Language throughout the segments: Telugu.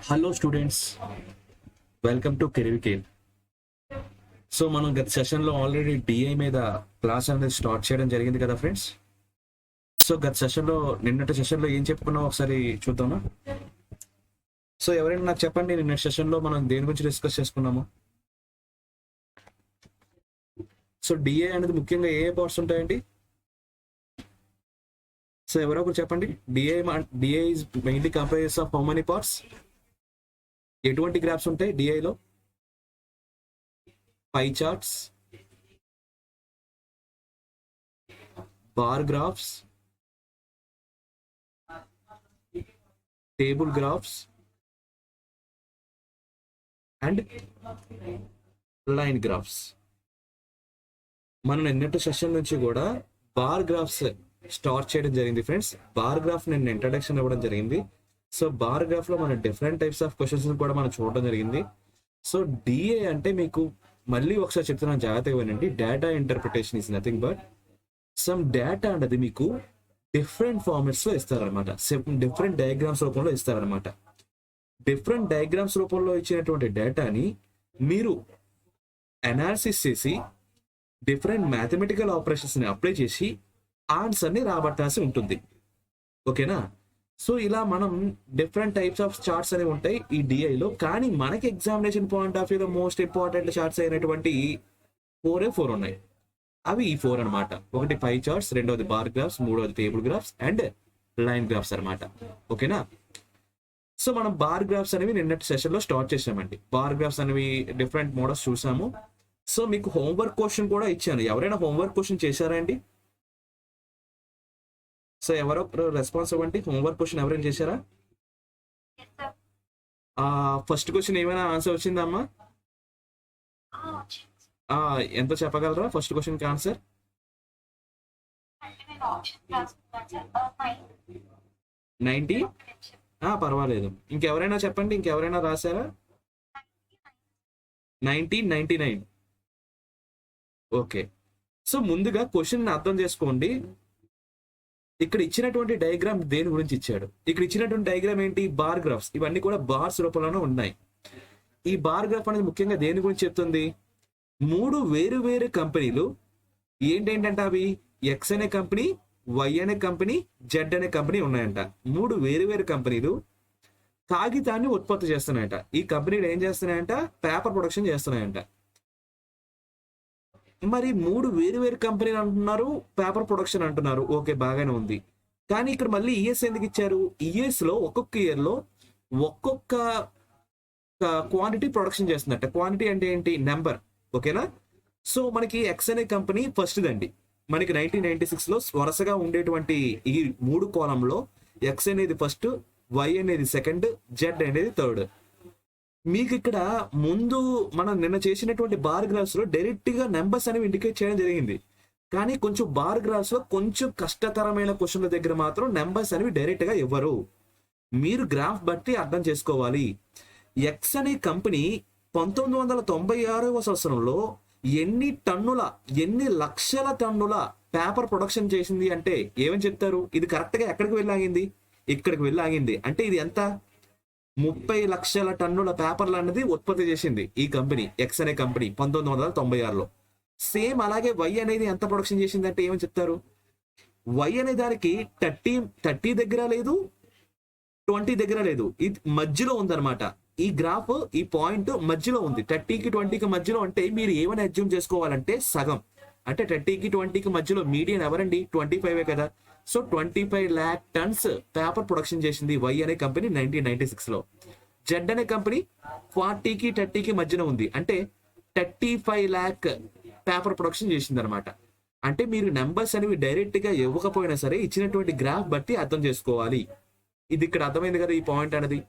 Hello students, welcome to career. So మనం గత సెషన్లో ఆల్రెడీ డిఐ మీద క్లాస్ అనేది స్టార్ట్ చేయడం జరిగింది కదా ఫ్రెండ్స్. సో గత సెషన్లో నిన్నటి సెషన్లో ఏం చెప్పుకున్నాం ఒకసారి చూద్దామా. సో ఎవరైనా నాకు చెప్పండి, నిన్నటి సెషన్లో మనం దేని గురించి డిస్కస్ చేసుకున్నాము. సో డిఐ అనేది ముఖ్యంగా ఏ పార్ట్స్ ఉంటాయండి? సో ఎవరో ఒకరు చెప్పండి. DI is mainly comprises of how many parts? ఎటువంటి గ్రాఫ్స్ ఉంటాయి డిఐలో? Pie charts, bar graphs, table graphs and line graphs. మనం నిన్నటి సెషన్ నుంచి కూడా బార్ గ్రాఫ్స్ స్టార్ట్ చేయడం జరిగింది ఫ్రెండ్స్. బార్ గ్రాఫ్ నేను ఇంట్రడక్షన్ ఇవ్వడం జరిగింది. సో బార్ గ్రాఫ్ లో మనం డిఫరెంట్ టైప్స్ ఆఫ్ క్వశ్చన్స్ కూడా మనం చూడడం జరిగింది. సో డిఏ అంటే మీకు మళ్ళీ ఒకసారి చెప్తున్నాను, జాగ్రత్తగా వినండి. Data interpretation is nothing but some data అనేది మీకు డిఫరెంట్ ఫార్మాట్స్ లో ఇస్తారనమాట. డిఫరెంట్ డయాగ్రామ్స్ రూపంలో ఇస్తారనమాట. డిఫరెంట్ డయాగ్రామ్స్ రూపంలో ఇచ్చినటువంటి డేటాని మీరు అనాలిసిస్ చేసి డిఫరెంట్ మ్యాథమెటికల్ ఆపరేషన్స్ ని అప్లై చేసి ఆన్సర్ ని రాబట్టాల్సి ఉంటుంది. ఓకేనా? సో ఇలా మనం డిఫరెంట్ టైప్స్ ఆఫ్ చార్ట్స్ అనేవి ఉంటాయి ఈ డిఐలో. కానీ మనకి ఎగ్జామినేషన్ పాయింట్ ఆఫ్ వ్యూలో మోస్ట్ ఇంపార్టెంట్ చార్ట్స్ అయినటువంటి 4 ఉన్నాయి. అవి ఈ 4 అనమాట. ఒకటి పై చార్ట్స్, రెండోది బార్ గ్రాఫ్స్, మూడోది table graphs and line graphs అనమాట. ఓకేనా? సో మనం బార్ గ్రాఫ్స్ అనేవి నిన్నటి సెషన్ లో స్టార్ట్ చేసామండి. బార్ గ్రాఫ్స్ అనేవి డిఫరెంట్ మోడల్స్ చూసాము. సో మీకు హోంవర్క్ క్వశ్చన్ కూడా ఇచ్చాను. ఎవరైనా హోంవర్క్ క్వశ్చన్ చేశారా అండి? సో ఎవరో రెస్పాన్స్ ఇవ్వండి. హోంవర్క్ క్వశ్చన్ ఎవరైనా చేశారా? ఫస్ట్ క్వశ్చన్ ఏమైనా ఆన్సర్ వచ్చిందమ్మా? ఎంత చెప్పగలరా ఫస్ట్ క్వశ్చన్ కి ఆన్సర్? 90. పర్వాలేదు. ఇంకెవరైనా చెప్పండి. ఇంకెవరైనా రాశారా? 1999. ఓకే. సో ముందుగా క్వశ్చన్ అర్థం చేసుకోండి. ఇక్కడ ఇచ్చినటువంటి డయాగ్రామ్ దేని గురించి ఇచ్చాడు? ఇక్కడ ఇచ్చినటువంటి డయాగ్రామ్ ఏంటి? Bar graphs. ఇవన్నీ కూడా బార్స్ రూపంలోనే ఉన్నాయి. ఈ బార్ గ్రాఫ్ అనేది ముఖ్యంగా దేని గురించి చెప్తుంది? 3 వేరు వేరు కంపెనీలు ఏంటంటే అవి ఎక్స్ అనే కంపెనీ, వై అనే కంపెనీ, జెడ్ అనే కంపెనీ ఉన్నాయంట. 3 వేరు వేరు కంపెనీలు కాగితాన్ని ఉత్పత్తి చేస్తున్నాయంట. ఈ కంపెనీలు ఏం చేస్తున్నాయంట? Paper production చేస్తున్నాయంట. మరి 3 వేరు వేరు కంపెనీలు అంటున్నారు, పేపర్ ప్రొడక్షన్ అంటున్నారు. ఓకే, బాగానే ఉంది. కానీ ఇక్కడ మళ్ళీ ఇయర్స్ ఎందుకు ఇచ్చారు? ఇయర్స్ లో ఒక్కొక్క ఇయర్ లో ఒక్కొక్క క్వాంటిటీ ప్రొడక్షన్ చేస్తుందట. క్వాంటిటీ అంటే ఏంటి? నెంబర్. ఓకేనా? సో మనకి ఎక్స్ అనే కంపెనీ ఫస్ట్ దండి. మనకి 1996 లో వరుసగా ఉండేటువంటి ఈ 3 కాలంలో ఎక్స్ అనేది ఫస్ట్, వై అనేది సెకండ్, జెడ్ అనేది థర్డ్. మీకు ఇక్కడ ముందు మనం నిన్న చేసినటువంటి బార్ గ్రాఫ్స్ లో డైరెక్ట్ గా నెంబర్స్ అనేవి ఇండికేట్ చేయడం జరిగింది. కానీ కొంచెం బార్ గ్రాఫ్స్ లో కొంచెం కష్టతరమైన క్వశ్చన్ల దగ్గర మాత్రం నెంబర్స్ అనేవి డైరెక్ట్ గా ఇవ్వరు. మీరు గ్రాఫ్ బట్టి అర్థం చేసుకోవాలి. ఎక్స్ అనే కంపెనీ 1996వ సంవత్సరంలో ఎన్ని లక్షల టన్నుల పేపర్ ప్రొడక్షన్ చేసింది అంటే ఏమని చెప్తారు? ఇది కరెక్ట్ గా ఎక్కడికి వెళ్ళాగింది? ఇక్కడికి వెళ్ళాగింది. అంటే ఇది ఎంత? 30 లక్షల టన్నుల పేపర్లు అన్నది ఉత్పత్తి చేసింది ఈ కంపెనీ, ఎక్స్ అనే కంపెనీ 1996లో. సేమ్ అలాగే వై అనేది ఎంత ప్రొడక్షన్ చేసింది అంటే ఏమని చెప్తారు? వై అనే దానికి 30 దగ్గర లేదు, 20 దగ్గర లేదు, ఇది మధ్యలో ఉందన్నమాట. ఈ గ్రాఫ్, ఈ పాయింట్ మధ్యలో ఉంది. 30కి 20కి మధ్యలో. అంటే మీరు ఏమని అజ్యూమ్ చేసుకోవాలంటే సగం. అంటే 30కి 20కి మధ్యలో మీడియన్ ఎవరండి? 25 కదా. So 25 lakh turns paper production చేసింది వై అనే కంపెనీ 1996 లో. జెడ్ అనే కంపెనీ 40కి 30కి మధ్యన ఉంది. అంటే 35 lakh పేపర్ ప్రొడక్షన్ చేసింది అనమాట. అంటే మీరు నెంబర్స్ అనేవి డైరెక్ట్ గా ఇవ్వకపోయినా సరే ఇచ్చినటువంటి గ్రాఫ్ బట్టి అర్థం చేసుకోవాలి. ఇది ఇక్కడ అర్థమైంది కదా ఈ పాయింట్ అనేది.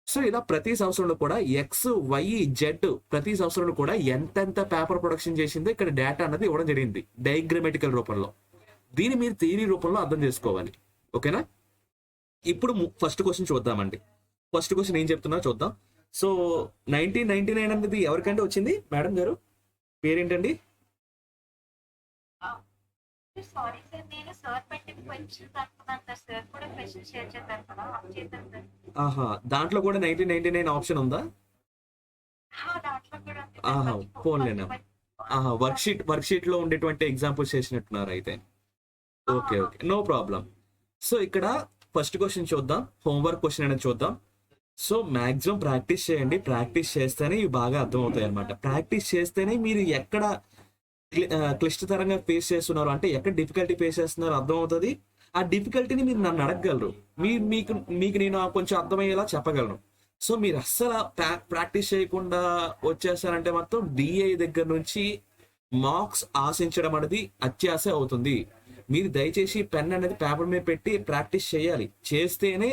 సో ఇలా ప్రతి సంవత్సరంలో కూడా ఎక్స్, వై, జెడ్ ప్రతి సంవత్సరంలో కూడా ఎంతెంత పేపర్ ప్రొడక్షన్ చేసిందో ఇక్కడ డేటా అనేది ఇవ్వడం జరిగింది డయాగ్రమాటికల్ రూపంలో. దీన్ని మీరు థియరీ రూపంలో అర్థం చేసుకోవాలి. ఓకేనా? ఇప్పుడు ఫస్ట్ క్వశ్చన్ చూద్దామండి. ఫస్ట్ క్వశ్చన్ ఏం చెప్తున్నా చూద్దాం. సో 1999 అనేది ఎవరికంటే వచ్చింది? మేడం గారు పేరేంటండి? సారీ సార్, నేను సార్ పెట్టిన క్వశ్చన్స్ అనుకున్నాను సార్. సార్ కూడా క్వశ్చన్ షేర్ చేశారు కదా, అప్ చేశాను సార్. ఆహా, దాంట్లో కూడా 1999 ఆప్షన్ ఉందా? దాంట్లో కూడా ఉంది సార్. ఆహా, పోన్లేనా. ఆహా, వర్క్ షీట్ లో ఉండేటువంటి ఎగ్జాంపుల్స్ చేసినట్టున్నారు అయితే. Okay okay, no problem. So ఇక్కడ ఫస్ట్ క్వశ్చన్ చూద్దాం, హోంవర్క్ క్వశ్చన్ అనేది చూద్దాం. సో మాక్సిమం ప్రాక్టీస్ చేయండి, ప్రాక్టీస్ చేస్తేనే ఇవి బాగా అర్థమవుతాయి అనమాట. ప్రాక్టీస్ చేస్తేనే మీరు ఎక్కడ క్లిష్టతరంగా ఫేస్ చేస్తున్నారు, అంటే ఎక్కడ డిఫికల్టీ ఫేస్ చేస్తున్నారో అర్థమవుతుంది. ఆ డిఫికల్టీని మీరు నన్ను అడగగలరు, మీకు మీకు నేను కొంచెం అర్థమయ్యేలా చెప్పగలను. సో మీరు అస్సలు ప్రాక్టీస్ చేయకుండా వచ్చేస్తారంటే మాత్రం డిఐ దగ్గర నుంచి మార్క్స్ ఆశించడం అనేది అత్యాశ అవుతుంది. మీరు దయచేసి పెన్ అనేది పేపర్ మీద పెట్టి ప్రాక్టీస్ చేయాలి. చేస్తేనే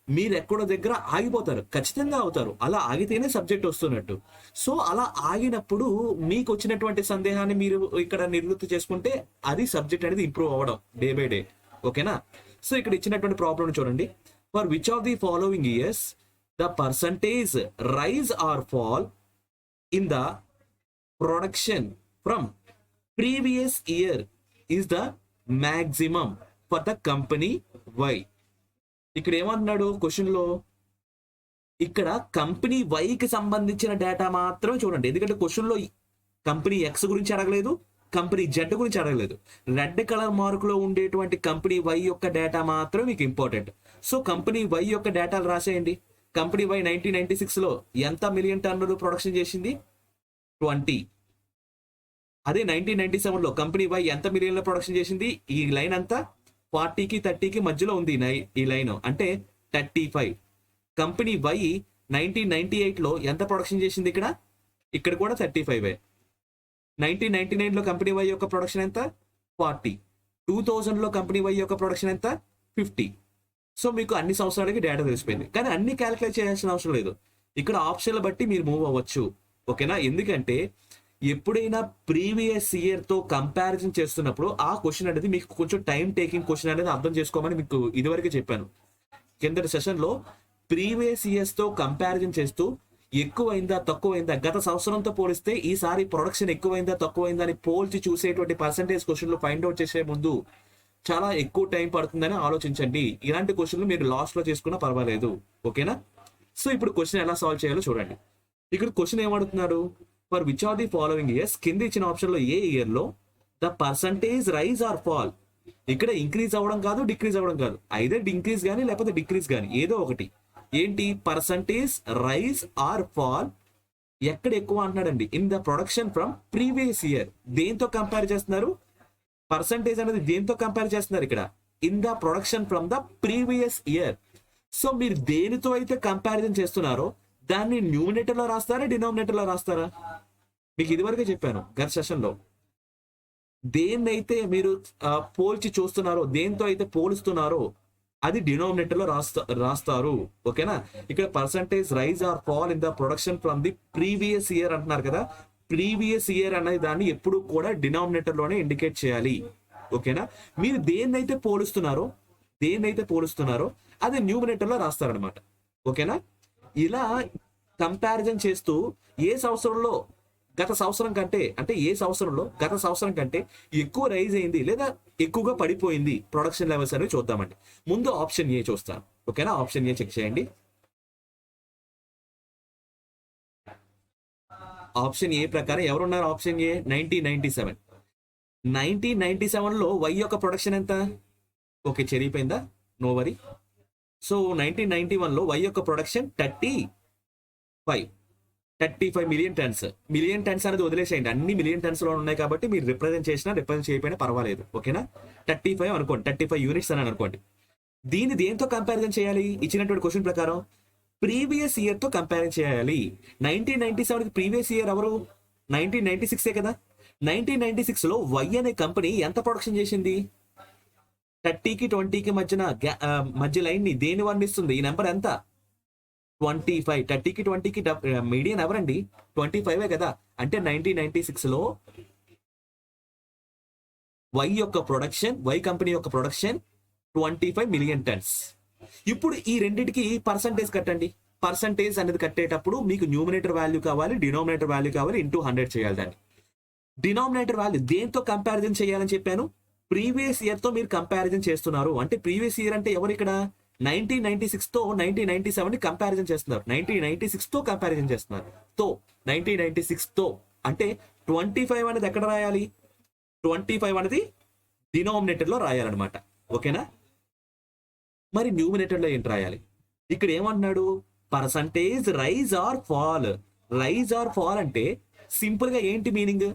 మీరు ఎక్కడో దగ్గర ఆగిపోతారు, ఖచ్చితంగా అవుతారు. అలా ఆగితేనే సబ్జెక్ట్ వస్తున్నట్టు. సో అలా ఆగినప్పుడు మీకు వచ్చినటువంటి సందేహాన్ని మీరు ఇక్కడ నివృత్తి చేసుకుంటే అది సబ్జెక్ట్ అనేది ఇంప్రూవ్ అవ్వడం డే బై డే. ఓకేనా? సో ఇక్కడ ఇచ్చినటువంటి ప్రాబ్లం చూడండి. For which of the following years the percentage rise or fall in the production from previous year is the maximum for the company Y. ఇక్కడ ఏమంటున్నాడు క్వశ్చన్ లో, ఇక్కడ కంపెనీ వైకి సంబంధించిన డేటా మాత్రమే చూడండి. ఎందుకంటే క్వశ్చన్ లో కంపెనీ ఎక్స్ గురించి అడగలేదు, కంపెనీ జెడ్ గురించి అడగలేదు. రెడ్ కలర్ మార్క్ లో ఉండేటువంటి కంపెనీ వై యొక్క డేటా మాత్రమే మీకు ఇంపార్టెంట్. సో కంపెనీ వై యొక్క డేటాలు రాసేయండి. కంపెనీ వై 1996 లో ఎంత మిలియన్ టన్నులు ప్రొడక్షన్ చేసింది? 20. అదే 1997 లో కంపెనీ వై ఎంత మిలియన్ లో ప్రొడక్షన్ చేసింది? ఈ లైన్ అంతా 40కి 30కి మధ్యలో ఉంది ఈ లైన్, అంటే 35. కంపెనీ వై 1998 లో ఎంత ప్రొడక్షన్ చేసింది? ఇక్కడ కూడా 35. 1999 లో కంపెనీ వై యొక్క ప్రొడక్షన్ ఎంత? 40. 2000 లో కంపెనీ వై యొక్క ప్రొడక్షన్ ఎంత? 50. సో మీకు అన్ని సంవత్సరాలకి డేటా తెలిసిపోయింది. కానీ అన్ని క్యాలిక్యులేట్ చేయాల్సిన అవసరం లేదు, ఇక్కడ ఆప్షన్లు బట్టి మీరు మూవ్ అవ్వచ్చు. ఓకేనా? ఎందుకంటే ఎప్పుడైనా ప్రీవియస్ ఇయర్ తో కంపారిజన్ చేస్తున్నప్పుడు ఆ క్వశ్చన్ అనేది మీకు కొంచెం టైం టేకింగ్ క్వశ్చన్ అనేది అర్థం చేసుకోమని మీకు ఇదివరకే చెప్పాను కిందటి సెషన్ లో. ప్రీవియస్ ఇయర్స్ తో కంపారిజన్ చేస్తూ ఎక్కువైందా తక్కువైందా, గత సంవత్సరంతో పోలిస్తే ఈసారి ప్రొడక్షన్ ఎక్కువైందా తక్కువైందా అని పోల్చి చూసేటువంటి పర్సంటేజ్ క్వశ్చన్లు ఫైండ్ అవుట్ చేసే ముందు చాలా ఎక్కువ టైం పడుతుందని ఆలోచించండి. ఇలాంటి క్వశ్చన్లు మీరు లాస్ట్ లో చేసుకున్నా పర్వాలేదు. ఓకేనా? సో ఇప్పుడు క్వశ్చన్ ఎలా సాల్వ్ చేయాలో చూడండి. ఇక్కడ క్వశ్చన్ ఏమడుతున్నాడు? For which are the following years, కింద ఇచ్చిన ఆప్షన్ లో ఏ ఇయర్ లో the percentage rise or fall. ఇక్కడ ఇంక్రీజ్ అవ్వడం కాదు, డిక్రీజ్ అవ్వడం కాదు, ఐదర్ ఇంక్రీజ్ కానీ లేకపోతే డిక్రీజ్ కానీ ఏదో ఒకటి. ఏంటి? పర్సంటేజ్ రైజ్ ఆర్ ఫాల్ ఎక్కడ ఎక్కువ అంటున్నాడండి? In the production from previous year. దేంతో కంపేర్ చేస్తున్నారు? పర్సంటేజ్ అనేది దేంతో కంపేర్ చేస్తున్నారు ఇక్కడ? In the production from the previous year. So మీరు దేనితో అయితే కంపారిజన్ చేస్తున్నారో దాన్ని న్యూమినేటర్ లో రాస్తారా, డినామినేటర్ లో రాస్తారా? మీకు ఇదివరకే చెప్పాను గత సెషన్ లో. దేన్నైతే మీరు పోల్చి చూస్తున్నారో, దేంతో అయితే పోలుస్తున్నారో అది డినామినేటర్ లో రాస్తారు. ఓకేనా? ఇక్కడ percentage rise or fall in the production from the previous year అంటున్నారు కదా. ప్రీవియస్ ఇయర్ అనే దాన్ని ఎప్పుడు కూడా డినామినేటర్ లోనే ఇండికేట్ చేయాలి. ఓకేనా? మీరు దేన్నైతే పోలుస్తున్నారో అది న్యూమినేటర్ లో రాస్తారనమాట. ఓకేనా? ఇలా కంపారిజన్ చేస్తూ ఏ సంవత్సరంలో గత సంవత్సరం కంటే, అంటే ఏ సంవత్సరంలో గత సంవత్సరం కంటే ఎక్కువ రైజ్ అయింది లేదా ఎక్కువగా పడిపోయింది ప్రొడక్షన్ లెవెల్స్ అనేవి చూద్దామండి. ముందు ఆప్షన్ ఏ చూస్తాను. ఓకేనా? ఆప్షన్ ఏ చెక్ చేయండి. ఆప్షన్ ఏ ప్రకారం ఎవరున్నారు? Option A 1997. 1997 లో వై యొక్క ప్రొడక్షన్ ఎంత? ఓకే, చెరిగిపోయిందా? No worry. సో 1991 లో వై యొక్క production 35 million tons. Million tons అనేది వదిలేసేయండి, అన్ని మిలియన్ టన్స్ లో ఉన్నాయి కాబట్టి మీరు రిప్రజెంట్ చేయకపోయినా పర్వాలేదు. ఓకేనా? 35 అనుకోండి, 35 యూనిట్స్ అని అనుకోండి. దీన్ని దేంతో కంపారిజన్ చేయాలి? ఇచ్చినటువంటి క్వశ్చన్ ప్రకారం ప్రీవియస్ ఇయర్ తో కంపేర్ చేయాలి. 1997 కి ప్రీవియస్ ఇయర్ ఎవరు? 1996 కదా. 1996 లో వై అనే కంపెనీ ఎంత ప్రొడక్షన్ చేసింది? 30కి 20కి మధ్య లైన్ ని దేని వర్ణిస్తుంది? ఈ నెంబర్ ఎంత? 25. 30కి 20కి మీడియన్ ఎవరండి? 25 కదా. అంటే 1996 లో వై కంపెనీ యొక్క ప్రొడక్షన్ 25 మిలియన్ టన్స్. ఇప్పుడు ఈ రెండింటికి పర్సంటేజ్ కట్టండి. పర్సంటేజ్ అనేది కట్టేటప్పుడు మీకు న్యూమినేటర్ వాల్యూ కావాలి, డినామినేటర్ వాల్యూ కావాలి, ఇంటూ 100 చేయాలి. దాన్ని డినామినేటర్ వాల్యూ దేంతో కంపారిజన్ చేయాలని చెప్పాను? ప్రీవియస్ ఇయర్ తో మీరు కంపారిజన్ చేస్తున్నారు. అంటే ప్రీవియస్ ఇయర్ అంటే ఎవరు ఇక్కడ 1996 తో 1997 ని కంపారిజన్ చేస్తున్నారు. 1996 తో కంపారిజన్ చేస్తున్నారు. 1996 తో అంటే 25 అనేది ఎక్కడ రాయాలి? 25 అనేది డినామినేటర్ లో రాయాలన్నమాట. ఓకేనా? మరి న్యూమినేటర్ లో ఏంటి రాయాలి? ఇక్కడ ఏమంటున్నాడు? Percentage rise or fall. Rise or fall అంటే సింపుల్ గా ఏంటి మీనింగ్?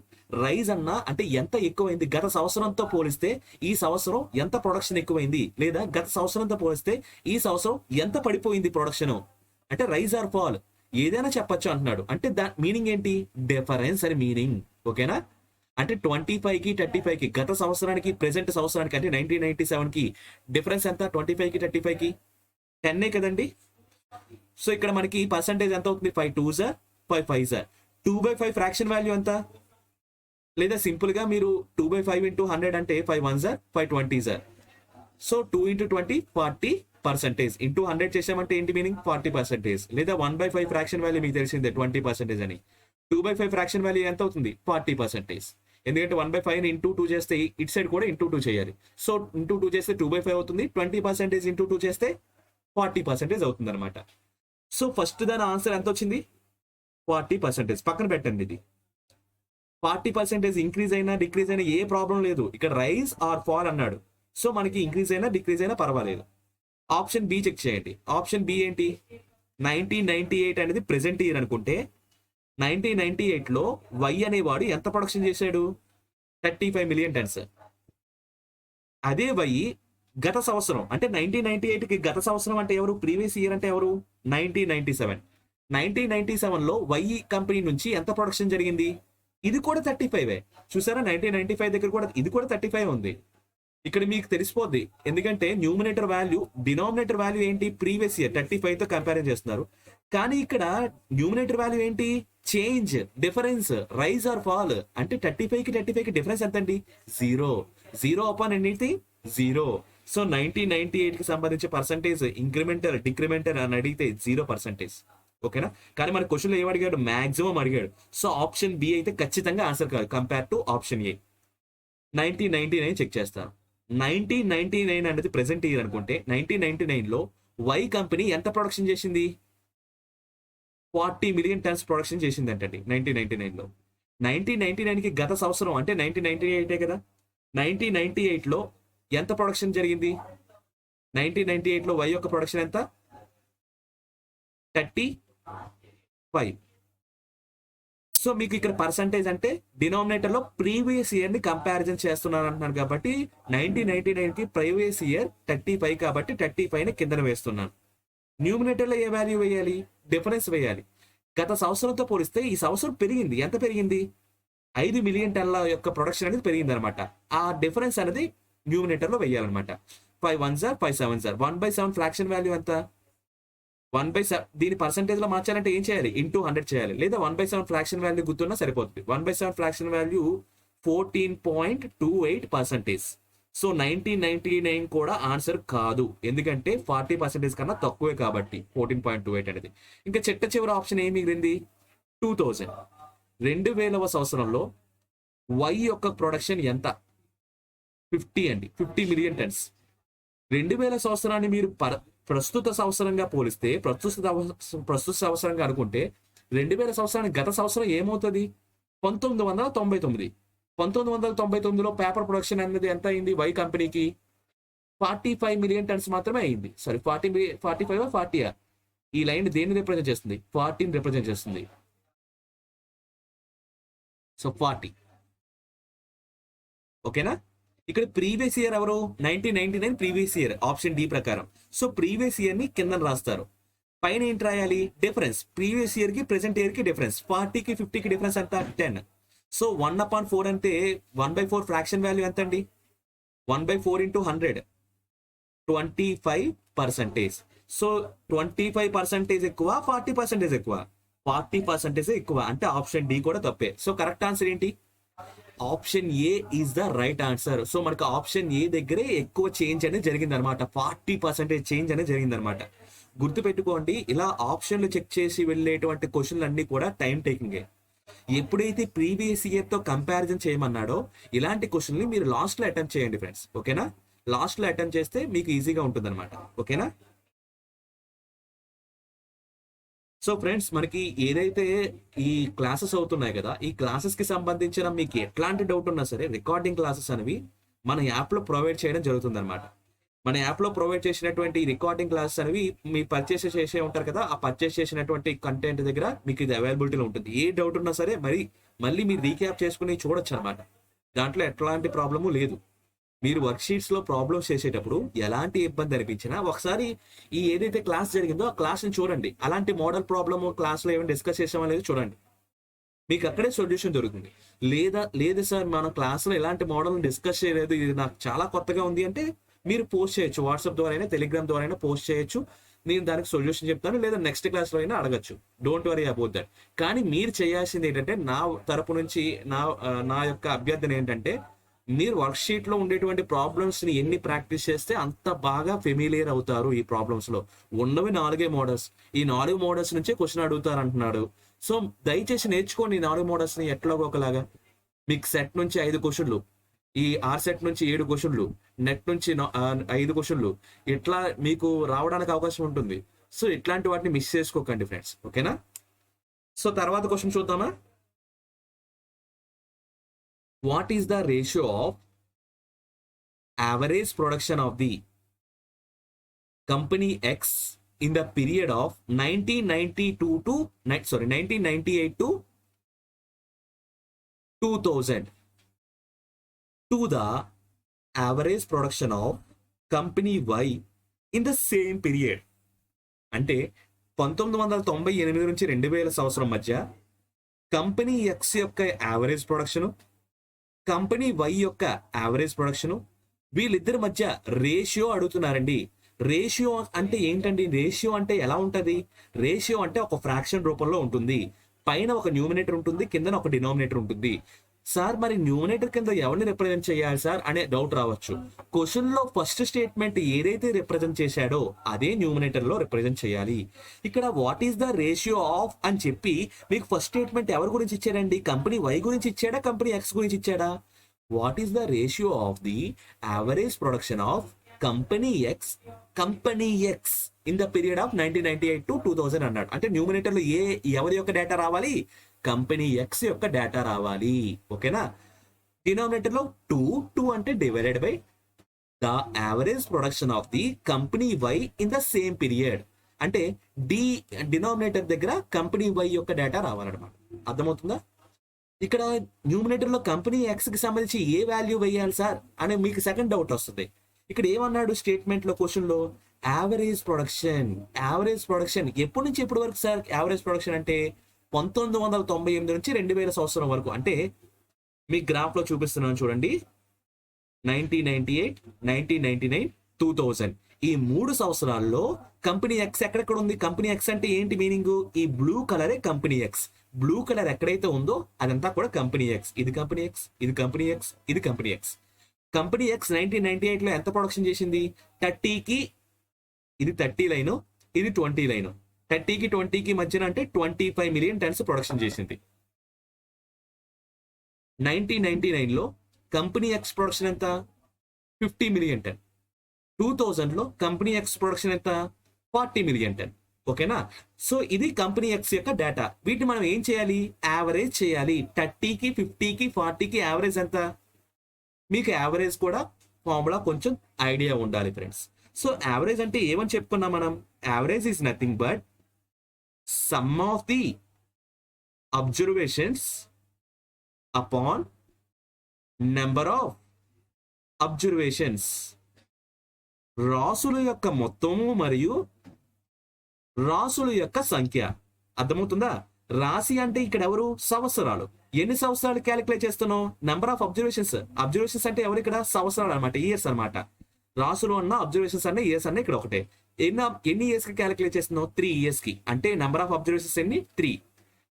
రైజ్ అన్నా అంటే ఎంత ఎక్కువైంది, గత సంవత్సరంతో పోలిస్తే ఈ సంవత్సరం ఎంత ప్రొడక్షన్ ఎక్కువైంది, లేదా గత సంవత్సరంతో పోలిస్తే ఈ సంవత్సరం ఎంత పడిపోయింది ప్రొడక్షన్, అంటే రైజ్ ఆర్ ఫాల్ ఏదైనా చెప్పొచ్చు అంటున్నాడు. అంటే దాని మీనింగ్ ఏంటి? డిఫరెన్స్ అని మీనింగ్. ఓకేనా? అంటే 25 కి 35 కి గత సంవత్సరానికి ప్రెసెంట్ సంవత్సరానికి అంటే 1997 కి డిఫరెన్స్ ఎంత? 25 కి 35 కి 10 కదండి. సో ఇక్కడ మనకి పర్సంటేజ్ ఎంత అవుతుంది? 5 2s 5 5s 2/5 ఫ్రాక్షన్ వాల్యూ ఎంత? లేదా సింపుల్ గా మీరు 2/5 into 100 అంటే 5 1s 5 20s. So 2 into 20 40% into 100 చేసామంటే ఏంటి మీనింగ్? 40%. లేదా 1/5 ఫ్రాక్షన్ వాల్యూ మీకు తెలిసిందే 20% అని. 2/5 ఫ్రాక్షన్ వాల్యూ ఎంత అవుతుంది? 40%. ఎందుకంటే 1/5 ఇంటూ 2 చేస్తే ఇట్ సైడ్ కూడా ఇంటూ 2 చేయాలి. సో ఇంటూ 2 చేస్తే 2/5 అవుతుంది. 20% ఇంటూ 2 చేస్తే 40% అవుతుంది అనమాట. సో ఫస్ట్ దాని ఆన్సర్ ఎంత వచ్చింది? 40%. పక్కన పెట్టండి. ఇది 40% ఇంక్రీజ్ అయినా డిక్రీజ్ అయినా ఏ ప్రాబ్లం లేదు. ఇక్కడ రైజ్ ఆర్ ఫాల్ అన్నాడు. సో మనకి ఇంక్రీజ్ అయినా డిక్రీజ్ అయినా పర్వాలేదు. ఆప్షన్ బి చెక్ చేయండి. ఆప్షన్ బి ఏంటి? 1998 అనేది ప్రెసెంట్ ఇయర్ అనుకుంటే 1998 లో వై అనేవాడు ఎంత ప్రొడక్షన్ చేశాడు? 35 మిలియన్ టన్స్. అదే వై గత సంవత్సరం అంటే 1998 కి గత సంవత్సరం అంటే ఎవరు? ప్రీవియస్ ఇయర్ అంటే ఎవరు? 1997. 1997 లో వై కంపెనీ నుంచి ఎంత ప్రొడక్షన్ జరిగింది? ఇది కూడా 35. చూసారా? 1995 దగ్గర కూడా ఇది కూడా 35 ఉంది. ఇక్కడ మీకు తెలిసిపోద్ది. ఎందుకంటే న్యూమినేటర్ వాల్యూ డినామినేటర్ వాల్యూ ఏంటి? ప్రీవియస్ ఇయర్ 35 తో కంపేర్ చేస్తున్నారు. కానీ ఇక్కడ న్యూమినేటర్ వాల్యూ ఏంటి? Change, difference, rise or fall. అంటే 35 కి 35 కి డిఫరెన్స్ ఎంత అండి? 0 అపాన్ ఎనీథింగ్ 0. సో 1998 కి సంబంధించి పర్సంటేజ్ ఇంక్రిమెంటర్ డిక్రిమెంటర్ అని అడిగితే 0%. ఓకేనా? కానీ మన క్వశ్చన్ ఏం అడిగాడు? మాక్సిమం అడిగాడు. సో ఆప్షన్ బి అయితే ఖచ్చితంగా ఆన్సర్ కాదు compare to option A. 1999 check చేస్తాను. 1999 అనేది ప్రెసెంట్ ఇయర్ అనుకుంటే 1999 లో వై కంపెనీ ఎంత ప్రొడక్షన్ చేసింది? 40 మిలియన్ టన్స్ ప్రొడక్షన్ చేసింది అంటండి 1999 లో. 1999 కి గత సంవత్సరం అంటే 1998 కదా. 1998 లో ఎంత ప్రొడక్షన్ జరిగింది? 1998 లో వై యొక్క ప్రొడక్షన్ ఎంత? 35. సో మీకు ఇక్కడ పర్సంటేజ్ అంటే డినామినేటర్ లో ప్రీవియస్ ఇయర్ ని కంపారిజన్ చేస్తున్నారు అంటున్నారు కాబట్టి 1999 కి ప్రీవియస్ ఇయర్ 35 కాబట్టి 35 ని కిందన వేస్తున్నాను. న్యూమినేటర్ లో ఏ వాల్యూ వేయాలి? డిఫరెన్స్ వేయాలి. గత సంవత్సరంతో పోలిస్తే ఈ సంవత్సరం పెరిగింది. ఎంత పెరిగింది? 5 మిలియన్ టన్ల యొక్క ప్రొడక్షన్ అనేది పెరిగింది అనమాట. ఆ డిఫరెన్స్ అనేది న్యూమినేటర్ లో వేయాలన్నమాట. 5 1s 5 7s 1/7 ఫ్రాక్షన్ వాల్యూ ఎంత? 1/7. దీని పర్సంటేజ్ లో మార్చాలంటే ఏం చేయాలి? ఇంటూ 100 చేయాలి. లేదా 1/7 ఫ్రాక్షన్ వాల్యూ గుర్తున్నా సరిపోతుంది. 1/7 ఫ్రాక్షన్ వాల్యూ 14.28%. సో 1999 కూడా ఆన్సర్ కాదు. ఎందుకంటే 40% కన్నా తక్కువే కాబట్టి 14.28 అనేది. ఇంకా చివరి ఆప్షన్ ఏమి మిగిలింది? 2000. 2000వ సంవత్సరంలో వై యొక్క ప్రొడక్షన్ ఎంత? 50 అండి. 50 మిలియన్ టన్స్. 2000 సంవత్సరాన్ని మీరు ప్రస్తుత సంవత్సరంగా పోలిస్తే ప్రస్తుత సంవత్సరంగా అనుకుంటే 2000 సంవత్సరానికి గత సంవత్సరం ఏమవుతుంది? 1999. 1999లో పేపర్ ప్రొడక్షన్ అనేది ఎంత అయింది? వై కంపెనీకి 45 మిలియన్ టన్స్ మాత్రమే అయింది. సారీ 45 40. ఈ లైన్ దేన్ని రిప్రజెంట్ చేస్తుంది? 40 రిప్రజెంట్ చేస్తుంది. సో 40. ఓకేనా? ఇక్కడ ప్రీవియస్ ఇయర్ ఎవరు? 1999 ప్రీవియస్ ఇయర్ ఆప్షన్ డి ప్రకారం. సో ప్రీవియస్ ఇయర్ ని కింద రాస్తారు. పైన ఏంటి రాయాలి? డిఫరెన్స్. ప్రీవియస్ ఇయర్ కి ప్రెసెంట్ ఇయర్ కి డిఫరెన్స్. 40 కి 50 కి డిఫరెన్స్ ఎంత? 10. సో 1/4 అంటే 1/4 ఫ్రాక్షన్ వాల్యూ ఎంత అండి? 1/4 into 100 25%. సో 25% ఎక్కువ 40% ఎక్కువ? 40% ఎక్కువ. అంటే ఆప్షన్ డి కూడా తప్పే. సో కరెక్ట్ ఆన్సర్ ఏంటి? Option A is the right answer. So మనకు ఆప్షన్ ఏ దగ్గరే ఎక్కువ చేంజ్ అనేది జరిగింది అనమాట. 40% చేంజ్ అనేది జరిగింది అనమాట. గుర్తుపెట్టుకోండి, ఇలా ఆప్షన్లు చెక్ చేసి వెళ్ళేటువంటి క్వశ్చన్లు అన్ని కూడా టైం టేకింగే. ఎప్పుడైతే ప్రీవియస్ ఇయర్ తో కంపారిజన్ చేయమన్నాడో ఇలాంటి క్వశ్చన్ని మీరు లాస్ట్ లో అటెంప్ట్ చేయండి ఫ్రెండ్స్. ఓకేనా, లాస్ట్ లో అటెంప్ట్ చేస్తే మీకు ఈజీగా ఉంటుంది అనమాట. ఓకేనా. సో ఫ్రెండ్స్, మనకి ఏదైతే ఈ క్లాసెస్ అవుతున్నాయి కదా, ఈ క్లాసెస్ కి సంబంధించిన మీకు ఎట్లాంటి డౌట్ ఉన్నా సరే రికార్డింగ్ క్లాసెస్ అనేవి మన యాప్ లో ప్రొవైడ్ చేయడం జరుగుతుంది అనమాట. మన యాప్ లో ప్రొవైడ్ చేసినటువంటి రికార్డింగ్ క్లాసెస్ అనేవి మీ పర్చేస్ చేసే ఉంటారు కదా, ఆ పర్చేస్ చేసినటువంటి కంటెంట్ దగ్గర మీకు ఇది అవైలబిలిటీలో ఉంటుంది. ఏ డౌట్ ఉన్నా సరే మళ్ళీ మీరు రీక్యాప్ చేసుకుని చూడొచ్చు అనమాట. దాంట్లో ఎట్లాంటి ప్రాబ్లము లేదు. మీరు వర్క్ షీట్స్ లో ప్రాబ్లమ్స్ చేసేటప్పుడు ఎలాంటి ఇబ్బంది అనిపించినా ఒకసారి ఈ ఏదైతే క్లాస్ జరిగిందో ఆ క్లాస్ ని చూడండి. అలాంటి మోడల్ ప్రాబ్లమ్ క్లాస్ లో ఏమైనా డిస్కస్ చేసాం అనేది చూడండి, మీకు అక్కడే సొల్యూషన్ దొరుకుతుంది. లేదు సార్ మన క్లాస్ లో ఎలాంటి మోడల్ డిస్కస్ చేయలేదు, ఇది నాకు చాలా కొత్తగా ఉంది అంటే మీరు పోస్ట్ చేయొచ్చు. వాట్సాప్ ద్వారా అయినా టెలిగ్రామ్ ద్వారా అయినా పోస్ట్ చేయొచ్చు. నేను దానికి సొల్యూషన్ చెప్తాను, లేదా నెక్స్ట్ క్లాస్ లో అయినా అడగచ్చు. Don't worry about that. కానీ మీరు చేయాల్సింది ఏంటంటే నా తరపు నుంచి నా యొక్క అభ్యర్థన ఏంటంటే మీరు వర్క్ షీట్ లో ఉండేటువంటి ప్రాబ్లమ్స్ ని ఎన్ని ప్రాక్టీస్ చేస్తే అంత బాగా ఫెమిలియర్ అవుతారు. ఈ ప్రాబ్లమ్స్ లో ఉన్నవి 4 మోడల్స్. ఈ 4 మోడల్స్ నుంచే క్వశ్చన్ అడుగుతారు అంటున్నాడు. సో దయచేసి నేర్చుకోండి ఈ 4 మోడల్స్ ని ఎట్లాగో ఒకలాగా. మీకు సెట్ నుంచి 5 క్వశ్చన్లు, ఈ ఆర్ సెట్ నుంచి 7 క్వశ్చన్లు, నెట్ నుంచి 5 క్వశ్చన్లు, ఇట్లా మీకు రావడానికి అవకాశం ఉంటుంది. సో ఇట్లాంటి వాటిని మిస్ చేసుకోకండి ఫ్రెండ్స్. ఓకేనా. సో తర్వాత క్వశ్చన్ చూద్దామా. What is the ratio of average production of the company X in the period of 1998 to 2000 to the average production of company Y in the same period? అంటే 1998 నుంచి 2000 సంవత్సరం మధ్య కంపెనీ ఎక్స్ యొక్క యావరేజ్ ప్రొడక్షన్, కంపెనీ వై యొక్క యావరేజ్ ప్రొడక్షన్, వీళ్ళిద్దరి మధ్య రేషియో అడుగుతున్నారండి. రేషియో అంటే ఏంటండి? రేషియో అంటే ఎలా ఉంటది? రేషియో అంటే ఒక ఫ్రాక్షన్ రూపంలో ఉంటుంది. పైన ఒక న్యూమినేటర్ ఉంటుంది, కింద ఒక డినామినేటర్ ఉంటుంది. సార్ మరి న్యూమినేటర్ కింద ఎవరిని రిప్రజెంట్ చేయాలి సార్ అనే డౌట్ రావచ్చు. క్వశ్చన్ లో ఫస్ట్ స్టేట్మెంట్ ఏదైతే రిప్రజెంట్ చేశాడో అదే న్యూమినేటర్ లో రిప్రజెంట్ చేయాలి. ఇక్కడ what is the ratio of అని చెప్పి మీకు ఫస్ట్ స్టేట్మెంట్ ఎవరి గురించి ఇచ్చాడండి? కంపెనీ వై గురించి ఇచ్చాడా, కంపెనీ ఎక్స్ గురించి ఇచ్చాడా? What is the ratio of the average production of company X in the period of 1998 to 2000 అన్నాడు. అంటే న్యూమినేటర్ లో ఎవరి యొక్క డేటా రావాలి? కంపెనీ ఎక్స్ యొక్క డేటా రావాలి. ఓకేనా. డినామినేటర్ లో 2 అంటే divided by the average production of the company Y in the same period. అంటే డినామినేటర్ దగ్గర కంపెనీ వై యొక్క డేటా రావాలన్నమాట. అర్థమవుతుందా? ఇక్కడ న్యూమినేటర్ లో కంపెనీ ఎక్స్ కి సంబంధించి ఏ వాల్యూ వేయాలి సార్ అని మీకు సెకండ్ డౌట్ వస్తుంది. ఇక్కడ ఏమన్నాడు స్టేట్మెంట్ లో, క్వశ్చన్ లో యావరేజ్ ప్రొడక్షన్ ఎప్పటి నుంచి ఎప్పటి వరకు సార్? యావరేజ్ ప్రొడక్షన్ అంటే 1998 నుంచి 2000 సంవత్సరం వరకు. అంటే మీ గ్రాఫ్ లో చూపిస్తున్నాను చూడండి. 1998, 1999, 2000 ఈ 3 సంవత్సరాల్లో కంపెనీ ఎక్స్ ఎక్కడెక్కడ ఉంది? కంపెనీ ఎక్స్ అంటే ఏంటి మీనింగ్? ఈ బ్లూ కలరే కంపెనీ ఎక్స్. బ్లూ కలర్ ఎక్కడైతే ఉందో అదంతా కూడా కంపెనీ ఎక్స్. ఇది కంపెనీ ఎక్స్, ఇది కంపెనీ ఎక్స్, ఇది కంపెనీ ఎక్స్. కంపెనీ ఎక్స్ 1998 లో ఎంత ప్రొడక్షన్ చేసింది? 30కి ఇది 30 లైను, ఇది 20 లైను. 30కి 20కి మధ్యన అంటే 25 మిలియన్ టన్స్ ప్రొడక్షన్ చేసింది. 1999 లో కంపెనీ ఎక్స్ ప్రొడక్షన్ ఎంత? 50 మిలియన్ టన్. 2000 లో కంపెనీ ఎక్స్ ప్రొడక్షన్ ఎంత? 40 మిలియన్ టన్. ఓకేనా. సో ఇది కంపెనీ ఎక్స్ యొక్క డేటా. వీటిని మనం ఏం చేయాలి? యావరేజ్ చేయాలి. 30కి 50కి 40కి యావరేజ్ ఎంత? మీకు యావరేజ్ కూడా ఫార్ములా కొంచెం ఐడియా ఉండాలి ఫ్రెండ్స్. సో యావరేజ్ అంటే ఏమని చెప్పుకున్నాం మనం? Average is nothing but some of the observations upon number of observations. రాసుల యొక్క మొత్తము మరియు రాసుల యొక్క సంఖ్య. అర్థమవుతుందా? రాశి అంటే ఇక్కడ ఎవరు? సంవత్సరాలు. ఎన్ని సంవత్సరాలు క్యాలిక్యులేట్ చేస్తున్నావు? Number of observations. అబ్జర్వేషన్స్ అంటే ఎవరు ఇక్కడ? సంవత్సరాలు అనమాట, ఇయర్స్ అనమాట. రాసులు అన్న అబ్జర్వేషన్స్ అన్న ఇయర్స్ అన్న ఇక్కడ ఒకటే. ఎన్ని ఇయర్స్ కి క్యాలిక్యులేట్ చేస్తున్నావు? 3 ఇయర్స్ కి. అంటే నెంబర్ ఆఫ్ అబ్జర్వేషన్స్ ఎన్ని? 3.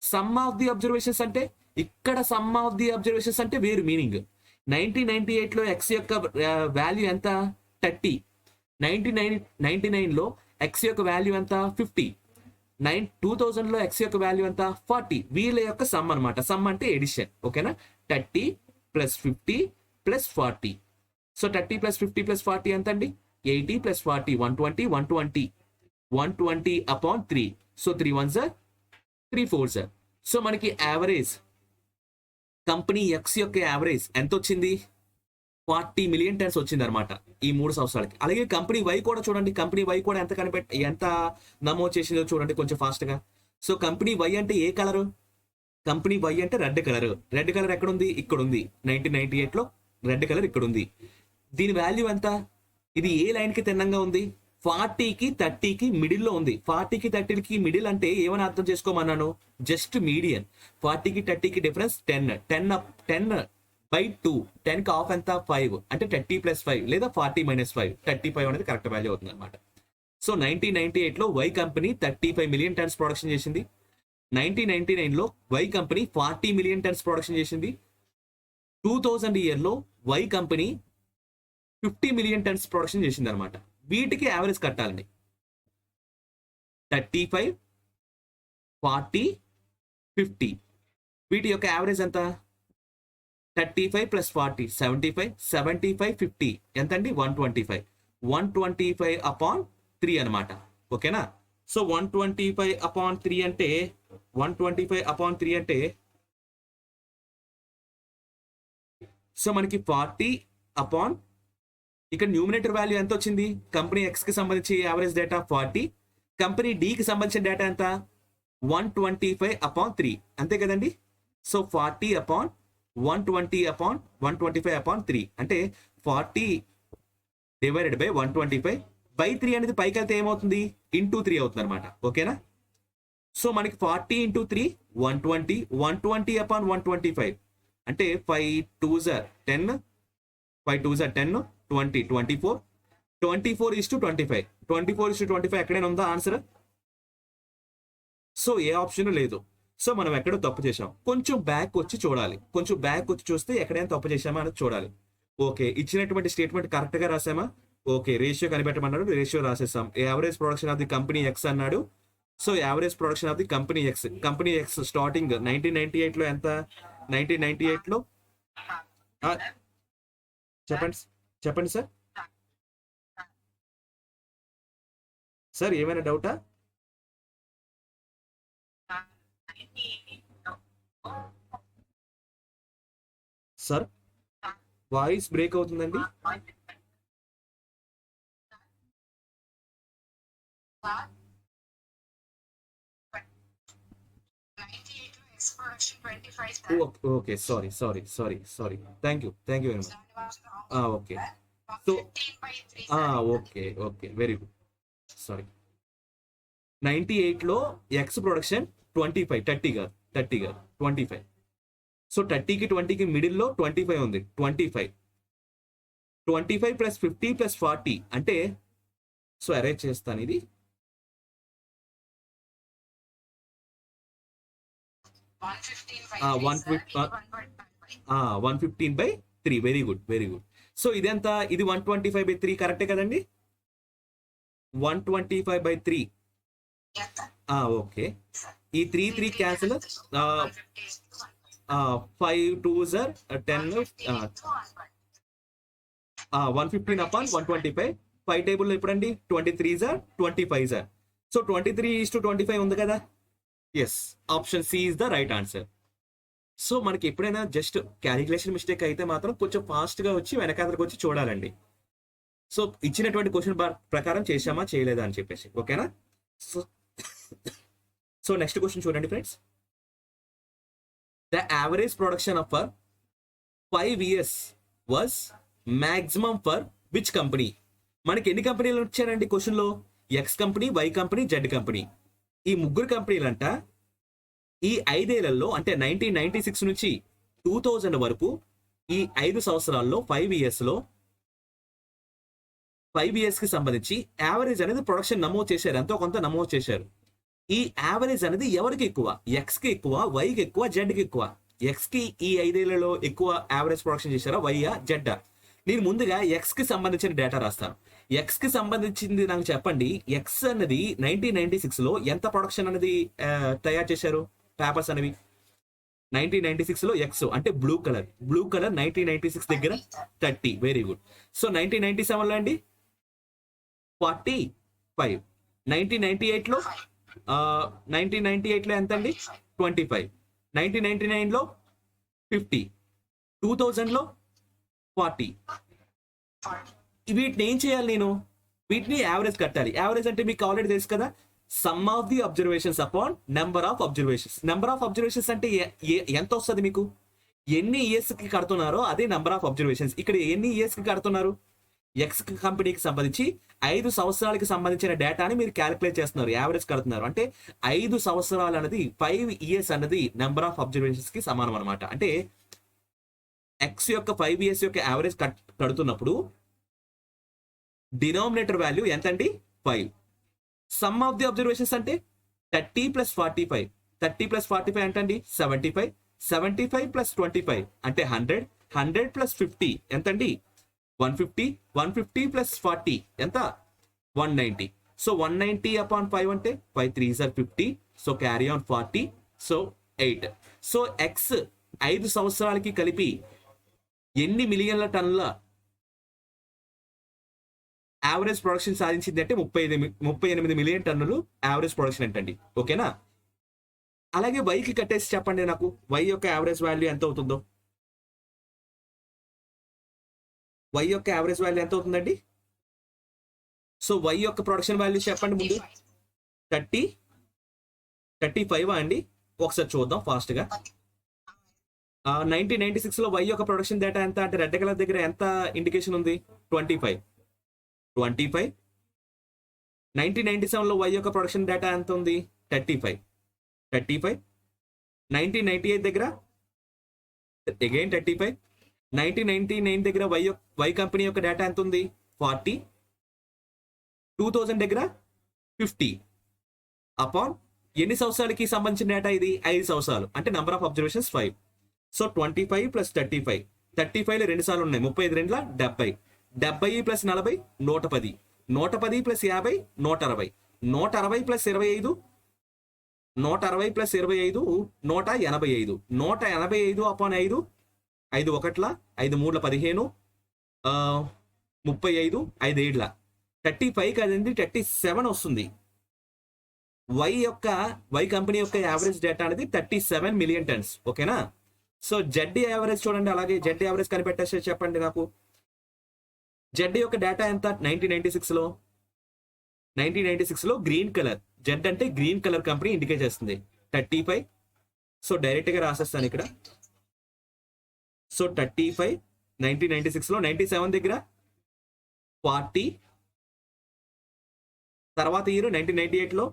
సమ్ ఆఫ్ ది అబ్జర్వేషన్స్ అంటే ఇక్కడ సమ్ ఆఫ్ ది అబ్జర్వేషన్స్ అంటే వేరు మీనింగ్. 1998 లో ఎక్స్ యొక్క వాల్యూ ఎంత? 30. 1999 లో ఎక్స్ యొక్క వాల్యూ ఎంత? 50. 2000 లో ఎక్స్ యొక్క వాల్యూ ఎంత 40. వీళ్ళ యొక్క సమ్ అనమాట. సమ్ అంటే ఎడిషన్. ఓకేనా, 30 + 50 + 40. సో 30 + 50 + 40 ఎంత అండి? 80 + 40 120 120 120 upon 3. So 3 1s 3 4s. So మనకి యావరేజ్ కంపెనీ ఎక్స్ యొక్క యావరేజ్ ఎంత వచ్చింది? 40 మిలియన్ టన్స్ వచ్చింది అనమాట ఈ 3 సంవత్సరాలకి. అలాగే కంపెనీ వై కూడా చూడండి. కంపెనీ వై కూడా ఎంత నమోదు చేసిందో చూడండి కొంచెం ఫాస్ట్ గా. సో కంపెనీ వై అంటే ఏ కలరు? కంపెనీ వై అంటే రెడ్ కలర్. రెడ్ కలర్ ఎక్కడ ఉంది? ఇక్కడ ఉంది. 1998 లో రెడ్ కలర్ ఇక్కడ ఉంది. దీని వాల్యూ ఎంత? ఇది ఏ లైన్ కి తిన్నంగా ఉంది? 40కి 30కి మిడిల్ లో ఉంది. 40కి 30కి మిడిల్ అంటే ఏమని అర్థం చేసుకోమన్నాను? Just median. 40కి 30కి డిఫరెన్స్ 10/2. 10కి హాఫ్ ఎంత? 5. అంటే 30 + 5 లేదా 40 - 5. 35 అనేది కరెక్ట్ వాల్యూ అవుతుంది అనమాట. సో 1998 లో why company 35 million turns production చేసింది. 1999 లో why company 40 million tons production చేసింది. 2000 ఇయర్ లో why company 50 million tons production చేసింది అనమాట. వీటికి యావరేజ్ కట్టాలండి. 35 40 50 వీటి యొక్క యావరేజ్ ఎంత? 35 + 40 75 75 50 ఎంత అండి? 125. 125 అపాన్ 3 అనమాట. ఓకేనా. సో 125 అపాన్ 3 అంటే 125 అపాన్ 3 అంటే సో మనకి 40 అపాన్ ఇక్కడ న్యూమినేటర్ వాల్యూ ఎంత వచ్చింది? కంపెనీ ఎక్స్ కి సంబంధించి యావరేజ్ డేటా 40. కంపెనీ డి కి సంబంధించిన డేటా ఎంత? 125 అపాన్ 3 అంతే కదండి. సో 40 అపాన్ 120 అపాన్ 125 అపాన్ 3 అంటే 40 డివైడెడ్ బై 125/3 అనేది పైకి వెళ్తే ఏమవుతుంది? ఇంటూ 3 అవుతుంది అనమాట. ఓకేనా. సో మనకి 40 × 3 120 120 అపాన్ 125 అంటే 5 2s 10 5 2s 10 20 24 24:25 24:25 ఎక్కడైనా ఉందా ఆన్సర్? సో ఏ ఆప్షన్ లేదు. సో మనం ఎక్కడో తప్పు చేసాం. కొంచెం బ్యాక్ వచ్చి చూడాలి. కొంచెం బ్యాక్ వచ్చి చూస్తే ఎక్కడైనా తప్పు చేసామా అనేది చూడాలి. ఓకే, ఇచ్చినటువంటి స్టేట్మెంట్ కరెక్ట్ గా రాసామా? ఓకే, రేషియో కనిపెట్టమన్నాడు, రేషియో రాసేసాం. Average production of the company X అన్నాడు. So average production of the company X starting 1998 లో ఎంత? 1998 లో చెప్పండి సార్ ఏమైనా డౌటా? సార్ వాయిస్ బ్రేక్ అవుతుందండి. Okay sorry thank you very much. Okay so okay very good. Sorry 98 లో ఎక్స్ ప్రొడక్షన్ 25 30 కాదు 25. సో 30కి 20కి మిడిల్ లో 25 ఉంది. 25 + 50 + 40 అంటే సో అరేంజ్ చేస్తాను. ఇది 115/3. Very good. సో ఇదెంత? ఇది 125/3 కరెక్టే కదండి. 125/3. ఓకే, ఈ 3 క్యాన్సిల్. 5 2s 10 115 upon 125. 5 టేబుల్లో ఎప్పుడండి? 23s 25s. సో 23:25 ఉంది కదా. Yes, option C is the right answer. So మనకి ఎప్పుడైనా జస్ట్ క్యాలిక్యులేషన్ మిస్టేక్ అయితే మాత్రం కొంచెం ఫాస్ట్ గా వచ్చి వెనకాతలకు వచ్చి చూడాలండి. సో ఇచ్చినటువంటి క్వశ్చన్ ప్రకారం చేశామా చేయలేదా అని చెప్పేసి. ఓకేనా. సో నెక్స్ట్ క్వశ్చన్ చూడండి friends. The average production of for 5 years was maximum for which company? మనకి ఎన్ని కంపెనీలు వచ్చారండి క్వశ్చన్ లో? X company, Y company, Z company. ఈ ముగ్గురు కంపెనీలంట ఈ 5 ఏళ్లలో అంటే 1996 నుంచి 2000 వరకు ఈ 5 సంవత్సరాల్లో 5 years కి సంబంధించి యావరేజ్ అనేది ప్రొడక్షన్ నమోదు చేశారు. ఎంతో కొంత నమోదు చేశారు. ఈ యావరేజ్ అనేది ఎవరికి ఎక్కువ? ఎక్స్ కి ఎక్కువ, వైకి ఎక్కువ, జెడ్ కి ఎక్కువ? ఎక్స్ కి ఈ 5 ఏళ్లలో ఎక్కువ యావరేజ్ ప్రొడక్షన్ చేశారా, వైయా, జెడ్డా? నేను ముందుగా ఎక్స్ కి సంబంధించిన డేటా రాస్తాను. ఎక్స్ కి సంబంధించింది నాకు చెప్పండి. ఎక్స్ అన్నది 1996 లో ఎంత ప్రొడక్షన్ అనేది తయారు చేశారు పేపర్స్ అనేవి? 1996 లో ఎక్స్ అంటే బ్లూ కలర్ 1996 దగ్గర 30. Very good. సో 1997 లో అండి 45. 1998 లో 1998 లో ఎంత అండి? 25. 1999 లో 50. 2000 లో 40. వీటిని ఏం చేయాలి నేను? వీటిని యావరేజ్ కట్టాలి. యావరేజ్ అంటే మీకు ఆల్రెడీ తెలుసు కదా, some of the observations upon number of observations. Number of observations అంటే ఎంత వస్తుంది మీకు? ఎన్ని ఇయర్స్ కి కడుతున్నారో అదే నెంబర్ ఆఫ్ అబ్జర్వేషన్స్. ఇక్కడ ఎన్ని ఇయర్స్ కి కడుతున్నారు? ఎక్స్ కంపెనీకి సంబంధించి 5 సంవత్సరాలకి సంబంధించిన డేటాని మీరు క్యాలిక్యులేట్ చేస్తున్నారు, యావరేజ్ కడుతున్నారు. అంటే 5 సంవత్సరాలు అన్నది 5 ఇయర్స్ అన్నది నెంబర్ ఆఫ్ అబ్జర్వేషన్స్ కి సమానం అనమాట. అంటే ఎక్స్ యొక్క 5 ఇయర్స్ యొక్క యావరేజ్ కడుతున్నప్పుడు డినామినేటర్ వాల్యూ ఎంత అండి? 5. సమ్ ఆఫ్ ది అబ్జర్వేషన్స్ అంటే 30 + 45. 30 + 45 అంటే అండి 75. 75 + 25 అంటే 100. 100 + 50 ఎంత అండి? 150. 150 + 40 ఎంత? 190. సో 190 upon 5 అంటే 5 3s are 50. So carry on 40. So 8. So X 5 సంవత్సరాలకి కలిపి ఎన్ని మిలియన్ల టన్నుల యావరేజ్ ప్రొడక్షన్ సాధించింది అంటే 38 మిలియన్ టన్నులు యావరేజ్ ప్రొడక్షన్ ఏంటండి. ఓకేనా? అలాగే వైకి కట్టేసి చెప్పండి నాకు, వై యొక్క యావరేజ్ వాల్యూ ఎంత అవుతుందో. వై యొక్క యావరేజ్ వాల్యూ ఎంత అవుతుందండి? సో వై యొక్క ప్రొడక్షన్ వాల్యూ చెప్పండి ముందు. 35 అండి? ఒకసారి చూద్దాం ఫాస్ట్ గా. 1996 లో వై యొక్క ప్రొడక్షన్ డేటా ఎంత అంటే రెడ్ కలర్ దగ్గర ఎంత ఇండికేషన్ ఉంది? 25. 1997 లో వై యొక్క ప్రొడక్షన్ డేటా ఎంత ఉంది? 35. 1998 దగ్గర అగైన్ 35. 1999 దగ్గర వై కంపెనీ యొక్క డేటా ఎంత ఉంది? 40. 2000 దగ్గర 50. అపాన్ ఎన్ని సంవత్సరాలకి సంబంధించిన డేటా ఇది? 5 సంవత్సరాలు. అంటే నెంబర్ ఆఫ్ అబ్జర్వేషన్స్ 5. సో 25 + 35. 35లో 2 సార్లు ఉన్నాయి. 35 2 70. 70 + 40 110. 110 + 50 160. 160 + 25 160 + 25 185. 185 అపాన్ 5 5 1 5 3 15 35 5 7 35 కదండి 37 వస్తుంది. వై కంపెనీ యొక్క యావరేజ్ డేటా అనేది 37 మిలియన్ టన్స్. ఓకేనా? సో జెడ్ యావరేజ్ చూడండి. అలాగే జెడ్ యావరేజ్ కనిపెట్టేసి చెప్పండి నాకు. జెడ్ యొక్క డేటా ఎంత 1996 లో? 1996 లో గ్రీన్ కలర్, జెడ్ అంటే గ్రీన్ కలర్ కంపెనీ ఇండికేట్ చేస్తుంది. 35. సో డైరెక్ట్ గా రాసేస్తాను ఇక్కడ. సో 35 1996 లో. 97 దగ్గర 40. తర్వాత ఇయర్ 1998 లో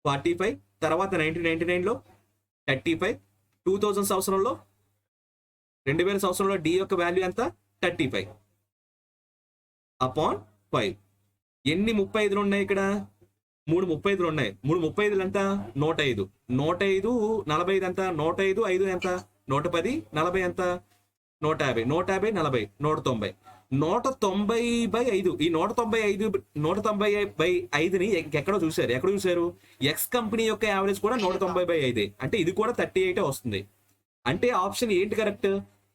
45. తర్వాత 1999 లో 35. 2000 సంవత్సరంలో 2000 సంవత్సరంలో డి యొక్క వాల్యూ ఎంత? 35 అపాన్ 5. ఎన్ని 35లు ఉన్నాయి ఇక్కడ? 3 35లు ఉన్నాయి. 3 35లు ఎంత? 105. 105 45 ఎంత? 105 5 ఎంత? 110. 40 ఎంత? 150. 150 40 190. 190/5. ఈ 190/5ని ఎక్కడో చూసారు. ఎక్కడ చూసారు? ఎక్స్ కంపెనీ యొక్క యావరేజ్ కూడా 190/5. అంటే ఇది కూడా 38 వస్తుంది. అంటే ఆప్షన్ ఏంటి కరెక్ట్?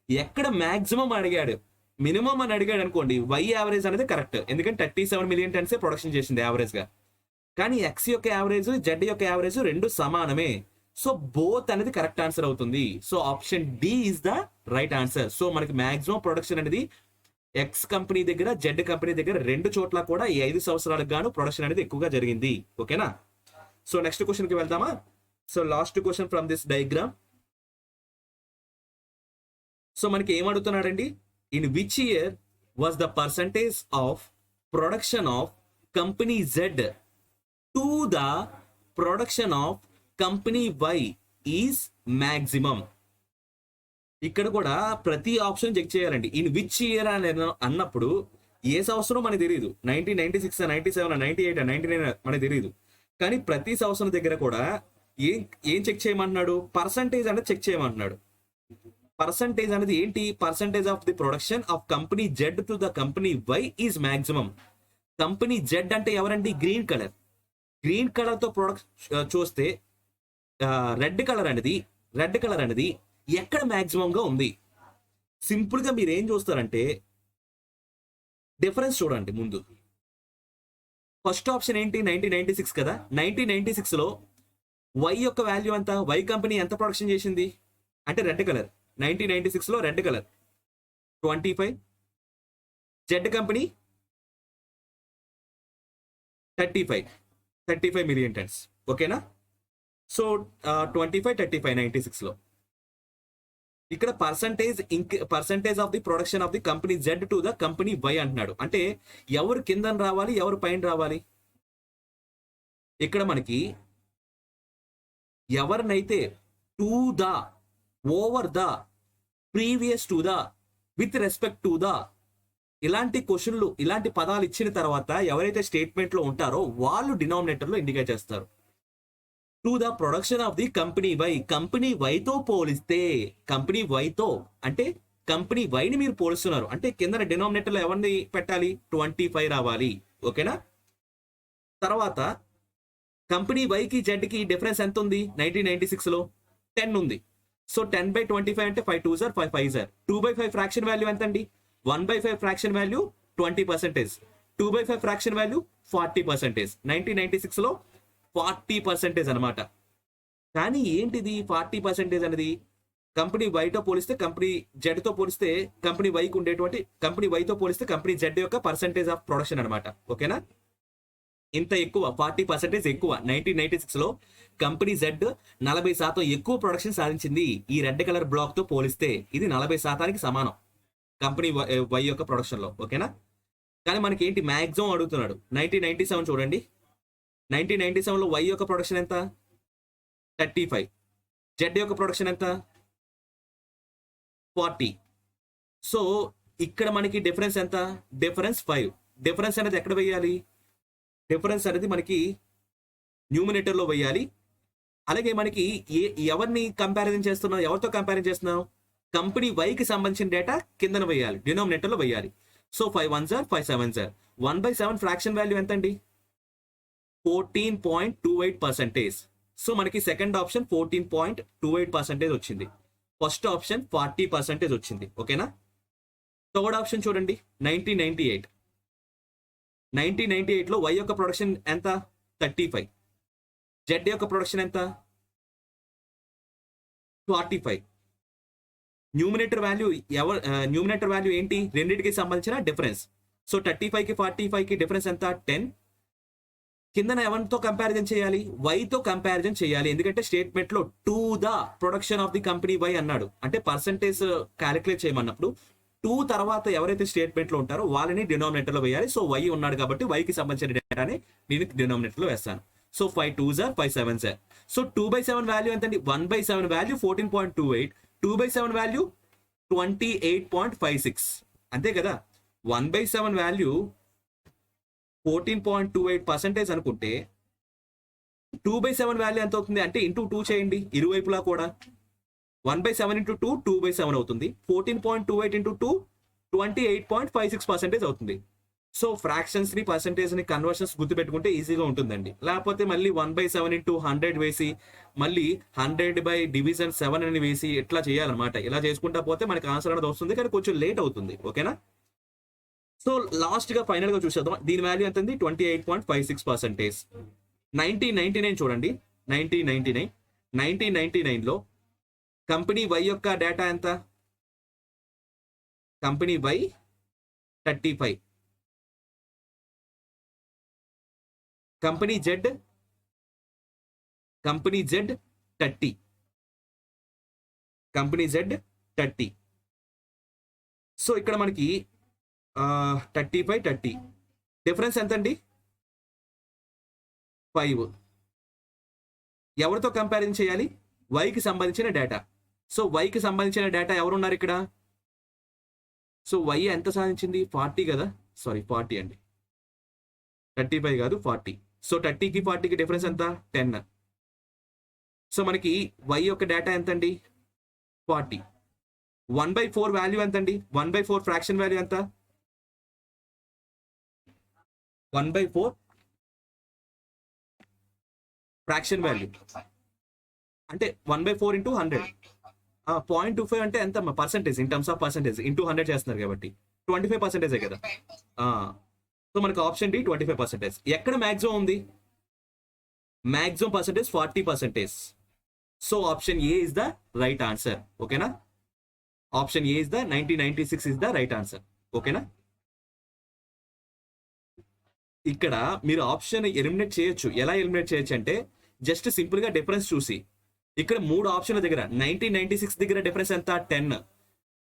ఎక్కడ మాక్సిమం అడిగాడు, మినిమం అని అడిగాడు అనుకోండి, వై యావరేజ్ అనేది కరెక్ట్. ఎందుకంటే 37 మిలియన్ టన్సే ప్రొడక్షన్ చేసింది యావరేజ్ గా. కానీ ఎక్స్ యొక్క యావరేజ్, జెడ్ యొక్క యావరేజ్ రెండు సమానమే. సో బోత్ అనేది కరెక్ట్ ఆన్సర్ అవుతుంది. So option D is the right answer. So మనకి మాక్సిమం ప్రొడక్షన్ అనేది ఎక్స్ కంపెనీ దగ్గర, జెడ్ కంపెనీ దగ్గర రెండు చోట్ల కూడా ఈ 5 సంవత్సరాలకు గాను ప్రొడక్షన్ అనేది ఎక్కువగా జరిగింది. ఓకేనా? సో నెక్స్ట్ క్వశ్చన్ కి వెళ్దామా? So last question from this diagram. So మనకి ఏం అడుగుతున్నాడండి? In which year was the percentage of production of company Z to the production of company Y is maximum. ఇక్కడ కూడా ప్రతి ఆప్షన్ చెక్ చేయాలండి. ఇన్ విచ్ ఇయర్ అని అన్నప్పుడు ఏ సంవత్సరం మనకి తెలియదు. 1996, 97, 98, 99 మనకి తెలియదు. కానీ ప్రతి సంవత్సరం దగ్గర కూడా ఏం చెక్ చేయమంటున్నాడు? పర్సంటేజ్ అనేది చెక్ చేయమంటున్నాడు. పర్సంటేజ్ అనేది ఏంటి? Percentage of the production of company Z to the company Y is maximum. Company Z అంటే ఎవరండి? Green colour. గ్రీన్ కలర్ తో ప్రొడక్ట్ చూస్తే రెడ్ కలర్ అనేది ఎక్కడ మాక్సిమం గా ఉంది? సింపుల్ గా మీరు ఏం చూస్తారంటే డిఫరెన్స్ చూడండి ముందు. ఫస్ట్ ఆప్షన్ ఏంటి? 1996 కదా. 1996 లో వై యొక్క వాల్యూ ఎంత? వై కంపెనీ ఎంత ప్రొడక్షన్ చేసింది అంటే రెడ్ కలర్. 1996 లో red colour 25, Z company 35 million tons. ఓకేనా? సో 25, 35 96 లో. ఇక్కడ percentage of the production of the company Z to the company Y అంటున్నాడు. అంటే ఎవరు కింద రావాలి, ఎవరు పైన రావాలి? ఇక్కడ మనకి ఎవరినైతే to the, over the, previous to the, with respect to the, ఇలాంటి క్వశ్చన్లు, ఇలాంటి పదాలు ఇచ్చిన తర్వాత ఎవరైతే స్టేట్మెంట్ లో ఉంటారో వాళ్ళు డినామినేటర్ లో ఇండికేట్ చేస్తారు. To the production of the company Y, company వైతో పోలిస్తే, కంపెనీ వైతో అంటే కంపెనీ వైని మీరు పోలుస్తున్నారు అంటే కింద డినామినేటర్ లో ఎవరిని పెట్టాలి? 25 రావాలి. ఓకేనా? తర్వాత కంపెనీ వైకి జెడ్కి డిఫరెన్స్ ఎంత ఉంది? 1996 లో 10 ఉంది. సో 10/25 అంటే 5 2s are 5 5s are. 2/5 fraction value ఎంత అండి? 1/5 ఫ్రాక్షన్ వాల్యూ 20%, 2/5 ఫ్రాక్షన్ వాల్యూ 40%. 1996 లో 40% అనమాట. కానీ ఏంటిది 40% అనేది? కంపెనీ వైతో పోలిస్తే, కంపెనీ జెడ్ తో పోలిస్తే, కంపెనీ వైకి ఉండేటువంటి, కంపెనీ వైతో పోలిస్తే కంపెనీ జెడ్ యొక్క పర్సంటేజ్ ఆఫ్ ప్రొడక్షన్ అనమాట. ఓకేనా? ఇంత ఎక్కువ, 40% ఎక్కువ. 1996 లో కంపెనీ జెడ్ 40% ఎక్కువ ప్రొడక్షన్ సాధించింది ఈ రెడ్ కలర్ బ్లాక్ తో పోలిస్తే. ఇది 40%కి సమానం కంపెనీ వై యొక్క ప్రొడక్షన్ లో. ఓకేనా? కానీ మనకి ఏంటి మ్యాక్సిమం అడుగుతున్నాడు. 1997 చూడండి. 1997 లో వై యొక్క ప్రొడక్షన్ ఎంత? 35. జెడ్ యొక్క ప్రొడక్షన్ ఎంత? 40. సో ఇక్కడ మనకి డిఫరెన్స్ ఎంత? డిఫరెన్స్ 5. డిఫరెన్స్ అనేది ఎక్కడ వేయాలి? డిఫరెన్స్ అనేది మనకి న్యూమినేటర్ లో వేయాలి. అలాగే మనకి ఎవరిని కంపారిజన్ చేస్తున్నాం? ఎవరితో కంపారిజన్ చేస్తున్నాం? కంపెనీ వైకి సంబంధించిన డేటా కిందన వేయాలి, డినామినేటర్ లో వేయాలి. So 5 1s are 5 7s are. 1/7 fraction value ఎంత అండి? 14.28%. సో మనకి సెకండ్ ఆప్షన్ 14.28% వచ్చింది. ఫస్ట్ ఆప్షన్ 40% వచ్చింది. ఓకేనా? థర్డ్ ఆప్షన్ చూడండి. 1998 లో వై యొక్క ప్రొడక్షన్ ఎంత? 35. జెడ్ యొక్క ప్రొడక్షన్ ఎంత? 45. న్యూమినేటర్ వాల్యూ ఏంటి? రెండింటికి సంబంధించిన డిఫరెన్స్. సో 35కి 45కి డిఫరెన్స్ ఎంత? 10. కిందన ఎవరితో కంపారిజన్ చేయాలి? వైతో కంపారిజన్ చేయాలి. ఎందుకంటే స్టేట్మెంట్ లో to the production of the company Y అన్నాడు. అంటే పర్సంటేజ్ క్యాలిక్యులేట్ చేయమన్నప్పుడు 2 తర్వాత ఎవరైతే స్టేట్మెంట్ లో ఉంటారో వాళ్ళని డినామినేటర్ లో వేయాలి. సో వై ఉన్నాడు కాబట్టి వైకి సంబంధించిన డేటాని నేను డినామినేటర్ లో వేస్తాను. So 5 2s are 5 7s are. So 2/7 value ఎంతండి? 1/7 వాల్యూ 14.28, 2/7 వాల్యూ 28.56. అంతే కదా? 1/7 వాల్యూ 14.28% అనుకుంటే 2/7 వాల్యూ ఎంత అవుతుంది అంటే ఇంటూ 2 చేయండి ఇరువైపులా కూడా. 1/7 into 2 2/7 అవుతుంది. 14.28 into 2 28.56% అవుతుంది. సో ఫ్రాక్షన్స్ ని, పర్సంటేజ్ ని, కన్వర్షన్స్ గుర్తుపెట్టుకుంటే ఈజీగా ఉంటుందండి. లేకపోతే మళ్ళీ 1/7 into 100 వేసి మళ్ళీ 100/7 అని వేసి ఎట్లా చేయాలన్నమాట. ఇలా చేసుకుంటా పోతే మనకి ఆన్సర్ అనేది వస్తుంది, కానీ కొంచెం లేట్ అవుతుంది. ఓకేనా? సో లాస్ట్ గా ఫైనల్ గా చూసేద్దాం. దీని వాల్యూ ఎంత ఉంది? 28.56%. 1999 చూడండి. 1999 లో కంపెనీ వై యొక్క డేటా ఎంత? Company Y 35. Company Z 30. Company Z 30. So ఇక్కడ మనకి 30/30 డిఫరెన్స్ ఎంత అండి? 5. ఎవరితో కంపారిజన్ చేయాలి? వైకి సంబంధించిన డేటా. సో వైకి సంబంధించిన డేటా ఎవరున్నారు ఇక్కడ? సో వై ఎంత సాధించింది? 40 కదా. సారీ 40 అండి, 35 కాదు 40. సో 30కి 40కి డిఫరెన్స్ ఎంత? 10. సో మనకి వై యొక్క డేటా ఎంత అండి? 40. 1/4 వాల్యూ ఎంత అండి? 1/4 ఫ్రాక్షన్ వాల్యూ ఎంత? 1/4 ఫ్రాక్షన్ వాల్యూ అంటే 1/4 ఇంటూ 100. 0.25 అంటే ఎంత percentage in terms of percentage into 100 చేస్తున్నారు కాబట్టి 25% కదా. సో మనకి ఆప్షన్ డి 25%. ఎక్కడ మ్యాక్సిమం ఉంది? Maximum percentage 40%. So option A is the right answer. ఓకేనా? Option A is the 1996 is the right answer. ఓకేనా? ఇక్కడ మీరు ఆప్షన్ ఎలిమినేట్ చేయొచ్చు. ఎలా ఎలిమినేట్ చేయొచ్చు అంటే జస్ట్ సింపుల్ గా డిఫరెన్స్ చూసి, ఇక్కడ 3 ఆప్షన్ల దగ్గర 1996 దగ్గర డిఫరెన్స్ ఎంత? 10.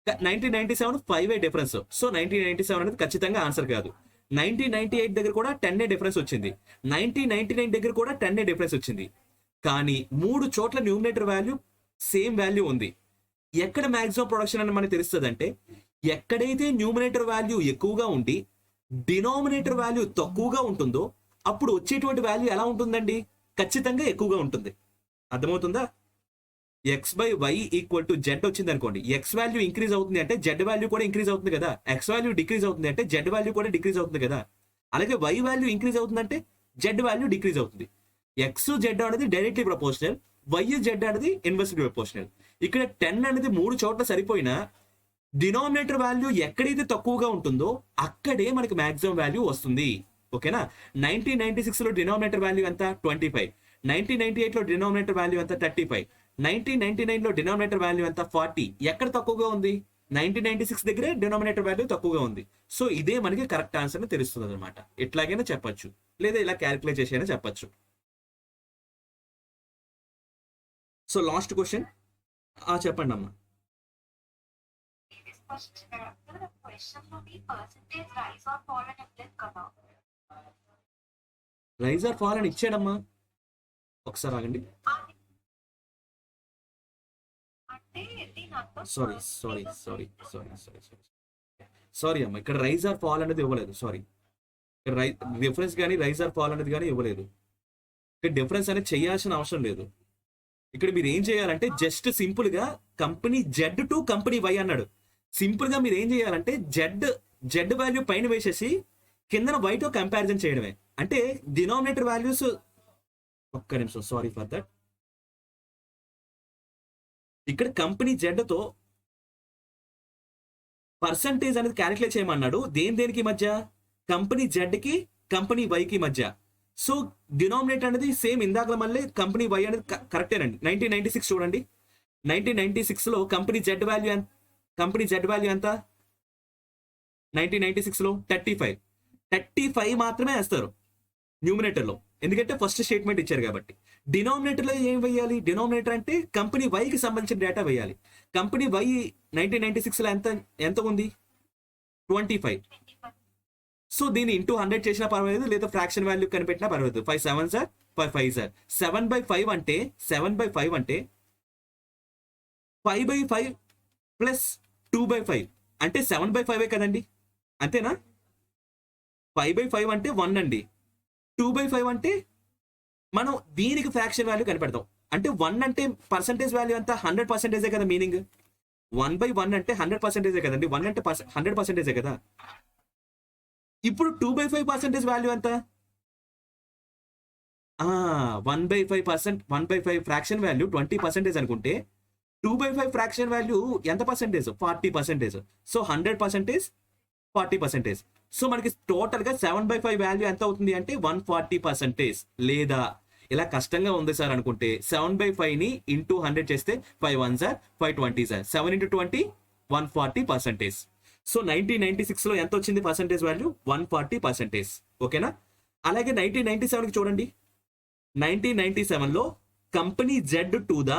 1997 5 డిఫరెన్స్. సో 1997 అనేది ఖచ్చితంగా ఆన్సర్ కాదు. 1998 దగ్గర కూడా 10 డిఫరెన్స్ వచ్చింది. 1999 దగ్గర కూడా 10 డిఫరెన్స్ వచ్చింది. కానీ 3 చోట్ల న్యూమినేటర్ వాల్యూ సేమ్ వాల్యూ ఉంది. ఎక్కడ మాక్సిమం ప్రొడక్షన్ అని మనకు తెలుస్తుంది అంటే, ఎక్కడైతే న్యూమినేటర్ వాల్యూ ఎక్కువగా ఉండి డినామినేటర్ వాల్యూ తక్కువగా ఉంటుందో అప్పుడు వచ్చేటువంటి వాల్యూ ఎలా ఉంటుందండి? ఖచ్చితంగా ఎక్కువగా ఉంటుంది. అర్థమవుతుందా? x/y ఈక్వల్ టు జెడ్ వచ్చింది అనుకోండి, ఎక్స్ వాల్యూ ఇంక్రీజ్ అవుతుంది అంటే జెడ్ వాల్యూ కూడా ఇంక్రీజ్ అవుతుంది కదా. ఎక్స్ వాల్యూ డిక్రీజ్ అవుతుంది అంటే జెడ్ వాల్యూ కూడా డిక్రీజ్ అవుతుంది కదా. అలాగే y వాల్యూ ఇంక్రీజ్ అవుతుందంటే జెడ్ వాల్యూ డిక్రీజ్ అవుతుంది. ఎక్స్ జెడ్ అనేది డైరెక్ట్లీ ప్రపోర్షనల్, y జెడ్ అనేది ఇన్వర్స్లీ ప్రపోర్షనల్. ఇక్కడ 10 అనేది 3 చోట్ల సరిపోయినా డినామినేటర్ వాల్యూ ఎక్కడైతే తక్కువగా ఉంటుందో అక్కడే మనకి మాక్సిమం వాల్యూ వస్తుంది. ఓకేనా? 1996 లో డినామినేటర్ వాల్యూ ఎంత? 25. 1998 లో డినామినేటర్ వాల్యూ ఎంత? 35. 1999 లో డినామినేటర్ వాల్యూ ఎంత? 40. ఎక్కడ తక్కువగా ఉంది? 1996 దగ్గరే డినామినేటర్ వాల్యూ తక్కువగా ఉంది. సో ఇదే మనకి కరెక్ట్ ఆన్సర్ అని తెలుస్తుంది అనమాట. ఎట్లాగైనా చెప్పొచ్చు, లేదా ఇలా క్యాలిక్యులేట్ చేసి అయినా చెప్పొచ్చు. సో లాస్ట్ క్వశ్చన్ చెప్పండి అమ్మా. క్వశ్చన్ లోని పర్సెంటేజ్ రైజ్ ఆర్ ఫాల్ అని ఇవ్వలేదు కదా. రైజ్ ఆర్ ఫాల్ అని ఇచ్చాడమ్మా. ఒకసారి ఆగండి. అంటే దీని అర్థం సారీ అమ్మా, ఇక్కడ రైజ్ ఆర్ ఫాల్ అనేది ఇవ్వలేదు. సారీ, ఇక్కడ డిఫరెన్స్ కానీ రైజ్ ఆర్ ఫాల్ అనేది కానీ ఇవ్వలేదు. ఇక్కడ డిఫరెన్స్ అనేది చేయాల్సిన అవసరం లేదు. ఇక్కడ మీరు ఏం చేయాలంటే జస్ట్ సింపుల్ గా company Z to company Y అన్నాడు. సింపుల్ గా మీరు ఏం చేయాలంటే జెడ్ వాల్యూ పైన వేసేసి కిందన వై తో కంపారిజన్ చేయడమే. అంటే డినామినేటర్ వాల్యూస్, ఒక్క నిమిషం, సారీ ఫర్ దట్. ఇక్కడ కంపెనీ జెడ్ తో పర్సంటేజ్ అనేది క్యాలిక్యులేట్ చేయమన్నాడు. దేనికి మధ్య? కంపెనీ జెడ్ కి కంపెనీ వై కి మధ్య. సో డినామినేటర్ అనేది సేమ్ ఇందాక మళ్ళీ కంపెనీ వై అనేది కరెక్టేనండి. 1996 చూడండి. 1996 లో కంపెనీ జెడ్ వాల్యూ ఎంత? 1996 లో 35 మాత్రమే వేస్తారు న్యూమినేటర్ లో, ఎందుకంటే ఫస్ట్ స్టేట్మెంట్ ఇచ్చారు కాబట్టి. డినామినేటర్ లో ఏం వేయాలి? డినామినేటర్ అంటే కంపెనీ వై కి సంబంధించిన డేటా వేయాలి. కంపెనీ వై 1996 లో ఎంత ఉంది? 25. సో దీన్ని ఇంటూ 100 చేసినా పర్వాలేదు, లేదా ఫ్రాక్షన్ వాల్యూ కనిపెట్టినా పర్వాలేదు. 5 7 సార్ 5 5 సార్ 7/5 అంటే 5/5 ప్లస్ 2/5 అంటే 7/5 కదండి. అంతేనా? 5/5 అంటే 1 అండి. 2/5 అంటే మనం దీనికి ఫ్రాక్షన్ వాల్యూ కనిపెడతాం. అంటే 1 అంటే పర్సంటేజ్ వాల్యూ అంతా 100% కదా మీనింగ్. 1/1 అంటే 100% కదండి. 1 అంటే 100% కదా. ఇప్పుడు 2/5% వాల్యూ ఎంత? 1/5 ఫ్రాక్షన్ వాల్యూ 20% అనుకుంటే 2/5 ఫ్రాక్షన్ వాల్యూ ఎంత పర్సెంటేజ్? 40%. సో 100% 40%. సో మనకి టోటల్ గా 7/5 వాల్యూ ఎంత అవుతుంది అంటే 140%. లేదా ఇలా కష్టంగా ఉంది సార్ అనుకుంటే 7/5 ని ఇంటూ 100 చేస్తే 5 1 సార్ 5 20 సార్ 7 into 20 140%. సో 1996 లో ఎంత వచ్చింది పర్సెంటేజ్ వాల్యూ? 140%. ఓకేనా? అలాగే 1997 కి చూడండి. 1997 లో company Z to the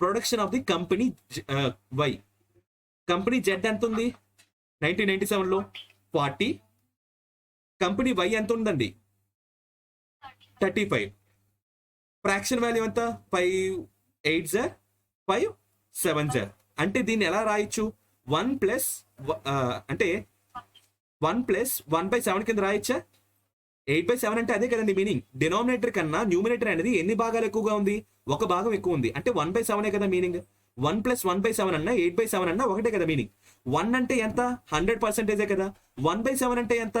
production of the company Y. Company Z ఎంత ఉంది 1997 లో? 40. కంపెనీ వై ఎంత ఉందండి? 35. ఫ్రాక్షన్ వాల్యూ ఎంత? 5 8 సార్ 5 7 సార్. అంటే దీన్ని ఎలా రాయొచ్చు? 1 ప్లస్ అంటే 1 ప్లస్ 1/7 కింద రాయొచ్చా? 8/7 అంటే అదే కదండి మీనింగ్. డినామినేటర్ కన్నా న్యూమినేటర్ అనేది ఎన్ని భాగాలు ఎక్కువగా ఉంది? ఒక భాగం ఎక్కువ ఉంది. అంటే 1/7 కదా మీనింగ్. 1 ప్లస్ 1/7 అన్నా 8/7 అన్నా ఒకటే కదా మీనింగ్. 1 అంటే ఎంత? 100% కదా. 1/7 అంటే ఎంత?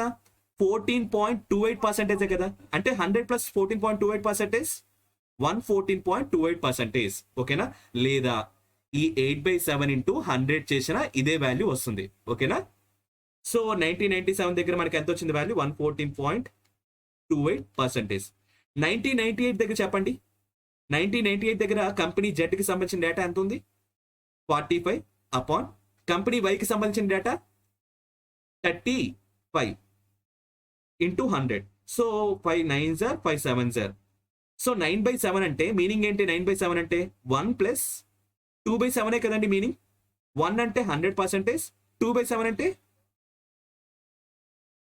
14.28% కదా, అంటే 100 ప్లస్ 14.28% 114.28%. ఓకేనా, లేదా ఈ 8/7 ఇంటూ 100 చేసిన ఇదే వాల్యూ వస్తుంది. ఓకేనా, సో 1997 దగ్గర మనకి ఎంత వచ్చింది వాల్యూ? 114.28%. 1998 దగ్గర చెప్పండి. 1998 దగ్గర కంపెనీ జెడ్ కి సంబంధించిన డేటా ఎంత ఉంది? 45 అపాన్ కంపెనీ వైకి సంబంధించిన data 35 into 100. So 5 9s are 5 7s are. So 9/7 అంటే మీనింగ్ ఏంటి? 9/7 అంటే 1 ప్లస్ 2/7 కదండి మీనింగ్. 1 అంటే 100%, 2/7 అంటే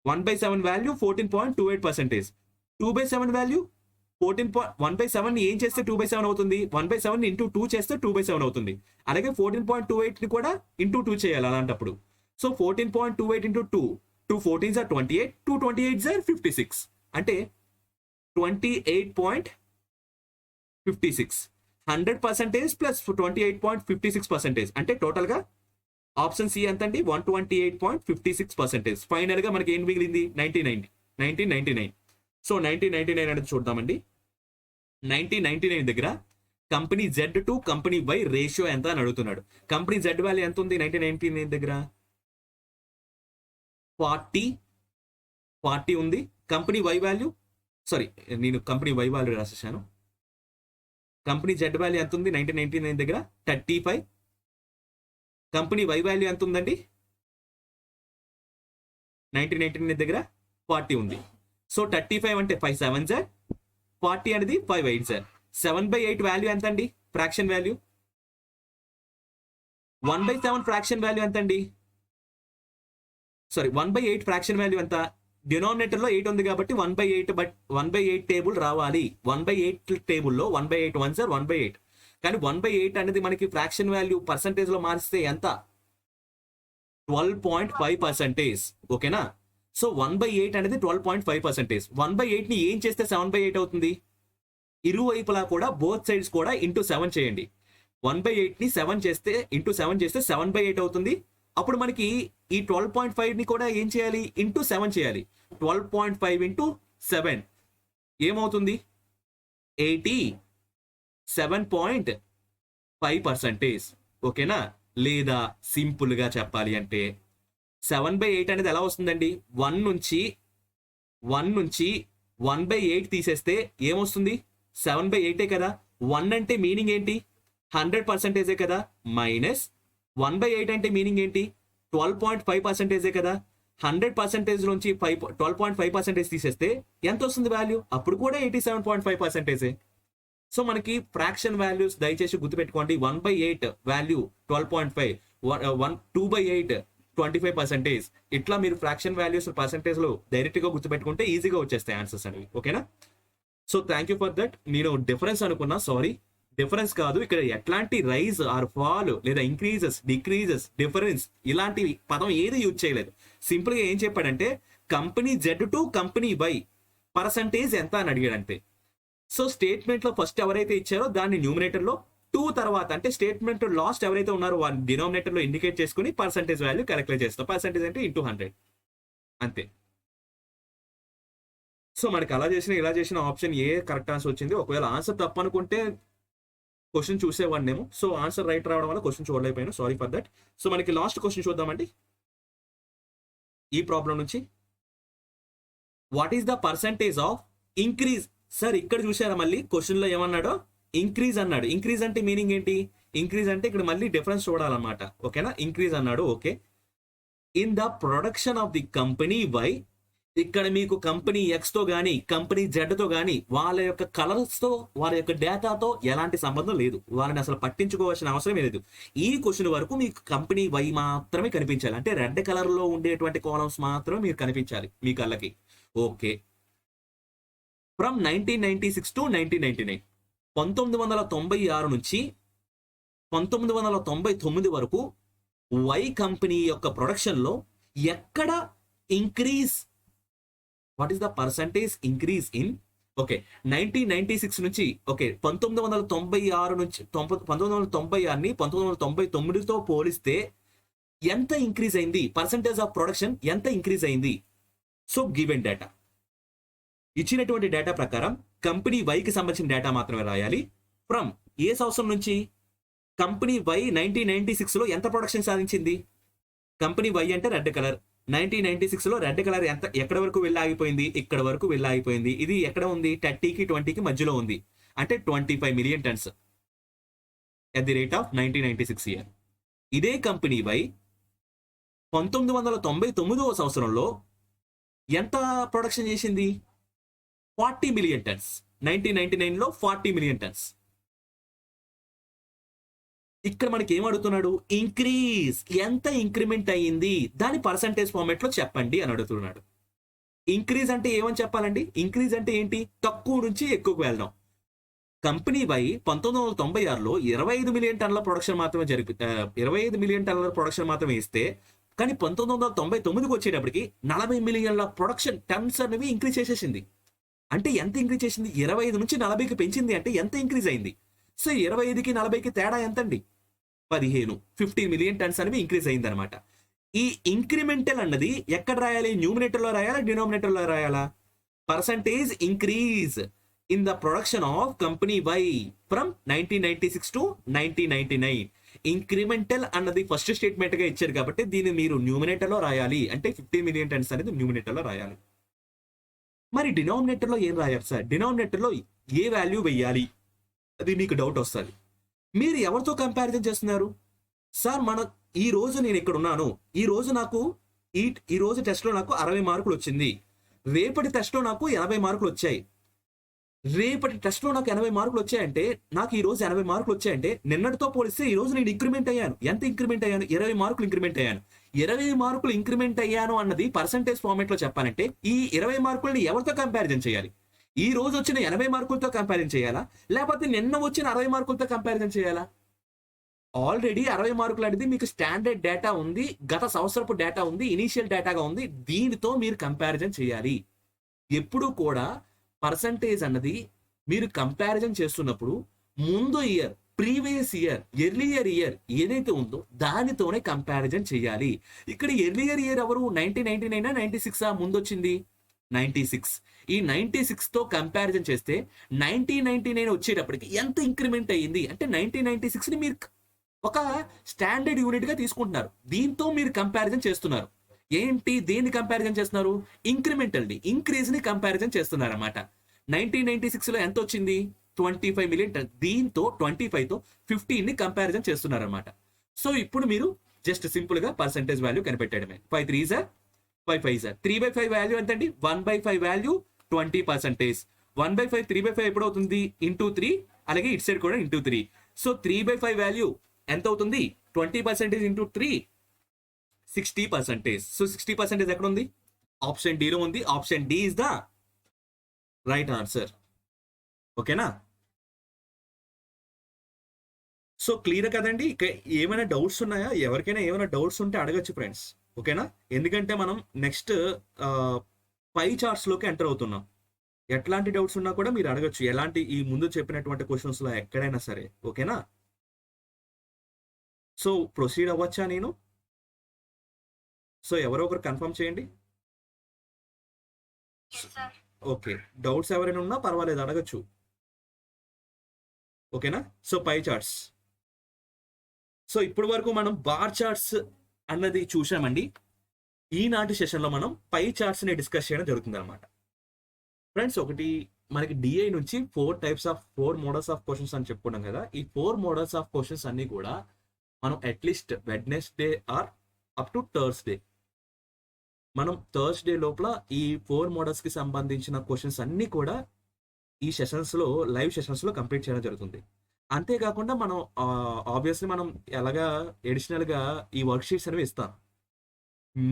1/7 వాల్యూ 14.28%. 2/7 వాల్యూ 1/7 ఏం చేస్తే 2/7 అవుతుంది? 1/7 ఇంటూ 2 చేస్తే 2/7 అవుతుంది. అలాగే 14.28 ని కూడా ఇంటూ 2 చేయాలి అలాంటప్పుడు. So 14.28 into 2, 2 14s are 28, 2 28s are 56, అంటే 28.56. 100% ప్లస్ 28.56% అంటే టోటల్ గా ఆప్షన్ సి ఎంత అండి? 128.56%. ఫైనల్ గా మనకి ఏం మిగిలింది? 1999. సో 1999 అనేది చూద్దామండి. 1999 దగ్గర company Z to company Y ratio ఎంత అని అడుగుతున్నాడు. కంపెనీ జెడ్ వాల్యూ ఎంత ఉంది 1999 దగ్గర? 40 ఉంది. కంపెనీ వై వాల్యూ, సారీ నేను కంపెనీ వై వాల్యూ రాసేసాను. కంపెనీ జెడ్ వాల్యూ ఎంత ఉంది 1999 దగ్గర? 35. కంపెనీ వై వాల్యూ ఎంత ఉందండి 1999 దగ్గర? 40 ఉంది. సో 35 అంటే 5 7s are, 40 అనేది 5 8s are. 7/8 వాల్యూ ఎంత అండి? Fraction value. 1/7 ఫ్రాక్షన్ వాల్యూ ఎంత అండి? సారీ 1/8 ఫ్రాక్షన్ వాల్యూ ఎంత? డినామినేటర్ లో 8 ఉంది కాబట్టి 1/8, బట్ 1/8 టేబుల్ రావాలి. 1/8 టేబుల్లో 1/8 1s are 1/8. కానీ 1/8 అనేది మనకి ఫ్రాక్షన్ వాల్యూ పర్సంటేజ్ లో మారిస్తే ఎంత? 12.5%. ఓకేనా, సో 1/8 అనేది 12.5%. 1/8 ని ఏం చేస్తే 7/8 అవుతుంది? ఇరువైపులా కూడా బోత్ సైడ్స్ కూడా ఇంటూ 7 చేయండి. 1/8 ని 7 చేస్తే ఇంటూ 7 చేస్తే 7/8 అవుతుంది. అప్పుడు మనకి ఈ 12.5 ని కూడా ఏం చేయాలి? ఇంటూ 7 చేయాలి. 12.5 ఇంటూ 7 ఏమవుతుంది? 87.5%. ఓకేనా, లేదా సింపుల్ గా చెప్పాలి అంటే 7/8 అనేది ఎలా వస్తుందండి? 1 నుంచి 1/8 తీసేస్తే ఏమొస్తుంది? 7/8 కదా. 1 అంటే మీనింగ్ ఏంటి? 100% కదా. మైనస్ 1/8 అంటే మీనింగ్ ఏంటి? 12.5% కదా. 100% నుంచి 12.5% తీసేస్తే ఎంత వస్తుంది వాల్యూ? అప్పుడు కూడా 87.5%. సో మనకి ఫ్రాక్షన్ వాల్యూస్ దయచేసి గుర్తుపెట్టుకోండి. 1/8 వాల్యూ 12.5, 2/8 25%. ఇట్లా మీరు ఫ్రాక్షన్ వాల్యూస్ పర్సెంటేజ్ లో డైరెక్ట్ గా గుర్తుపెట్టుకుంటే ఈజీగా వచ్చేస్తాయి ఆన్సర్స్ అనేవి. ఓకేనా, so thank you for that. నేను డిఫరెన్స్ అనుకున్నా, సారీ డిఫరెన్స్ కాదు. ఇక్కడ ఎట్లాంటి రైజ్ ఆర్ ఫాల్ లేదా ఇంక్రీజెస్ డిక్రీజెస్ డిఫరెన్స్ ఇలాంటి పదం ఏది యూజ్ చేయలేదు. సింపుల్ గా ఏం చెప్పాడంటే company Z to company Y percentage ఎంత అని అడిగాడంటే. సో స్టేట్మెంట్ లో ఫస్ట్ ఎవరైతే ఇచ్చారో దాన్ని న్యూమినేటర్ లో, 2 తర్వాత అంటే స్టేట్మెంట్ లాస్ట్ ఎవరైతే ఉన్నారో వాళ్ళ డినామినేటర్ లో ఇండికేట్ చేసుకుని పర్సంటేజ్ వాల్యూ క్యాలిక్యులేట్ చేస్తాం. పర్సంటేజ్ అంటే ఇంటూ 100 అంతే. సో మనకి అలా చేసిన ఇలా చేసిన ఆప్షన్ ఏ కరెక్ట్ ఆన్సర్ వచ్చింది. ఒకవేళ ఆన్సర్ తప్పు అనుకుంటే క్వశ్చన్ చూసేవాడినేమో. సో ఆన్సర్ రైట్ రావడం వల్ల క్వశ్చన్ చూడలేకపోయాను, సారీ ఫర్ దట్. సో మనకి లాస్ట్ క్వశ్చన్ చూద్దామండి ఈ ప్రాబ్లం నుంచి. What is the percentage of increase? Sir ఇక్కడ చూసారా మళ్ళీ క్వశ్చన్ లో ఏమన్నాడో? ఇంక్రీజ్ అన్నాడు. ఇంక్రీజ్ అంటే మీనింగ్ ఏంటి? ఇంక్రీజ్ అంటే ఇక్కడ మళ్ళీ డిఫరెన్స్ చూడాలన్నమాట. ఓకేనా, ఇంక్రీజ్ అన్నాడు. Okay, in the production of the company Y. ఇక్కడ మీకు కంపెనీ ఎక్స్ తో గానీ కంపెనీ జెడ్ తో గానీ వాళ్ళ యొక్క కలర్స్ తో వాళ్ళ యొక్క డేటాతో ఎలాంటి సంబంధం లేదు. వాళ్ళని అసలు పట్టించుకోవాల్సిన అవసరం లేదు. ఈ క్వశ్చన్ వరకు మీకు కంపెనీ వై మాత్రమే కనిపించాలి. అంటే రెడ్ కలర్ లో ఉండేటువంటి కాలమ్స్ మాత్రమే మీరు కనిపించాలి మీ కళ్ళకి. ఓకే, ఫ్రమ్ 1996 టు 1999, 1996 నుంచి 1999 వరకు వై కంపెనీ యొక్క ప్రొడక్షన్ లో ఎక్కడ increase? What is the percentage increase in? Okay, 1996 నుంచి, ఓకే 1996 నుంచి 1996ని 1999తో పోలిస్తే ఎంత ఇంక్రీజ్ అయింది? పర్సంటేజ్ ఆఫ్ ప్రొడక్షన్ ఎంత ఇంక్రీజ్ అయింది? సో గివెన్ డేటా, ఇచ్చినటువంటి డేటా ప్రకారం కంపెనీ వైకి సంబంధించిన డేటా మాత్రమే రాయాలి. ఫ్రమ్ ఏ సంవత్సరం నుంచి? కంపెనీ వై 1996లో ఎంత ప్రొడక్షన్ సాధించింది? కంపెనీ వై అంటే రెడ్ కలర్. 1996లో రెడ్ కలర్ ఎంత, ఎక్కడ వరకు వెళ్ళి ఆగిపోయింది? ఇక్కడ వరకు వెళ్ళి ఆగిపోయింది. ఇది ఎక్కడ ఉంది? 30కి 20కి మధ్యలో ఉంది. అంటే 25 million tons at the rate of 1996 year. ఇదే కంపెనీ వై 1999వ సంవత్సరంలో ఎంత ప్రొడక్షన్ చేసింది? 40 మిలియన్ టన్స్. 1999లో 40 million tons. ఇక్కడ మనకి ఏం అడుగుతున్నాడు? ఇంక్రీజ్, ఎంత ఇంక్రిమెంట్ అయ్యింది దాని పర్సంటేజ్ ఫార్మాట్ లో చెప్పండి అని అడుగుతున్నాడు. ఇంక్రీజ్ అంటే ఏమని చెప్పాలండి? ఇంక్రీజ్ అంటే ఏంటి? తక్కువ నుంచి ఎక్కువకు వెళ్దాం. కంపెనీ వై 1996లో 25 మిలియన్ టన్నుల ప్రొడక్షన్ మాత్రమే 25 మిలియన్ టన్నుల ప్రొడక్షన్ మాత్రమే ఇస్తే, కానీ 1999కి వచ్చేటప్పటికి 40 మిలియన్ల ప్రొడక్షన్ టన్స్ అనేవి ఇంక్రీజ్ చేసేసింది. అంటే ఎంత ఇంక్రీజ్ చేసింది? 25 నుంచి 40కి పెంచింది. అంటే ఎంత ఇంక్రీజ్ అయింది? సో 25కి 40కి తేడా ఎంతండి? 15 మిలియన్ టన్స్ అనేవి ఇంక్రీజ్ అయింది అనమాట. ఈ ఇంక్రిమెంటల్ అన్నది ఎక్కడ రాయాలి? న్యూమినేటర్ లో రాయాలా, డినామినేటర్ లో రాయాలా? Percentage increase in the production of company Y from 1996 to 1999. Incremental అన్నది ఫస్ట్ స్టేట్మెంట్ గా ఇచ్చారు కాబట్టి దీన్ని మీరు న్యూమినేటర్ లో రాయాలి. అంటే 15 మిలియన్ టన్స్ అనేది న్యూమినేటర్ లో రాయాలి. మరి డినామినేటర్ లో ఏం రాయాలి సార్? డినామినేటర్ లో ఏ వాల్యూ వెయ్యాలి? అది మీకు డౌట్ వస్తుంది. మీరు ఎవరితో కంపారిజన్ చేస్తున్నారు సార్? ఈ రోజు నేను ఇక్కడ ఉన్నాను, ఈ రోజు నాకు ఈ రోజు టెస్ట్ లో నాకు 60 మార్కులు వచ్చింది, రేపటి టెస్ట్ లో నాకు 80 మార్కులు వచ్చాయి. రేపటి టెస్ట్ లో నాకు 80 మార్కులు వచ్చాయంటే, నాకు ఈ రోజు 80 మార్కులు వచ్చాయంటే, నిన్నటితో పోలిస్తే ఈ రోజు నేను ఇంక్రిమెంట్ అయ్యాను. ఎంత ఇంక్రిమెంట్ అయ్యాను? 20 మార్కులు ఇంక్రిమెంట్ అయ్యాను. 20 మార్కులు ఇంక్రిమెంట్ అయ్యాను అన్నది పర్సంటేజ్ ఫార్మాట్ లో చెప్పాలంటే ఈ 20 మార్కులని ఎవరితో కంపారిజన్ చేయాలి? ఈ రోజు వచ్చిన 80 మార్కులతో కంపారిజన్ చేయాలా, లేకపోతే నిన్న వచ్చిన 60 మార్కులతో కంపారిజన్ చేయాలా? ఆల్రెడీ 60 మార్కులు అనేది మీకు స్టాండర్డ్ డేటా ఉంది, గత సంవత్సరపు డేటా ఉంది, ఇనీషియల్ డేటాగా ఉంది. దీనితో మీరు కంపారిజన్ చేయాలి. ఎప్పుడు కూడా పర్సంటేజ్ అన్నది మీరు కంపారిజన్ చేస్తున్నప్పుడు ముందు year, previous year, earlier year ఏదైతే ఉందో దానితోనే కంపారిజన్ చేయాలి. ఇక్కడ ఎర్లియర్ ఇయర్ ఎవరు? 1999 96 ముందు వచ్చింది 96. ఈ 96 తో కంపారిజన్ చేస్తే 1999 వచ్చేటప్పటికి ఎంత ఇంక్రిమెంట్ అయ్యింది అంటే 1996 ని మీరు ఒక స్టాండర్డ్ యూనిట్ గా తీసుకుంటున్నారు. దీంతో మీరు కంపారిజన్ చేస్తున్నారు. ఏంటి? దేన్ని కంపారిజన్ చేస్తున్నారు? ఇంక్రిమెంటల్ ని, ఇంక్రీజ్ ని కంపారిజన్ చేస్తున్నారు అన్నమాట. 1996 లో ఎంత వచ్చింది? 25 మిలియన్ టన్. దీంతో 25 తో 15 ని కంపారిజన్ చేస్తున్నారు అనమాట. సో ఇప్పుడు మీరు జస్ట్ సింపుల్ గా పర్సెంటేజ్ వాల్యూ కనిపెట్టడమే. 5 3 5 5 3/5 వాల్యూ ఎంతండి? 1/5 వాల్యూ 20%. 1/5 3/5 ఎప్పుడు అవుతుంది? ఇంటూ 3. అలాగే ఇటు సైడ్ కూడా ఇంటూ 3. సో 3/5 వాల్యూ ఎంత అవుతుంది? 20% ఇంటూ 3 60%. సో 60% ఎక్కడ ఉంది? ఆప్షన్ డి లో ఉంది. Option D is the right answer. ఓకేనా? సో క్లియర్ కదండి? ఇక ఏమైనా డౌట్స్ ఉన్నాయా? ఎవరికైనా ఏమైనా డౌట్స్ ఉంటే అడగచ్చు ఫ్రెండ్స్. ఓకేనా? ఎందుకంటే మనం నెక్స్ట్ పై చార్ట్స్ లోకి ఎంటర్ అవుతున్నాం. ఎట్లాంటి డౌట్స్ ఉన్నా కూడా మీరు అడగచ్చు, ఎలాంటి ఈ ముందు చెప్పినటువంటి క్వశ్చన్స్ లో ఎక్కడైనా సరే. ఓకేనా? సో ప్రొసీడ్ అవ్వచ్చా నేను? సో ఎవరో ఒకరు కన్ఫర్మ్ చేయండి. ఓకే, డౌట్స్ ఎవరైనా ఉన్నా పర్వాలేదు, అడగచ్చు. ఓకేనా? సో పై చార్ట్స్. సో ఇప్పటి వరకు మనం బార్ చార్ట్స్ అన్నది చూసామండి. ఈనాటి సెషన్లో మనం పై చార్ట్స్ ని డిస్కస్ చేయడం జరుగుతుంది అనమాట. ఫ్రెండ్స్, ఒకటి మనకి డిఐ నుంచి 4 మోడల్స్ ఆఫ్ క్వశ్చన్స్ అని చెప్పుకున్నాం కదా. ఈ 4 మోడల్స్ ఆఫ్ క్వశ్చన్స్ అన్ని కూడా మనం at least Wednesday or up to Thursday, మనం థర్స్డే లోపల ఈ 4 మోడల్స్ కి సంబంధించిన క్వశ్చన్స్ అన్ని కూడా ఈ సెషన్స్ లో, లైవ్ సెషన్స్ లో కంప్లీట్ చేయడం జరుగుతుంది. అంతేకాకుండా మనం ఆబ్వియస్లీ మనం ఎలాగా ఎడిషనల్ గా ఈ వర్క్ షీట్స్ అనేవి ఇస్తాం.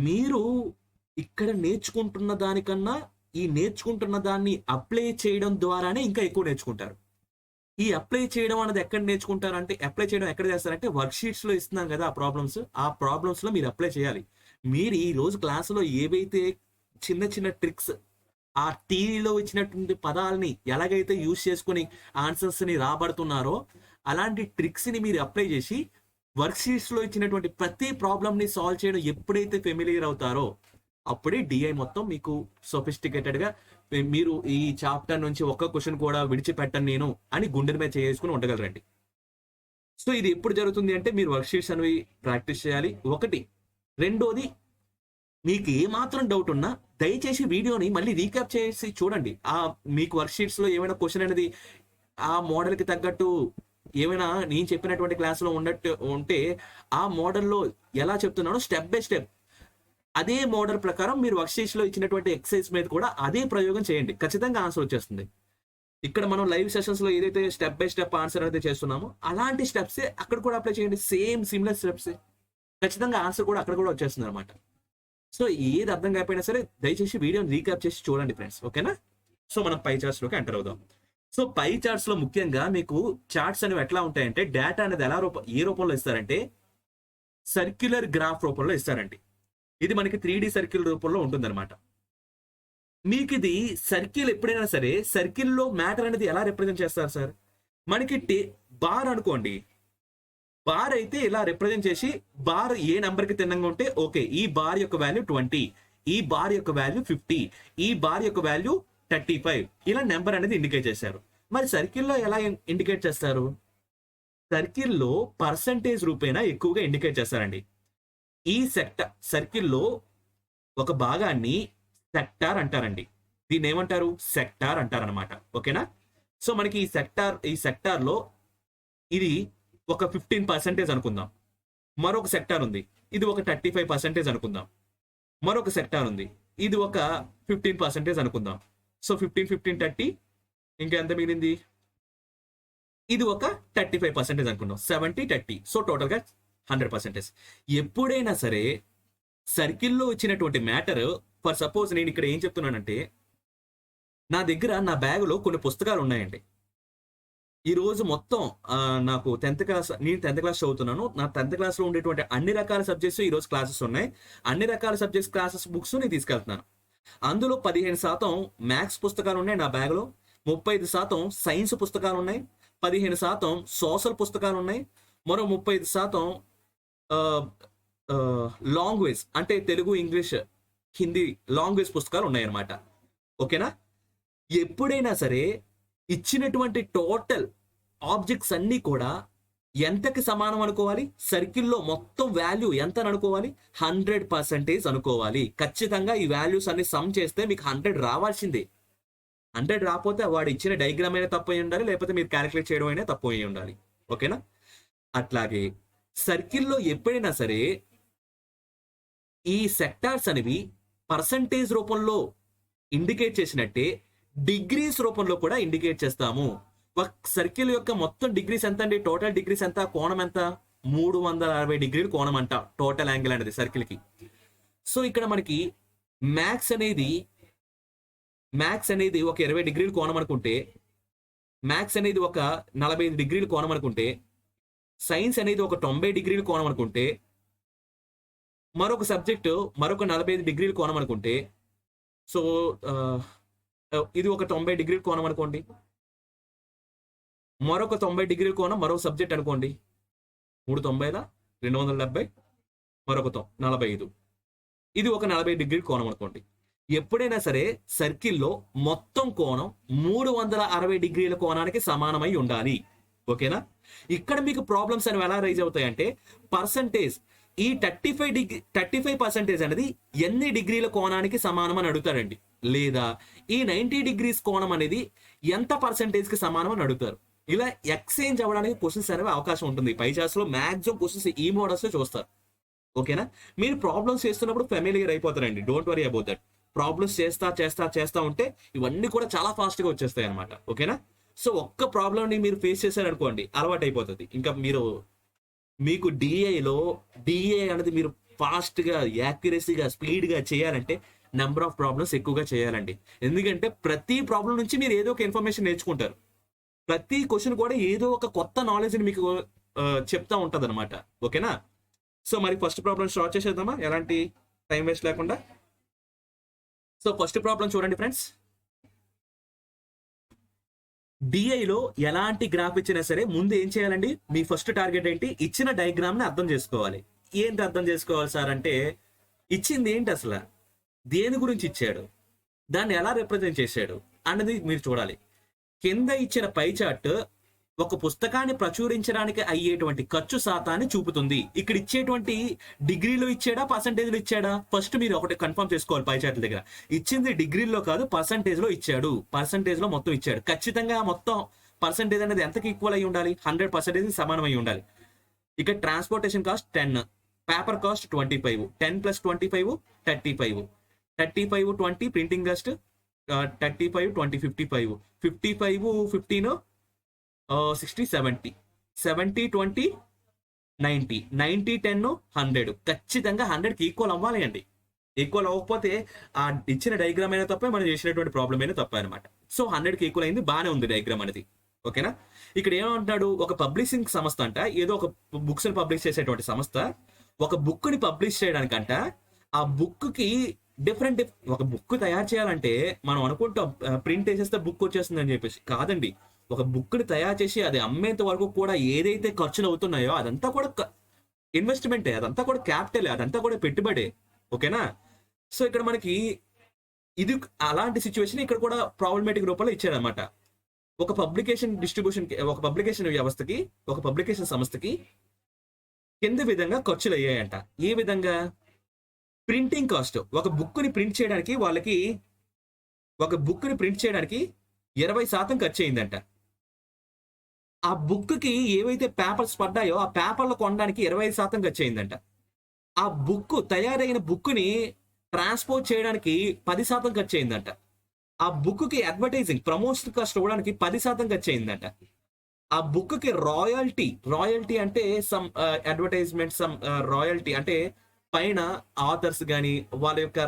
మీరు ఇక్కడ నేర్చుకుంటున్న దానికన్నా ఈ నేర్చుకుంటున్న దాన్ని అప్లై చేయడం ద్వారానే ఇంకా ఎక్కువ నేర్చుకుంటారు. ఈ అప్లై చేయడం అనేది ఎక్కడ నేర్చుకుంటారు అంటే, అప్లై చేయడం ఎక్కడ చేస్తారంటే వర్క్ షీట్స్ లో ఇస్తున్నాం కదా ఆ ప్రాబ్లమ్స్ లో మీరు అప్లై చేయాలి. మీరు ఈ రోజు క్లాసులో ఏవైతే చిన్న చిన్న ట్రిక్స్, ఆ టీవీలో ఇచ్చినటువంటి పదాలని ఎలాగైతే యూజ్ చేసుకుని ఆన్సర్స్ ని రాబడుతున్నారో అలాంటి ట్రిక్స్ ని మీరు అప్లై చేసి వర్క్ షీట్స్ లో ఇచ్చినటువంటి ప్రతి ప్రాబ్లమ్ ని సాల్వ్ చేయడం ఎప్పుడైతే ఫెమిలియర్ అవుతారో అప్పుడే డిఐ మొత్తం మీకు సొఫిస్టికేటెడ్ గా మీరు ఈ చాప్టర్ నుంచి ఒక్క క్వశ్చన్ కూడా విడిచిపెట్టను నేను అని గుండెల మీద చేసుకుని ఉండగలరండి. సో ఇది ఎప్పుడు జరుగుతుంది అంటే మీరు వర్క్షీట్స్ అనేవి ప్రాక్టీస్ చేయాలి ఒకటి. రెండోది, మీకు ఏమాత్రం డౌట్ ఉన్నా దయచేసి వీడియోని మళ్ళీ రీక్యాప్ చేసి చూడండి. మీకు వర్క్షీట్స్ లో ఏమైనా క్వశ్చన్ అనేది ఆ మోడల్ కి తగ్గట్టు ఏమైనా నేను చెప్పినటువంటి క్లాసులో ఉన్నట్టు ఉంటే ఆ మోడల్లో ఎలా చెప్తున్నానో స్టెప్ బై స్టెప్ అదే మోడల్ ప్రకారం మీరు వర్క్షీట్స్ లో ఇచ్చినటువంటి ఎక్సర్సైజ్ మీద కూడా అదే ప్రయోగం చేయండి, ఖచ్చితంగా ఆన్సర్ వచ్చేస్తుంది. ఇక్కడ మనం లైవ్ సెషన్స్ లో ఏదైతే స్టెప్ బై స్టెప్ ఆన్సర్ అయితే చేస్తున్నామో అలాంటి స్టెప్స్ అక్కడ కూడా అప్లై చేయండి, సేమ్ సిమిలర్ స్టెప్స్, ఖచ్చితంగా ఆన్సర్ కూడా అక్కడ కూడా వచ్చేస్తుంది అనమాట. సో ఏది అర్థం కాకపోయినా సరే దయచేసి వీడియోని రీక్యాప్ చేసి చూడండి ఫ్రెండ్స్, ఓకేనా? సో మనం పై చార్ట్స్ లోకి ఎంటర్ అవుదాం. సో పై చార్ట్స్ లో ముఖ్యంగా మీకు చార్ట్స్ అనేవి ఎట్లా ఉంటాయంటే డేటా అనేది ఏ రూపంలో ఇస్తారంటే సర్క్యులర్ గ్రాఫ్ రూపంలో ఇస్తారండి. ఇది మనకి 3D సర్కిల్ రూపంలో ఉంటుందన్నమాట. మీకు ఇది సర్కిల్ ఎప్పుడైనా సరే సర్కిల్లో మ్యాటర్ అనేది ఎలా రిప్రజెంట్ చేస్తారు సార్? మనకి బార్ అనుకోండి, బార్ అయితే ఇలా రిప్రజెంట్ చేసి బార్ ఏ నంబర్ కి తిన్నంగా ఉంటే ఓకే, ఈ బార్ యొక్క వాల్యూ 20, ఈ బార్ యొక్క వాల్యూ 50, ఈ బార్ యొక్క వాల్యూ 35, ఇలా నెంబర్ అనేది ఇండికేట్ చేశారు. మరి సర్కిల్లో ఎలా ఇండికేట్ చేస్తారు? సర్కిల్లో పర్సంటేజ్ రూపేణా ఎక్కువగా ఇండికేట్ చేస్తారండి. ఈ సర్కిల్లో ఒక భాగాన్ని సెక్టార్ అంటారండి. దీన్ని ఏమంటారు? సెక్టార్ అంటారనమాట, ఓకేనా? సో మనకి ఈ సెక్టార్ లో ఇది ఒక 15% అనుకుందాం. మరొక సెక్టార్ ఉంది, ఇది ఒక 35% అనుకుందాం. మరొక సెక్టార్ ఉంది, ఇది ఒక 15% అనుకుందాం. సో 15, 15, 30, ఇంకా ఎంత మిగిలింది? ఇది ఒక 35% అనుకుందాం. 70, 30, సో టోటల్ గా 100%. ఎప్పుడైనా సరే సర్కిల్లో వచ్చినటువంటి మ్యాటర్, ఫర్ సపోజ్ నేను ఇక్కడ ఏం చెప్తున్నానంటే నా దగ్గర నా బ్యాగులో కొన్ని పుస్తకాలు ఉన్నాయండి. ఈ రోజు మొత్తం నాకు నేను 10th క్లాస్ చదువుతున్నాను. నా 10th క్లాస్ లో ఉండేటువంటి అన్ని రకాల సబ్జెక్ట్స్ ఈ రోజు క్లాసెస్ ఉన్నాయి. అన్ని రకాల సబ్జెక్ట్స్ క్లాసెస్ బుక్స్ నేను తీసుకెళ్తున్నాను. అందులో 15% మ్యాథ్స్ పుస్తకాలు ఉన్నాయి నా బ్యాగులో, 35% సైన్స్ పుస్తకాలు ఉన్నాయి, 15% సోషల్ పుస్తకాలు ఉన్నాయి, మరో 35% లాంగ్వేజ్ అంటే తెలుగు, ఇంగ్లీష్, హిందీ లాంగ్వేజ్ పుస్తకాలు ఉన్నాయన్నమాట, ఓకేనా? ఎప్పుడైనా సరే ఇచ్చినటువంటి టోటల్ ఆబ్జెక్ట్స్ అన్ని కూడా ఎంతకి సమానం అనుకోవాలి? సర్కిల్లో మొత్తం వాల్యూ ఎంత అనుకోవాలి? 100% అనుకోవాలి. ఖచ్చితంగా ఈ వాల్యూస్ అన్ని సమ్ చేస్తే మీకు 100 రావాల్సిందే. 100 రాకపోతే వాడు ఇచ్చిన డయాగ్రామ్ అయినా తప్పు అయి ఉండాలి, లేకపోతే మీరు క్యాలిక్యులేట్ చేయడం అయినా తప్పు అయి ఉండాలి, ఓకేనా? అట్లాగే సర్కిల్లో ఎప్పుడైనా సరే ఈ సెక్టార్స్ అనేవి పర్సంటేజ్ రూపంలో ఇండికేట్ చేసినట్టే డిగ్రీస్ రూపంలో కూడా ఇండికేట్ చేస్తాము. ఒక సర్కిల్ యొక్క మొత్తం డిగ్రీస్ ఎంత అండి? టోటల్ డిగ్రీస్ ఎంత? కోణం ఎంత? 360 డిగ్రీలు కోణం అంట టోటల్ యాంగిల్ అనేది సర్కిల్ కి. సో ఇక్కడ మనకి మ్యాథ్స్ అనేది ఒక 20 డిగ్రీలు కోణం అనుకుంటే, మ్యాథ్స్ అనేది ఒక 45 డిగ్రీలు కోణం అనుకుంటే, సైన్స్ అనేది ఒక 90 డిగ్రీలు కోణం అనుకుంటే, మరొక సబ్జెక్టు మరొక 45 డిగ్రీలు కోణం అనుకుంటే, సో ఇది ఒక 90 డిగ్రీల కోణం అనుకోండి, మరొక 90 డిగ్రీల కోణం మరొక సబ్జెక్ట్ అనుకోండి. 390, 270, మరొక 45, ఇది ఒక 40 డిగ్రీల కోణం అనుకోండి. ఎప్పుడైనా సరే సర్కిల్లో మొత్తం కోణం 360 డిగ్రీల కోణానికి సమానమై ఉండాలి, ఓకేనా? ఇక్కడ మీకు ప్రాబ్లమ్స్ అనేవి ఎలా రైజ్ అవుతాయంటే పర్సంటేజ్, ఈ 35% అనేది ఎన్ని డిగ్రీల కోణానికి సమానం అని అడుగుతారండి, లేదా ఈ 90 డిగ్రీస్ కోణం అనేది ఎంత పర్సంటేజ్ కి సమానం అని అడుగుతారు. ఇలా ఎక్స్చేంజ్ అవ్వడానికి క్వశ్చన్స్ అనేవి అవకాశం ఉంటుంది. పై చార్ట్స్ లో మాక్సిమం క్వశ్చన్స్ ఈ మోడల్స్ లో చూస్తారు, ఓకేనా? మీరు ప్రాబ్లమ్స్ చేస్తున్నప్పుడు ఫెమిలియర్ అయిపోతారండి, don't worry about that. Problems చేస్తా ఉంటే ఇవన్నీ కూడా చాలా ఫాస్ట్ గా వచ్చేస్తాయి అనమాట, ఓకేనా? సో ఒక్క ప్రాబ్లమ్ ని మీరు ఫేస్ చేశారనుకోండి అలవాటు అయిపోతుంది. ఇంకా మీకు డిఏ అనేది మీరు ఫాస్ట్ గా, యాక్యురసీగా, స్పీడ్ గా చేయాలంటే నెంబర్ ఆఫ్ ప్రాబ్లమ్స్ ఎక్కువగా చేయాలండి. ఎందుకంటే ప్రతి ప్రాబ్లం నుంచి మీరు ఏదో ఒక ఇన్ఫర్మేషన్ నేర్చుకుంటారు. ప్రతి క్వశ్చన్ కూడా ఏదో ఒక కొత్త నాలెడ్జ్ ని మీకు చెప్తా ఉంటది అనమాట, ఓకేనా? సో మరి ఫస్ట్ ప్రాబ్లం స్టార్ట్ చేసేద్దామా, ఎలాంటి టైం వేస్ట్ లేకుండా. సో ఫస్ట్ ప్రాబ్లం చూడండి ఫ్రెండ్స్. డిఐలో ఎలాంటి గ్రాఫ్ ఇచ్చినా సరే ముందు ఏం చేయాలండి? మీ ఫస్ట్ టార్గెట్ ఏంటి? ఇచ్చిన డయాగ్రామ్ ని అర్థం చేసుకోవాలి. ఏంటి అర్థం చేసుకోవాలి సార్ అంటే, ఇచ్చింది ఏంటి అసలు? దేని గురించి ఇచ్చాడు, దాన్ని ఎలా రిప్రజెంట్ చేశాడు అన్నది మీరు చూడాలి. కింద ఇచ్చిన పై చార్ట్ ఒక పుస్తకాన్ని ప్రచురించడానికి అయ్యేటువంటి ఖర్చు శాతాన్ని చూపుతుంది. ఇక్కడ ఇచ్చేటువంటి డిగ్రీలో ఇచ్చాడా పర్సంటేజ్లో ఇచ్చాడా, ఫస్ట్ మీరు ఒకటి కన్ఫర్మ్ చేసుకోవాలి. పై చార్ట్ దగ్గర ఇచ్చింది డిగ్రీలో కాదు పర్సంటేజ్లో ఇచ్చాడు. పర్సంటేజ్లో మొత్తం ఇచ్చాడు. ఖచ్చితంగా మొత్తం పర్సంటేజ్ అనేది ఎంతకి ఈక్వల్ అయి ఉండాలి, 100% సమానం అయి ఉండాలి. ఇక్కడ transportation cost 10, paper cost 25, 10 + 25 35, 35 20 printing cost 35 20 55, 55 15 60 70, 70 20 90, 90 10 100. ఖచ్చితంగా 100కి ఈక్వల్ అవ్వాలి అండి. ఈక్వల్ అవ్వకపోతే ఆ ఇచ్చిన డయాగ్రామ్ అయినా తప్పే, మనం చేసినటువంటి ప్రాబ్లం అయినా తప్ప అనమాట. సో 100కి ఈక్వల్ అయింది, బాగానే ఉంది డయాగ్రామ్ అనేది. ఓకేనా. ఇక్కడ ఏమంటాడు, ఒక పబ్లిషింగ్ సంస్థ అంట, ఏదో ఒక బుక్స్ పబ్లిష్ చేసేటువంటి సంస్థ ఒక బుక్ ని పబ్లిష్ చేయడానికంట ఆ బుక్ కి డిఫరెంట్ ఒక బుక్ తయారు చేయాలంటే మనం అనుకుంటాం ప్రింట్ వేసేస్తే బుక్ వచ్చేస్తుంది అని చెప్పేసి. కాదండి, ఒక బుక్ ని తయారు చేసి అది అమ్మేంత వరకు కూడా ఏదైతే ఖర్చులు అవుతున్నాయో అదంతా కూడా ఇన్వెస్ట్మెంటే, అదంతా కూడా క్యాపిటల్, అదంతా కూడా పెట్టుబడే. ఓకేనా. సో ఇక్కడ మనకి ఇది అలాంటి సిచ్యువేషన్ ఇక్కడ కూడా ప్రాబ్లమేటిక్ రూపంలో ఇచ్చారనమాట. ఒక పబ్లికేషన్ డిస్ట్రిబ్యూషన్, ఒక పబ్లికేషన్ వ్యవస్థకి, ఒక పబ్లికేషన్ సంస్థకి కింద విధంగా ఖర్చులు అయ్యాయంట. ఏ విధంగా? ప్రింటింగ్ కాస్ట్, ఒక బుక్ ని ప్రింట్ చేయడానికి వాళ్ళకి, ఒక బుక్ ని ప్రింట్ చేయడానికి 20% ఖర్చు అయిందంట. ఆ బుక్ కి ఏవైతే పేపర్స్ పడ్డాయో ఆ పేపర్లు కొనడానికి 25% ఖర్చు అయిందంట. ఆ బుక్ తయారైన బుక్ ని ట్రాన్స్పోర్ట్ చేయడానికి 10% ఖర్చు అయిందంట. ఆ బుక్ కి అడ్వర్టైజింగ్ ప్రమోషన్ కాస్ట్ ఇవ్వడానికి 10% ఖర్చు అయిందంట. ఆ బుక్ కి రాయల్టీ అంటే సమ్ అడ్వర్టైజ్మెంట్, సమ్ రాయల్టీ అంటే పైన ఆథర్స్ కానీ వాళ్ళ యొక్క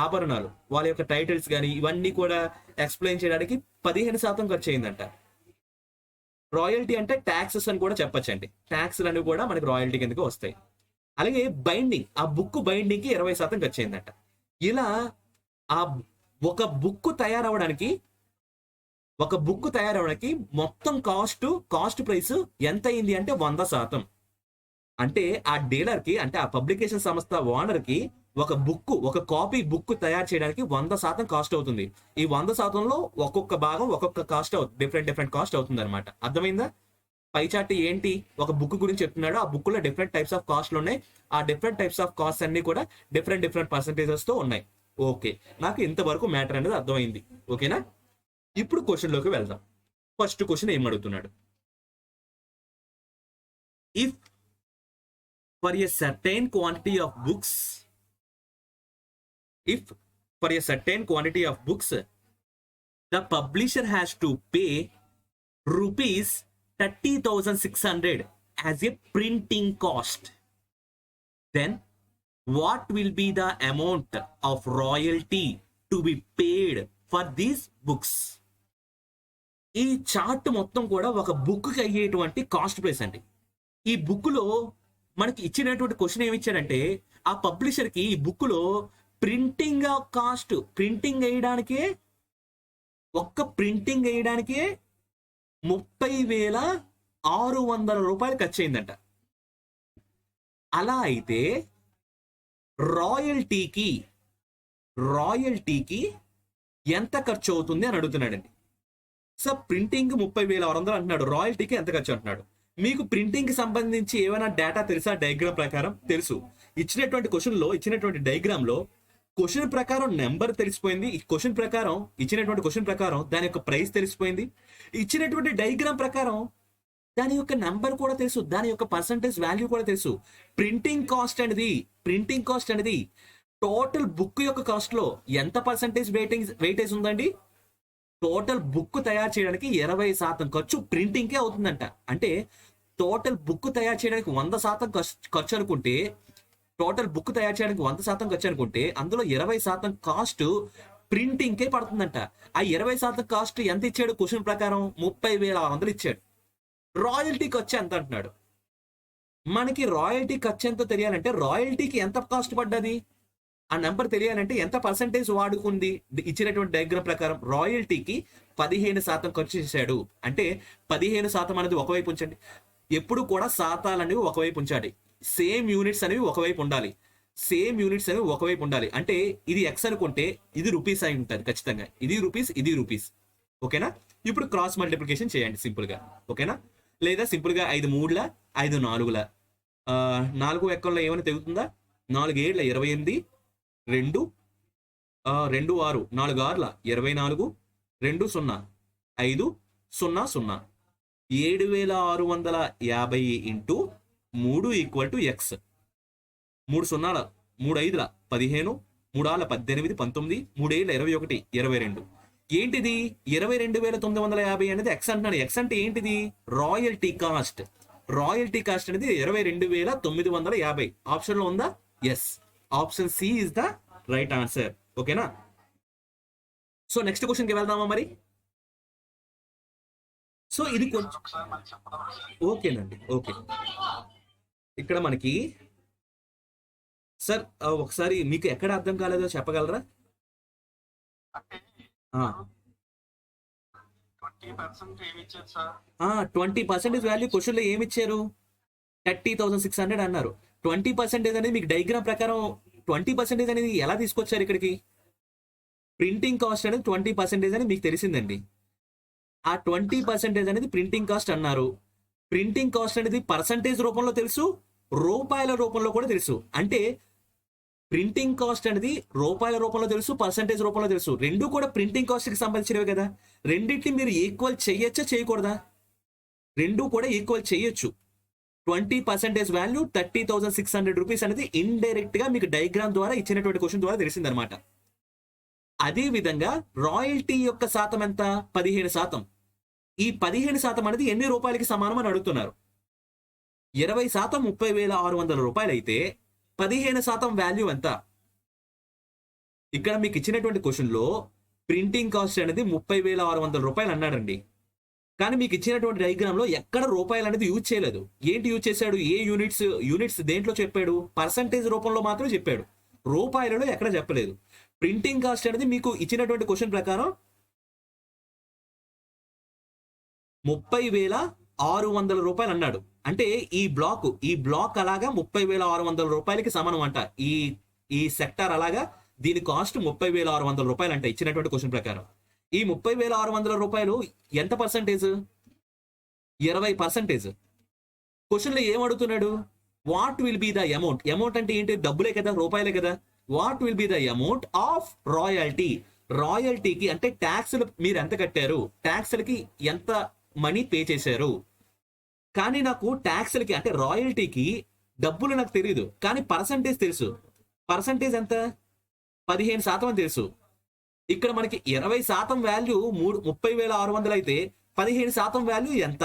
ఆభరణాలు, వాళ్ళ యొక్క టైటిల్స్ కానీ ఇవన్నీ కూడా ఎక్స్ప్లెయిన్ చేయడానికి 15% ఖర్చు అయిందంట. రాయల్టీ అంటే ట్యాక్సెస్ అని కూడా చెప్పచ్చండి. ట్యాక్స్లు అనేవి కూడా మనకి రాయల్టీ కిందకి వస్తాయి. అలాగే బైండింగ్, ఆ బుక్ బైండింగ్ కి 20% ఖర్చు అయిందంట. ఇలా ఆ ఒక బుక్ తయారవడానికి మొత్తం కాస్ట్ ప్రైస్ ఎంత అయింది అంటే 100%. అంటే ఆ డీలర్ కి, అంటే ఆ పబ్లికేషన్ సంస్థ ఓనర్ కి ఒక కాపీ బుక్ తయారు చేయడానికి 100% కాస్ట్ అవుతుంది. ఈ 100%లో ఒక్కొక్క భాగం ఒక్కొక్క కాస్ట్ అవుతుంది, డిఫరెంట్ కాస్ట్ అవుతుంది అనమాట. అర్థమైందా? పై చార్ట్ ఏంటి, ఒక బుక్ గురించి చెప్తున్నాడు. ఆ బుక్ లో డిఫరెంట్ టైప్స్ ఆఫ్ కాస్ట్లు ఉన్నాయి. ఆ డిఫరెంట్ టైప్స్ ఆఫ్ కాస్ట్ అన్ని కూడా డిఫరెంట్ పర్సంటేజెస్ తో ఉన్నాయి. ఓకే, నాకు ఇంతవరకు మ్యాటర్ అనేది అర్థమైంది. ఓకేనా. ఇప్పుడు క్వశ్చన్ లోకి వెళ్దాం. ఫస్ట్ క్వశ్చన్ ఏం అడుగుతున్నాడు, if for a certain quantity of books, the publisher has to pay rupees 30,600 as a printing cost, then what will be the amount of royalty to be paid for these books? ఈ చార్ట్ మొత్తం కూడా ఒక బుక్ కి అయ్యేటువంటి కాస్ట్ ప్రైస్ అండి. ఈ బుక్ లో మనకి ఇచ్చినటువంటి క్వశ్చన్ ఏమి ఇచ్చాడంటే, ఆ పబ్లిషర్ కి ఈ బుక్ లో ప్రింటింగ్ కాస్ట్, ప్రింటింగ్ వేయడానికే 30,600 రూపాయలు ఖర్చు అయిందంట. అలా అయితే రాయల్టీకి ఎంత ఖర్చు అవుతుంది అని అడుగుతున్నాడండి. సార్ ప్రింటింగ్ 30,600 అంటున్నాడు, రాయల్టీకి ఎంత ఖర్చు అంటున్నాడు. మీకు ప్రింటింగ్ కి సంబంధించి ఏమైనా డేటా తెలుసా? డయాగ్రామ్ ప్రకారం తెలుసు. ఇచ్చినటువంటి క్వశ్చన్ లో, ఇచ్చినటువంటి డయాగ్రామ్ లో క్వశ్చన్ ప్రకారం నెంబర్ తెలిసిపోయింది. ఇచ్చినటువంటి క్వశ్చన్ ప్రకారం దాని యొక్క ప్రైస్ తెలిసిపోయింది. ఇచ్చినటువంటి డయాగ్రామ్ ప్రకారం దాని యొక్క నెంబర్ కూడా తెలుసు, దాని యొక్క పర్సంటేజ్ వాల్యూ కూడా తెలుసు. ప్రింటింగ్ కాస్ట్ అనేది టోటల్ బుక్ యొక్క కాస్ట్ లో ఎంత పర్సంటేజ్ వెయిటేజ్ ఉందండి? టోటల్ బుక్ తయారు చేయడానికి 20% ఖర్చు ప్రింటింగ్ కే అవుతుందంట. అంటే టోటల్ బుక్ తయారు చేయడానికి 100% ఖర్చు అనుకుంటే, అందులో 20% కాస్ట్ ప్రింటింగ్ కే పడుతుందంట. ఆ 20% కాస్ట్ ఎంత ఇచ్చాడు? క్వశ్చన్ ప్రకారం 30,600 ఇచ్చాడు. రాయల్టీ ఖర్చు ఎంత అంటున్నాడు. మనకి రాయల్టీ ఖర్చు ఎంతో తెలియాలంటే రాయల్టీకి ఎంత కాస్ట్ పడ్డది ఆ నెంబర్ తెలియాలంటే ఎంత పర్సంటేజ్ వాడుకుంది. ఇచ్చినటువంటి డయాగ్రామ్ ప్రకారం రాయల్టీకి 15% ఖర్చు చేశాడు. అంటే 15% అనేది ఒకవైపు ఉంచండి. ఎప్పుడు కూడా శాతాలు అనేవి ఒకవైపు ఉంచాలి, సేమ్ యూనిట్స్ అనేవి ఒకవైపు ఉండాలి. సేమ్ యూనిట్స్ అనేవి ఒకవైపు ఉండాలి. అంటే ఇది ఎక్స్ అనుకుంటే ఇది రూపీస్ అయి ఉంటుంది ఖచ్చితంగా, ఇది రూపీస్ ఇది రూపీస్. ఓకేనా? ఇప్పుడు క్రాస్ మల్టిప్లికేషన్ చేయండి సింపుల్ గా. ఓకేనా? లేదా సింపుల్ గా 5 3ల 5 4ల 4 ఎక్కల్లో ఏమైనా తెగుతుందా? 4 7ల 28, 2 2 6 4 6ల 24, 2 0 5 0 0 7650 ఇంటూ 3 ఈక్వల్ టు ఎక్స్. 3 సున్నాల 3 5ల 15, 3 6ల 18, 19, 3 7ల 21, 22. ఏంటిది 22,950 అనేది ఎక్స్ అంటున్నాడు. ఎక్స్ అంటే ఏంటిది? Royalty cost. రాయల్టీ కాస్ట్ అనేది 22,950. ఆప్షన్ లో ఉందా? Yes, option C is the right answer. ఓకేనా? సో నెక్స్ట్ క్వశ్చన్ కి వెళ్దామా మరి? సో ఇది కొంచెం ఒకసారి మళ్ళీ చెప్పడం సార్. ఓకేనండి. ఓకే, ఇక్కడ మనకి సార్ ఒకసారి మీకు ఎక్కడ అర్థం కాలేదో చెప్పగలరా? అంటే ఆ, 20% ఏమి ఇచ్చారు సార్? 20% వాల్యూ క్వశ్చన్ లో ఏమి ఇచ్చారు? 30,600 అన్నారు. 20% అనేది మీకు డయాగ్రామ్ ప్రకారం 20% అనేది ఎలా తీసుకొచ్చారు ఇక్కడికి? ప్రింటింగ్ కాస్ట్ అనేది 20% అని మీకు తెలిసిందండి. ఆ 20% అనేది ప్రింటింగ్ కాస్ట్ అన్నారు. ప్రింటింగ్ కాస్ట్ అనేది పర్సంటేజ్ రూపంలో తెలుసు, రూపాయల రూపంలో కూడా తెలుసు. అంటే ప్రింటింగ్ కాస్ట్ అనేది రూపాయల రూపంలో తెలుసు, పర్సంటేజ్ రూపంలో తెలుసు. రెండు కూడా ప్రింటింగ్ కాస్ట్ కి సంబంధించినవి కదా. రెండింటిని మీరు ఈక్వల్ చేయొచ్చా చేయకూడదా? రెండు కూడా ఈక్వల్ చేయొచ్చు. 20% వాల్యూ 30,600 రూపీస్ అనేది ఇండైరెక్ట్ గా మీకు డయాగ్రామ్ ద్వారా ఇచ్చినటువంటి క్వశ్చన్ ద్వారా తెలిసిందనమాట. అదే విధంగా రాయల్టీ యొక్క శాతం ఎంత? 15%. ఈ 15% అనేది ఎన్ని రూపాయలకి సమానం అని అడుగుతున్నారు. 20% 30,600 రూపాయలు అయితే 15% వాల్యూ ఎంత? ఇక్కడ మీకు ఇచ్చినటువంటి క్వశ్చన్ లో ప్రింటింగ్ కాస్ట్ అనేది 30,600 రూపాయలు అన్నాడండి. కానీ మీకు ఇచ్చినటువంటి డయాగ్రామ్ లో ఎక్కడ రూపాయలు అనేది యూజ్ చేయలేదు. ఏంటి యూజ్ చేశాడు? ఏ యూనిట్స్ దేంట్లో చెప్పాడు? పర్సంటేజ్ రూపంలో మాత్రం చెప్పాడు, రూపాయలలో ఎక్కడ చెప్పలేదు. ప్రింటింగ్ కాస్ట్ అనేది మీకు ఇచ్చినటువంటి క్వశ్చన్ ప్రకారం 30,600 రూపాయలు అన్నాడు. అంటే ఈ బ్లాక్ అలాగా 30,600 రూపాయలకి సమానం అంట. ఈ సెక్టార్ అలాగా దీని కాస్ట్ 30,600 రూపాయలు అంట ఇచ్చినటువంటి క్వశ్చన్ ప్రకారం. ఈ 30,600 రూపాయలు ఎంత పర్సంటేజ్? 20%. క్వశ్చన్ లో ఏం అడుగుతున్నాడు? What will be the amount? Amount అంటే ఏంటి? డబ్బులే కదా, రూపాయలే కదా. What will be the amount of royalty? రాయల్టీకి అంటే ట్యాక్స్లు మీరు ఎంత కట్టారు, ట్యాక్స్లకి ఎంత మనీ పే చేశారు. కానీ నాకు ట్యాక్స్లకి అంటే రాయల్టీకి డబ్బులు నాకు తెలియదు, కానీ పర్సంటేజ్ తెలుసు. పర్సంటేజ్ ఎంత? 15% అని తెలుసు. ఇక్కడ మనకి 20% వాల్యూ 30,600 అయితే 15% వాల్యూ ఎంత?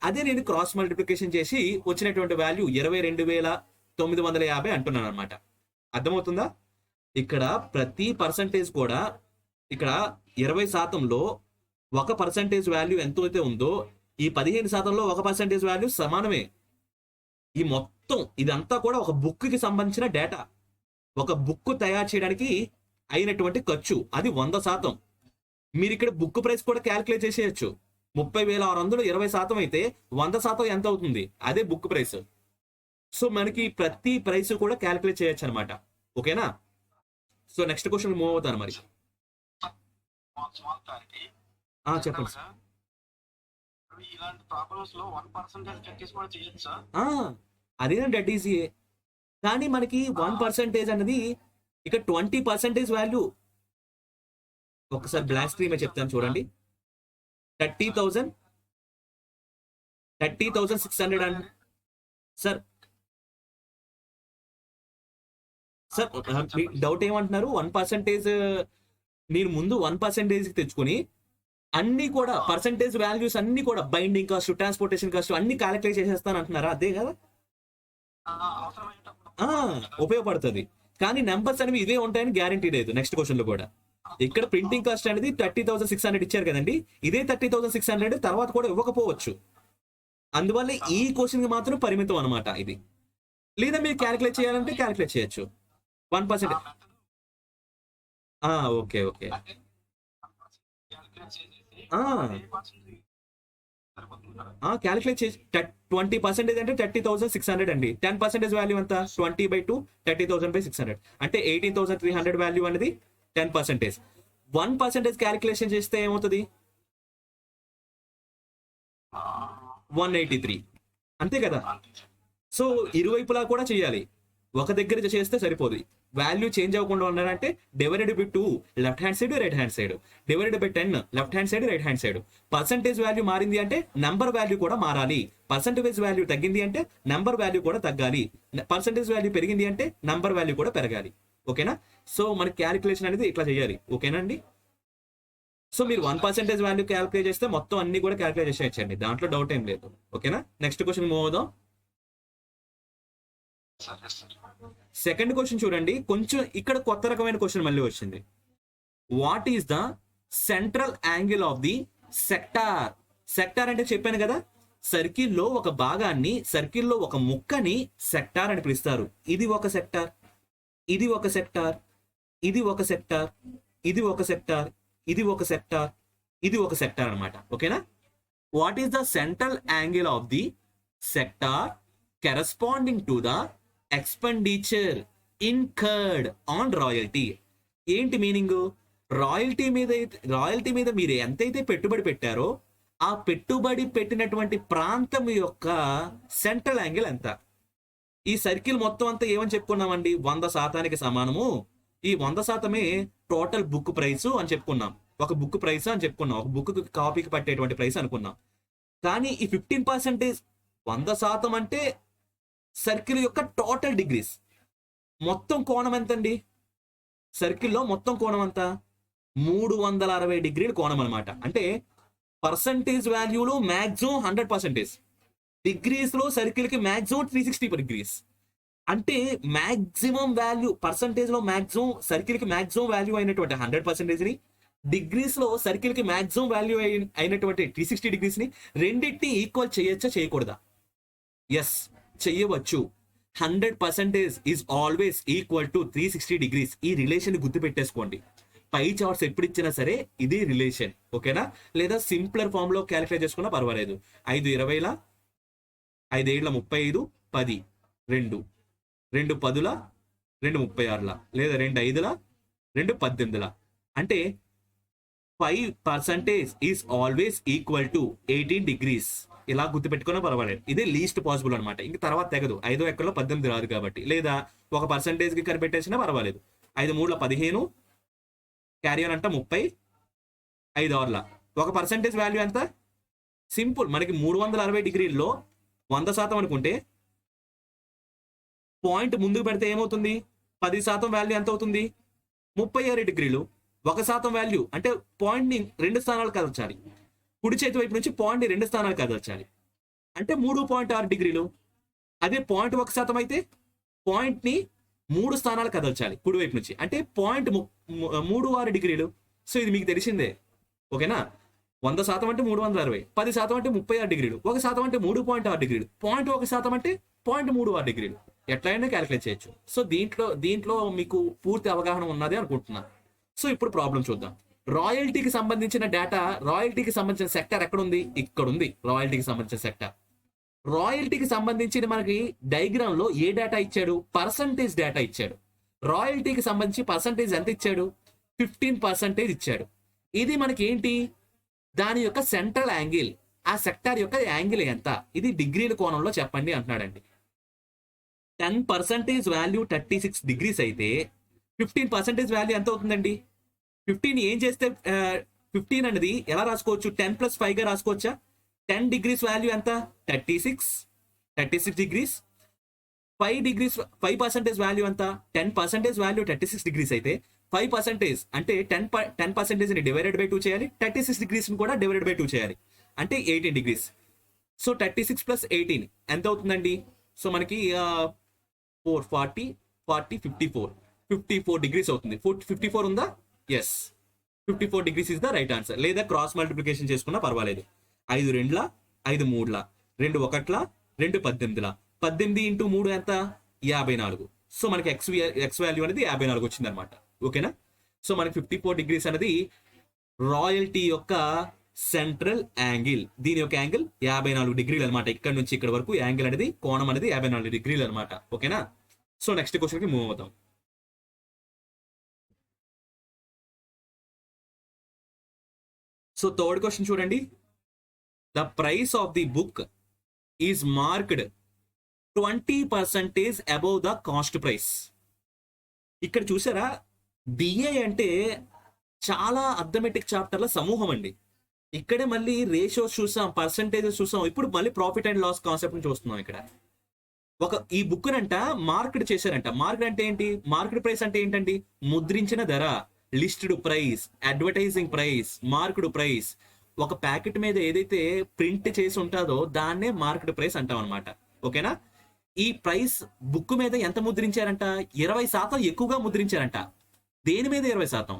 అదే నేను క్రాస్ మల్టిప్లికేషన్ చేసి వచ్చినటువంటి వాల్యూ 22,950 అంటున్నాను అనమాట. అర్థమవుతుందా? ఇక్కడ ప్రతి పర్సంటేజ్ కూడా ఇక్కడ 20%లో 1% వాల్యూ ఎంత అయితే ఉందో ఈ 15%లో 1% వాల్యూ సమానమే. ఈ మొత్తం ఇదంతా కూడా ఒక బుక్ కి సంబంధించిన డేటా. ఒక బుక్ తయారు చేయడానికి అయినటువంటి ఖర్చు అది 100%. మీరు ఇక్కడ బుక్ ప్రైస్ కూడా క్యాల్కులేట్ చేసేయచ్చు. 30,600 20% అయితే 100% ఎంత అవుతుంది? అదే బుక్ ప్రైస్. సో మనకి ప్రతి ప్రైస్ కూడా క్యాల్కులేట్ చేయొచ్చు అనమాట. ఓకేనా? సో నెక్స్ట్ క్వశ్చన్ మూవ్ అవుతాను మరి. Small clarity. చెప్పండి సార్. ఇలాంటి ప్రాబ్లమ్స్ లో 1% చెక్ కూడా చేయొచ్చా? అదేనండి దట్ ఈజీ. కానీ మనకి 1% అనేది ఇక్కడ 20% వాల్యూ. ఒకసారి బ్లాక్ స్క్రీన్ చెప్తాను చూడండి. 30,600 అండ్ సార్ మీ డౌట్ ఏమంటున్నారు? 1% నేను ముందు 1% తెచ్చుకొని అన్ని కూడా పర్సంటేజ్ వాల్యూస్ అన్ని కూడా బైండింగ్ కాస్ట్, ట్రాన్స్పోర్టేషన్ కాస్ట్ అన్ని క్యాలిక్యులేట్ చేసేస్తాను అంటున్నారా? అదే కదా ఉపయోగపడుతుంది. కానీ నెంబర్స్ అనేవి ఇవే ఉంటాయని గ్యారంటీ లేదు. నెక్స్ట్ క్వశ్చన్ లో కూడా ఇక్కడ ప్రింటింగ్ కాస్ట్ అనేది 30,600 ఇచ్చారు కదండి. ఇదే 30,600 తర్వాత కూడా ఇవ్వకపోవచ్చు. అందువల్ల ఈ క్వశ్చన్ కి మాత్రం పరిమితం అనమాట ఇది. లేదా మీరు క్యాలిక్యులేట్ చేయాలంటే క్యాలిక్యులేట్ చేయొచ్చు 1%. ఓకే. సరిపోతుంది కదా? క్యాలిక్యులేట్ చేసి 20% అంటే 30,600 అండి. 10% వాల్యూ ఎంత 20/2 30,600 అంటే 18,300 వాల్యూ అనేది 10%. 1% క్యాలిక్యులేషన్ చేస్తే ఏమవుతుంది 183 అంతే కదా. అంతే సార్. సో ఇరువైపులా కూడా చేయాలి, ఒక దగ్గర చేస్తే సరిపోదు. వాల్యూ చేంజ్ అవ్వకుండా ఉండాలంటే divided by 2 left hand side right hand side, divided by 10 left hand side right hand side. Percentage value మారింది అంటే నంబర్ వాల్యూ కూడా మారాలి, పర్సంటేజ్ వాల్యూ తగ్గింది అంటే నంబర్ వాల్యూ కూడా తగ్గాలి, పర్సంటేజ్ వాల్యూ పెరిగింది అంటే నంబర్ వాల్యూ కూడా పెరగాలి. ఓకేనా. సో మన క్యాలిక్యులేషన్ అనేది ఇట్లా చేయాలి. ఓకేనా అండి. సో మీరు 1% వాల్యూ క్యాలిక్యులేట్ చేస్తే మొత్తం అన్ని కూడా క్యాలిక్యులేట్ చేసేయచ్చండి, దాంట్లో డౌట్ ఏం లేదు. ఓకేనా. నెక్స్ట్ క్వశ్చన్ మూవ్ అవుదాం. Sir yes sir. Second question చూడండి, కొంచెం ఇక్కడ కొత్త రకమైన క్వశ్చన్ మళ్ళీ వచ్చింది. What is the central angle of the sector? Sector అంటే చెప్పాను కదా, సర్కిల్లో ఒక భాగాన్ని, సర్కిల్లో ఒక ముక్కని సెక్టార్ అని పిలుస్తారు. ఇది ఒక సెక్టార్, ఇది ఒక సెక్టార్, ఇది ఒక సెక్టార్, ఇది ఒక సెక్టార్, ఇది ఒక సెక్టార్, ఇది ఒక సెక్టార్ అనమాట. ఓకేనా. What is the central angle of the sector corresponding to the expenditure incurred on royalty? ఏంటి మీనింగ్? రాయల్టీ మీద మీరు ఎంతైతే పెట్టుబడి పెట్టారో ఆ పెట్టుబడి పెట్టినటువంటి ప్రాంతం యొక్క సెంట్రల్ యాంగిల్ ఎంత? ఈ సర్కిల్ మొత్తం అంతా ఏమని చెప్పుకున్నామండి, 100% సమానము. ఈ 100% టోటల్ బుక్ ప్రైస్ అని చెప్పుకున్నాం, ఒక బుక్ ప్రైస్ అని చెప్పుకున్నాం, ఒక బుక్ కాపీకి పట్టేటువంటి ప్రైస్ అనుకున్నాం. కానీ ఈ 15% 100% అంటే సర్కిల్ యొక్క టోటల్ డిగ్రీస్, మొత్తం కోణం ఎంతండి? సర్కిల్లో మొత్తం కోణం ఎంత? 360 డిగ్రీల కోణం అనమాట. అంటే పర్సంటేజ్ వాల్యూలో మ్యాక్సిమం 100%, డిగ్రీస్ లో సర్కిల్ కి మ్యాక్సిమం 360 డిగ్రీస్. అంటే మ్యాక్సిమం వాల్యూ పర్సంటేజ్ లో మ్యాక్సిమం సర్కిల్ కి మ్యాక్సిమం వాల్యూ అయినటువంటి 100% ని, డిగ్రీస్ లో సర్కిల్ కి మ్యాక్సిమం వాల్యూ అయినటువంటి 360 డిగ్రీస్ ని రెండింటిని ఈక్వల్ చేయొచ్చా చేయకూడదా? ఎస్, చెయ్యవచ్చు. 100% is always equal to 360 degrees. ఈ రిలేషన్ గుర్తు పెట్టేసుకోండి. పై చార్ట్స్ ఎప్పుడు ఇచ్చినా సరే ఇది రిలేషన్. ఓకేనా. లేదా సింప్లర్ ఫామ్ లో క్యాలిక్యులేట్ చేసుకున్నా పర్వాలేదు. 5 20 5 35 10 2 2 10 2 36 లేదా 2 5 2 18 అంటే 5% is always equal to 18 degrees. ఇలా గుర్తుపెట్టుకున్నా పర్వాలేదు. ఇది లీస్ట్ పాసిబుల్ అనమాట. ఇంక తర్వాత తెగదు, 5 ఎక్కడలో 18 రాదు కాబట్టి. లేదా ఒక పర్సంటేజ్ కి కనిపెట్టేసినా పర్వాలేదు. 5 3 15 క్యారీ ఆన్ అంట 30, 5 6 ఒక పర్సంటేజ్ వాల్యూ ఎంత? సింపుల్, మనకి 360 డిగ్రీల్లో 100% అనుకుంటే పాయింట్ ముందుకు పెడితే ఏమవుతుంది? 10% వాల్యూ ఎంత అవుతుంది? 36 డిగ్రీలు. 1% వాల్యూ అంటే పాయింట్ ని 2 స్థానాలు కదల్చాలి. కుడి చేతి వైపు నుంచి పాయింట్ ని 2 స్థానాలు కదల్చాలి అంటే 3.6 డిగ్రీలు. అదే 0.1% అయితే పాయింట్ ని 3 స్థానాలు కదల్చాలి కుడి వైపు నుంచి అంటే 0.36 డిగ్రీలు. సో ఇది మీకు తెలిసిందే. ఓకేనా. 100% అంటే 360, 10% అంటే 36 డిగ్రీలు, 1% అంటే 3.6 డిగ్రీలు, 0.1% అంటే 0.36 డిగ్రీలు. ఎట్లయినా క్యాలిక్యులేట్ చేయొచ్చు. సో దీంట్లో మీకు పూర్తి అవగాహన ఉన్నది అనుకుంటున్నాను. సో ఇప్పుడు ప్రాబ్లం చూద్దాం. రాయల్టీకి సంబంధించిన డేటా, రాయల్టీకి సంబంధించిన సెక్టర్ ఎక్కడ ఉంది? ఇక్కడ ఉంది రాయల్టీకి సంబంధించిన సెక్టర్. రాయల్టీకి సంబంధించిన మనకి డయాగ్రామ్ లో ఏ డేటా ఇచ్చాడు? పర్సంటేజ్ డేటా ఇచ్చాడు. రాయల్టీకి సంబంధించి పర్సంటేజ్ ఎంత ఇచ్చాడు? 15% ఇచ్చాడు. ఇది మనకి ఏంటి? దాని యొక్క సెంట్రల్ యాంగిల్, ఆ సెక్టార్ యొక్క యాంగిల్ ఎంత? ఇది డిగ్రీల కోణంలో చెప్పండి అంటున్నాడండి. 10% వాల్యూ 36 డిగ్రీస్ అయితే 15% వాల్యూ ఎంత అవుతుందండి? 15 ఏం చేస్తే 15 అనేది ఎలా రాసుకోవచ్చు? 10 + 5 గా రాసుకోవచ్చా? 10 డిగ్రీస్ వాల్యూ ఎంత? 36 డిగ్రీస్. 5% వాల్యూ ఎంత? 10% వాల్యూ 36 డిగ్రీస్ అయితే 5% అంటే 10% ని డివైడెడ్ బై 2 చేయాలి, 36 డిగ్రీస్ ని కూడా డివైడెడ్ బై 2 చేయాలి అంటే 18 డిగ్రీస్. సో 36 + 18 ఎంత అవుతుందండి? సో మనకి 40 54 డిగ్రీస్ అవుతుంది. 54 ఉందా? Yes, 54 degrees is the right answer. లేదా క్రాస్ మల్టిప్లికేషన్ చేసుకున్నా పర్వాలేదు. 5 2 5 3 2 1 2 18 18 ఇంటూ 3 ఎంత? 54. సో మనకి ఎక్స్ వాల్యూ అనేది 54 వచ్చింది అనమాట. ఓకేనా. సో మనకి 54 డిగ్రీస్ అనేది రాయల్టీ యొక్క సెంట్రల్ యాంగిల్. దీని యొక్క యాంగిల్ 54 డిగ్రీలు అనమాట. ఇక్కడ నుంచి ఇక్కడ వరకు యాంగిల్ అనేది కోణం అనేది 54 డిగ్రీలు అనమాట. ఓకేనా? సో నెక్స్ట్ క్వశ్చన్ కి మూవ్ అవుతాం. సో థర్డ్ క్వశ్చన్ చూడండి. The price of the book is marked 20% above the cost price. ఇక్కడ చూసారా, బిఏ అంటే చాలా అథమెటిక్ చాప్టర్ల సమూహం అండి. ఇక్కడే మళ్ళీ రేషియోస్ చూసాం, పర్సంటేజెస్ చూసాం, ఇప్పుడు మళ్ళీ ప్రాఫిట్ అండ్ లాస్ కాన్సెప్ట్ చూస్తున్నాం. ఇక్కడ ఈ బుక్ నంట మార్కెట్ చేశారంట. మార్కెట్ అంటే ఏంటి? మార్కెట్ ప్రైస్ అంటే ఏంటండి? ముద్రించిన ధర, listed price, advertising price, market price. ఒక ప్యాకెట్ మీద ఏదైతే ప్రింట్ చేసి ఉంటుందో దాన్నే మార్కెట్ ప్రైస్ అంటాం అనమాట. ఓకేనా? ఈ ప్రైస్ బుక్ మీద ఎంత ముద్రించారంట? 20% ఎక్కువగా ముద్రించారంట. దేని మీద 20%?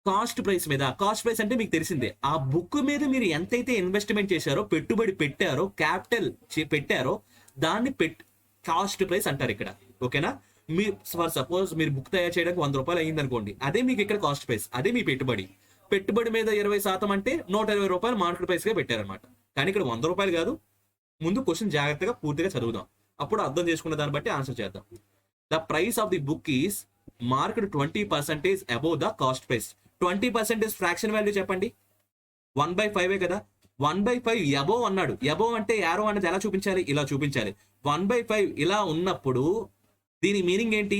కాస్ట్ ప్రైస్ మీద. కాస్ట్ ప్రైస్ అంటే మీకు తెలిసిందే. ఆ బుక్ మీద మీరు ఎంతైతే ఇన్వెస్ట్మెంట్ చేశారో, పెట్టుబడి పెట్టారో, క్యాపిటల్ పెట్టారో దాన్ని కాస్ట్ ప్రైస్ అంటారు ఇక్కడ. ఓకేనా? మీ ఫర్ సపోజ్ మీరు బుక్ తయారు చేయడానికి 100 రూపాయలు అయ్యింది అనుకోండి, అదే మీకు ఇక్కడ కాస్ట్ ప్రైస్, అదే మీ పెట్టుబడి. పెట్టుబడి మీద 20% అంటే 120 రూపాయలు మార్కెట్ ప్రైస్ గా పెట్టారనమాట. కానీ ఇక్కడ 100 రూపాయలు కాదు. ముందు క్వశ్చన్ జాగ్రత్తగా పూర్తిగా చదువుదాం, అప్పుడు అర్థం చేసుకున్న దాన్ని బట్టి ఆన్సర్ చేద్దాం. The price of the book is market 20% above the cost price. 20% fraction value చెప్పండి. 1/5 కదా. 1/5 అబోవ్ అన్నాడు. అబోవ్ అంటే యారో అనేది ఎలా చూపించాలి? ఇలా చూపించాలి. 1/5 ఇలా ఉన్నప్పుడు దీని మీనింగ్ ఏంటి?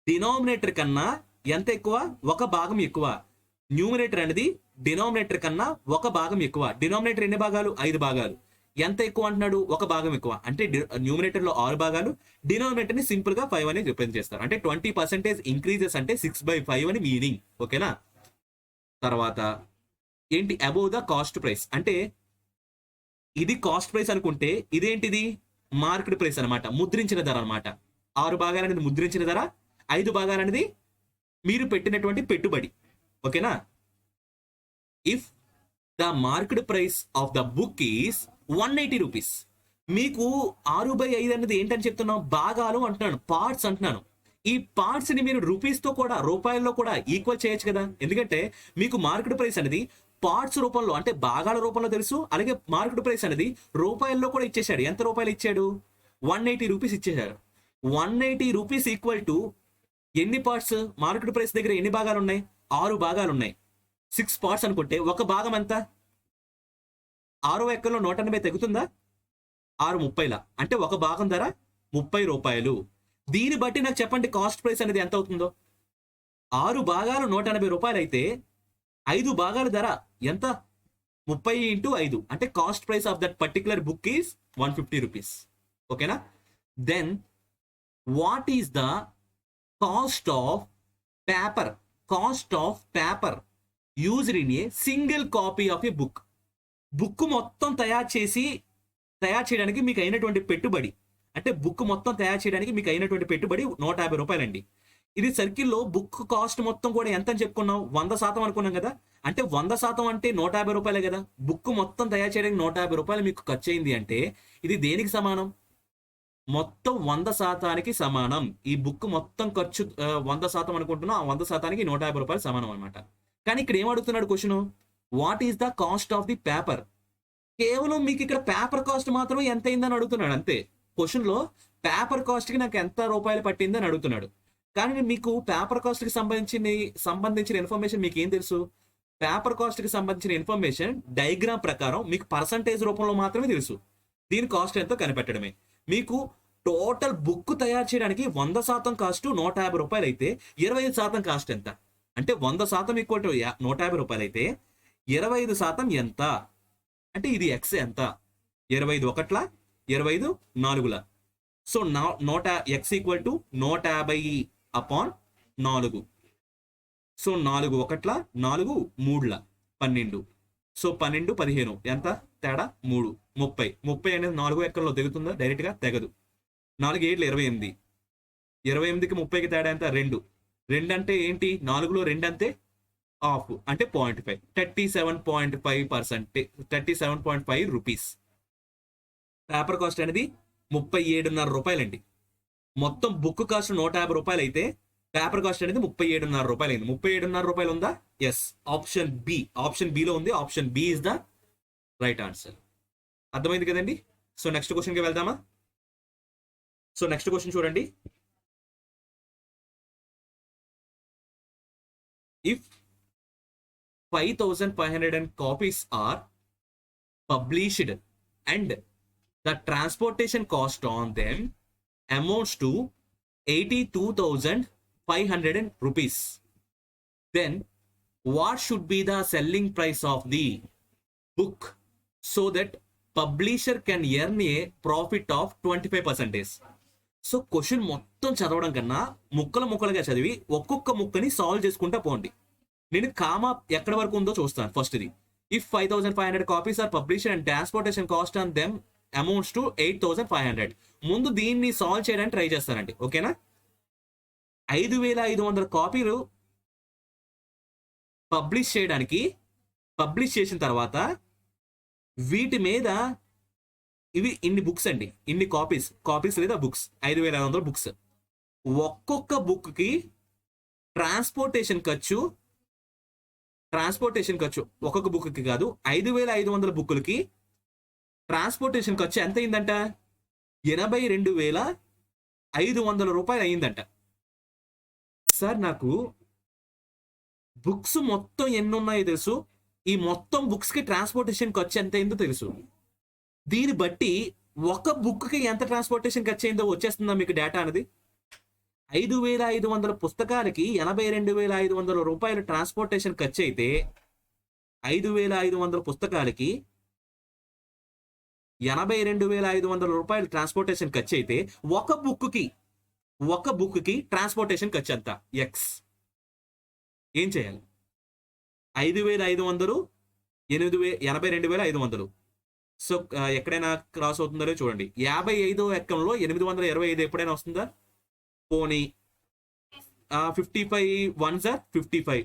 డినామినేటర్ కన్నా ఎంత ఎక్కువ? 1 భాగం ఎక్కువ. న్యూమినేటర్ అనేది డినామినేటర్ కన్నా 1 భాగం ఎక్కువ. డినామినేటర్ ఎన్ని భాగాలు? 5 భాగాలు. ఎంత ఎక్కువ అంటున్నాడు? 1 భాగం ఎక్కువ. అంటే న్యూమినేటర్ లో 6 భాగాలు, డినామినేటర్ ని సింపుల్ గా 5 అని రిప్రజెంట్ చేస్తారు. అంటే 20% ఇంక్రీజెస్ అంటే 6/5 అని మీనింగ్. ఓకేనా? తర్వాత ఏంటి? అబోవ్ ద కాస్ట్ ప్రైస్ అంటే ఇది కాస్ట్ ప్రైస్ అనుకుంటే ఇదేంటిది? మార్కెట్ ప్రైస్ అనమాట, ముద్రించిన ధర అనమాట. 6 భాగాలు అనేది ముద్రించిన ధర, 5 భాగాలు అనేది మీరు పెట్టినటువంటి పెట్టుబడి. ఓకేనా? If the market price of the book is 180 rupees. మీకు 6/5 అనేది ఏంటని చెప్తున్నాం? భాగాలు అంటున్నాను, పార్ట్స్ అంటున్నాను. ఈ పార్ట్స్ ని మీరు రూపీస్ తో కూడా, రూపాయల్లో కూడా ఈక్వల్ చేయొచ్చు కదా. ఎందుకంటే మీకు మార్కెట్ ప్రైస్ అనేది పార్ట్స్ రూపంలో అంటే భాగాల రూపంలో తెలుసు. అలాగే మార్కెట్ ప్రైస్ అనేది రూపాయల్లో కూడా ఇచ్చేసాడు. ఎంత రూపాయలు ఇచ్చాడు? 180 రూపీస్ ఇచ్చేసాడు. 180 రూపీస్ ఈక్వల్ టు ఎన్ని పార్ట్స్? మార్కెట్ ప్రైస్ దగ్గర ఎన్ని భాగాలు ఉన్నాయి? 6 భాగాలు ఉన్నాయి. 6 పార్ట్స్ అనుకుంటే 1 భాగం ఎంత? 6 ఎక్కల్లో 180 తగ్గుతుందా? 6/30 అంటే 1 భాగం ధర 30 రూపాయలు. దీన్ని బట్టి నాకు చెప్పండి కాస్ట్ ప్రైస్ అనేది ఎంత అవుతుందో. 6 భాగాలు 180 రూపాయలు అయితే 5 భాగాల ధర ఎంత? 30 × 5 అంటే cost price of that particular book is 150 rupees. ఓకేనా? Then what is the cost of paper? Cost of paper used in a single copy of a book. Book మొత్తం తయారు చేయడానికి మీకు అయినటువంటి పెట్టుబడి, అంటే బుక్ మొత్తం తయారు చేయడానికి మీకు అయినటువంటి పెట్టుబడి 150 రూపాయలండి. ఇది సర్కిల్లో బుక్ కాస్ట్ మొత్తం కూడా ఎంత అని చెప్పుకున్నాం? 100% అనుకున్నాం కదా. అంటే 100% అంటే 150 రూపాయలే కదా. బుక్ మొత్తం తయారు చేయడానికి 150 రూపాయలు మీకు ఖర్చు అయింది అంటే ఇది దేనికి సమానం? మొత్తం 100%కి సమానం. ఈ బుక్ మొత్తం ఖర్చు 100% అనుకుంటున్నాం. ఆ 100%కి 150 రూపాయలు సమానం అనమాట. కానీ ఇక్కడ ఏం అడుగుతున్నాడు question? What is the cost of the paper? కేవలం మీకు ఇక్కడ పేపర్ కాస్ట్ మాత్రం ఎంత అయిందని అడుగుతున్నాడు అంతే. క్వశ్చన్ లో పేపర్ కాస్ట్ కి నాకు ఎంత రూపాయలు పట్టింది అని అడుగుతున్నాడు. కానీ మీకు పేపర్ కాస్ట్ కి సంబంధించిన ఇన్ఫర్మేషన్ మీకు ఏం తెలుసు? పేపర్ కాస్ట్ కి సంబంధించిన ఇన్ఫర్మేషన్ డయాగ్రామ్ ప్రకారం మీకు పర్సంటేజ్ రూపంలో మాత్రమే తెలుసు. దీని కాస్ట్ ఎంతో కనిపెట్టడమే. మీకు టోటల్ బుక్ తయారు చేయడానికి 100% కాస్ట్ 150 రూపాయలు అయితే 25% కాస్ట్ ఎంత? అంటే 100% ఈక్వల్ టు 150 రూపాయలు అయితే 25% ఎంత? అంటే ఇది ఎక్స్ ఎంత? 25 1ల 25 4ల. So X equal to 150/4. So 4 1ల 4 3ల 12. సో 12 15 ఎంత తేడా? 3 30 అనేది 4 ఎక్కల్లో తెగుతుందా? డైరెక్ట్ గా తెగదు. 4 7 28. 28కి 30కి తేడా ఎంత? 2 అంటే ఏంటి? 4లో 2 అంతే ఆఫ్ అంటే 0.5. 37.5%, 37.5 రూపీస్. పేపర్ కాస్ట్ అనేది 37.5 రూపాయలండి. మొత్తం బుక్ కాస్ట్ 150 రూపాయలు అయితే పేపర్ కాస్ట్ అనేది 37.5 రూపాయలు అయింది. 37.5 రూపాయలు ఉందా? ఎస్, ఆప్షన్ బిలో ఉంది. Option B is the right answer. అర్థమైంది కదండి. సో నెక్స్ట్ క్వశ్చన్కి వెళ్దామా. సో నెక్స్ట్ క్వశ్చన్ చూడండి. If 5,500 copies are published and the transportation cost on them amounts to 82,500 rupees, then what should be the selling price of the book so that publisher can earn a profit of 25%? So question మొత్తం చదవడం కన్నా ముక్కలుగా చదివి ఒక్కొక్క ముక్కని సాల్వ్ చేసుకుంటా పోండి. నేను కామా ఎక్కడ వరకు ఉందో చూస్తాను. ఫస్ట్ ఇది, if 5,500 copies are published and transportation cost on them amounts to 8,500. ముందు దీన్ని సాల్వ్ చేయడానికి ట్రై చేస్తానండి. ఓకేనా. 5,500 కాపీలు పబ్లిష్ చేసిన తర్వాత వీటి మీద ఇవి ఇన్ని బుక్స్ అండి, ఇన్ని కాపీస్ లేదా బుక్స్, 5,500 బుక్స్. ఒక్కొక్క బుక్కి ట్రాన్స్పోర్టేషన్ ఖర్చు ఒక్కొక్క బుక్కి కాదు, 5,500 బుక్కులకి ట్రాన్స్పోర్టేషన్ ఖర్చు ఎంత అయిందంట? 82,500 రూపాయలు అయిందంట. సార్ నాకు బుక్స్ మొత్తం ఎన్ని ఉన్నాయో తెలుసు, ఈ మొత్తం బుక్స్కి ట్రాన్స్పోర్టేషన్ ఖర్చు ఎంత అయిందో తెలుసు. దీన్ని బట్టి ఒక బుక్కి ఎంత ట్రాన్స్పోర్టేషన్ ఖర్చు అయిందో వచ్చేస్తుందా మీకు డేటా అనేది? 5,500 పుస్తకాలకి 82,500 రూపాయలు ట్రాన్స్పోర్టేషన్ ఖర్చు అయితే 5,500 పుస్తకాలకి 82,500 రూపాయలు ట్రాన్స్పోర్టేషన్ ఖర్చు అయితే ఒక బుక్కి ట్రాన్స్పోర్టేషన్ ఖర్చు ఎంత? ఎక్స్. ఏం చేయాలి? 5,500 82,500. సో ఎక్కడైనా క్రాస్ అవుతుందో చూడండి. 55వ ఎక్కంలో 825 ఎప్పుడైనా వస్తుందా? పోనీ 55 1 సార్ 55.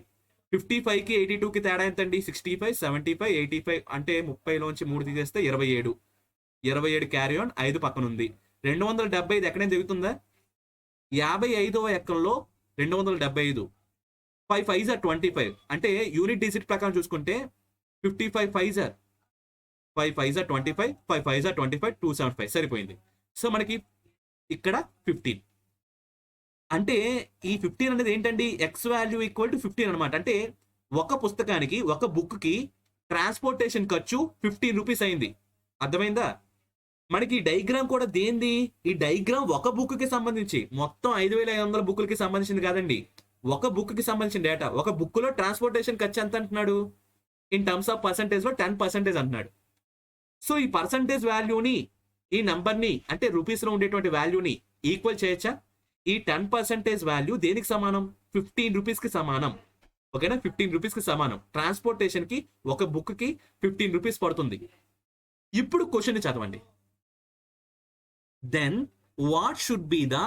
55కి 82కి తేడా ఎంతండి? 65 75 85 అంటే 30లోంచి 3 తీసేస్తే 27 క్యారీ ఆన్, 5 పక్కన ఉంది. 275 ఎక్కడైనా దిగుతుందా? 55వ ఎక్కంలో 275, 5 5 సార్ 25 అంటే యూనిట్ డిజిట్ ప్రకారం చూసుకుంటే 55 5 సార్ 5 5 సార్ 25, 5 5 సార్ 25, 275 సరిపోయింది. సో మనకి ఇక్కడ 15 అంటే ఈ 15 అనేది ఏంటండి? ఎక్స్ వాల్యూ ఈక్వల్ టు 15 అనమాట. అంటే ఒక పుస్తకానికి ఒక బుక్కి ట్రాన్స్పోర్టేషన్ ఖర్చు 15 రూపీస్ అయింది. అర్థమైందా? మనకి డైగ్రామ్ కూడా దేంది? ఈ డైగ్రామ్ ఒక బుక్కి సంబంధించి, మొత్తం 5,500 బుక్లకి సంబంధించింది కాదండి, ఒక బుక్కి సంబంధించిన డేటా. ఒక బుక్లో ట్రాన్స్పోర్టేషన్ ఖర్చు ఎంత అంటున్నాడు? ఇన్ టర్మ్స్ ఆఫ్ పర్సంటేజ్లో 10% అంటున్నాడు. సో ఈ పర్సంటేజ్ వాల్యూని, ఈ నంబర్ని అంటే రూపీస్లో ఉండేటువంటి వాల్యూని ఈక్వల్ చేయొచ్చా? ఈ 10% వాల్యూ దేనికి సమానం? 15 రూపీస్కి సమానం. ఓకేనా, 15 రూపీస్కి సమానం. ట్రాన్స్పోర్టేషన్కి ఒక బుక్కి 15 రూపీస్ పడుతుంది. ఇప్పుడు క్వశ్చన్ చదవండి. Then what should be the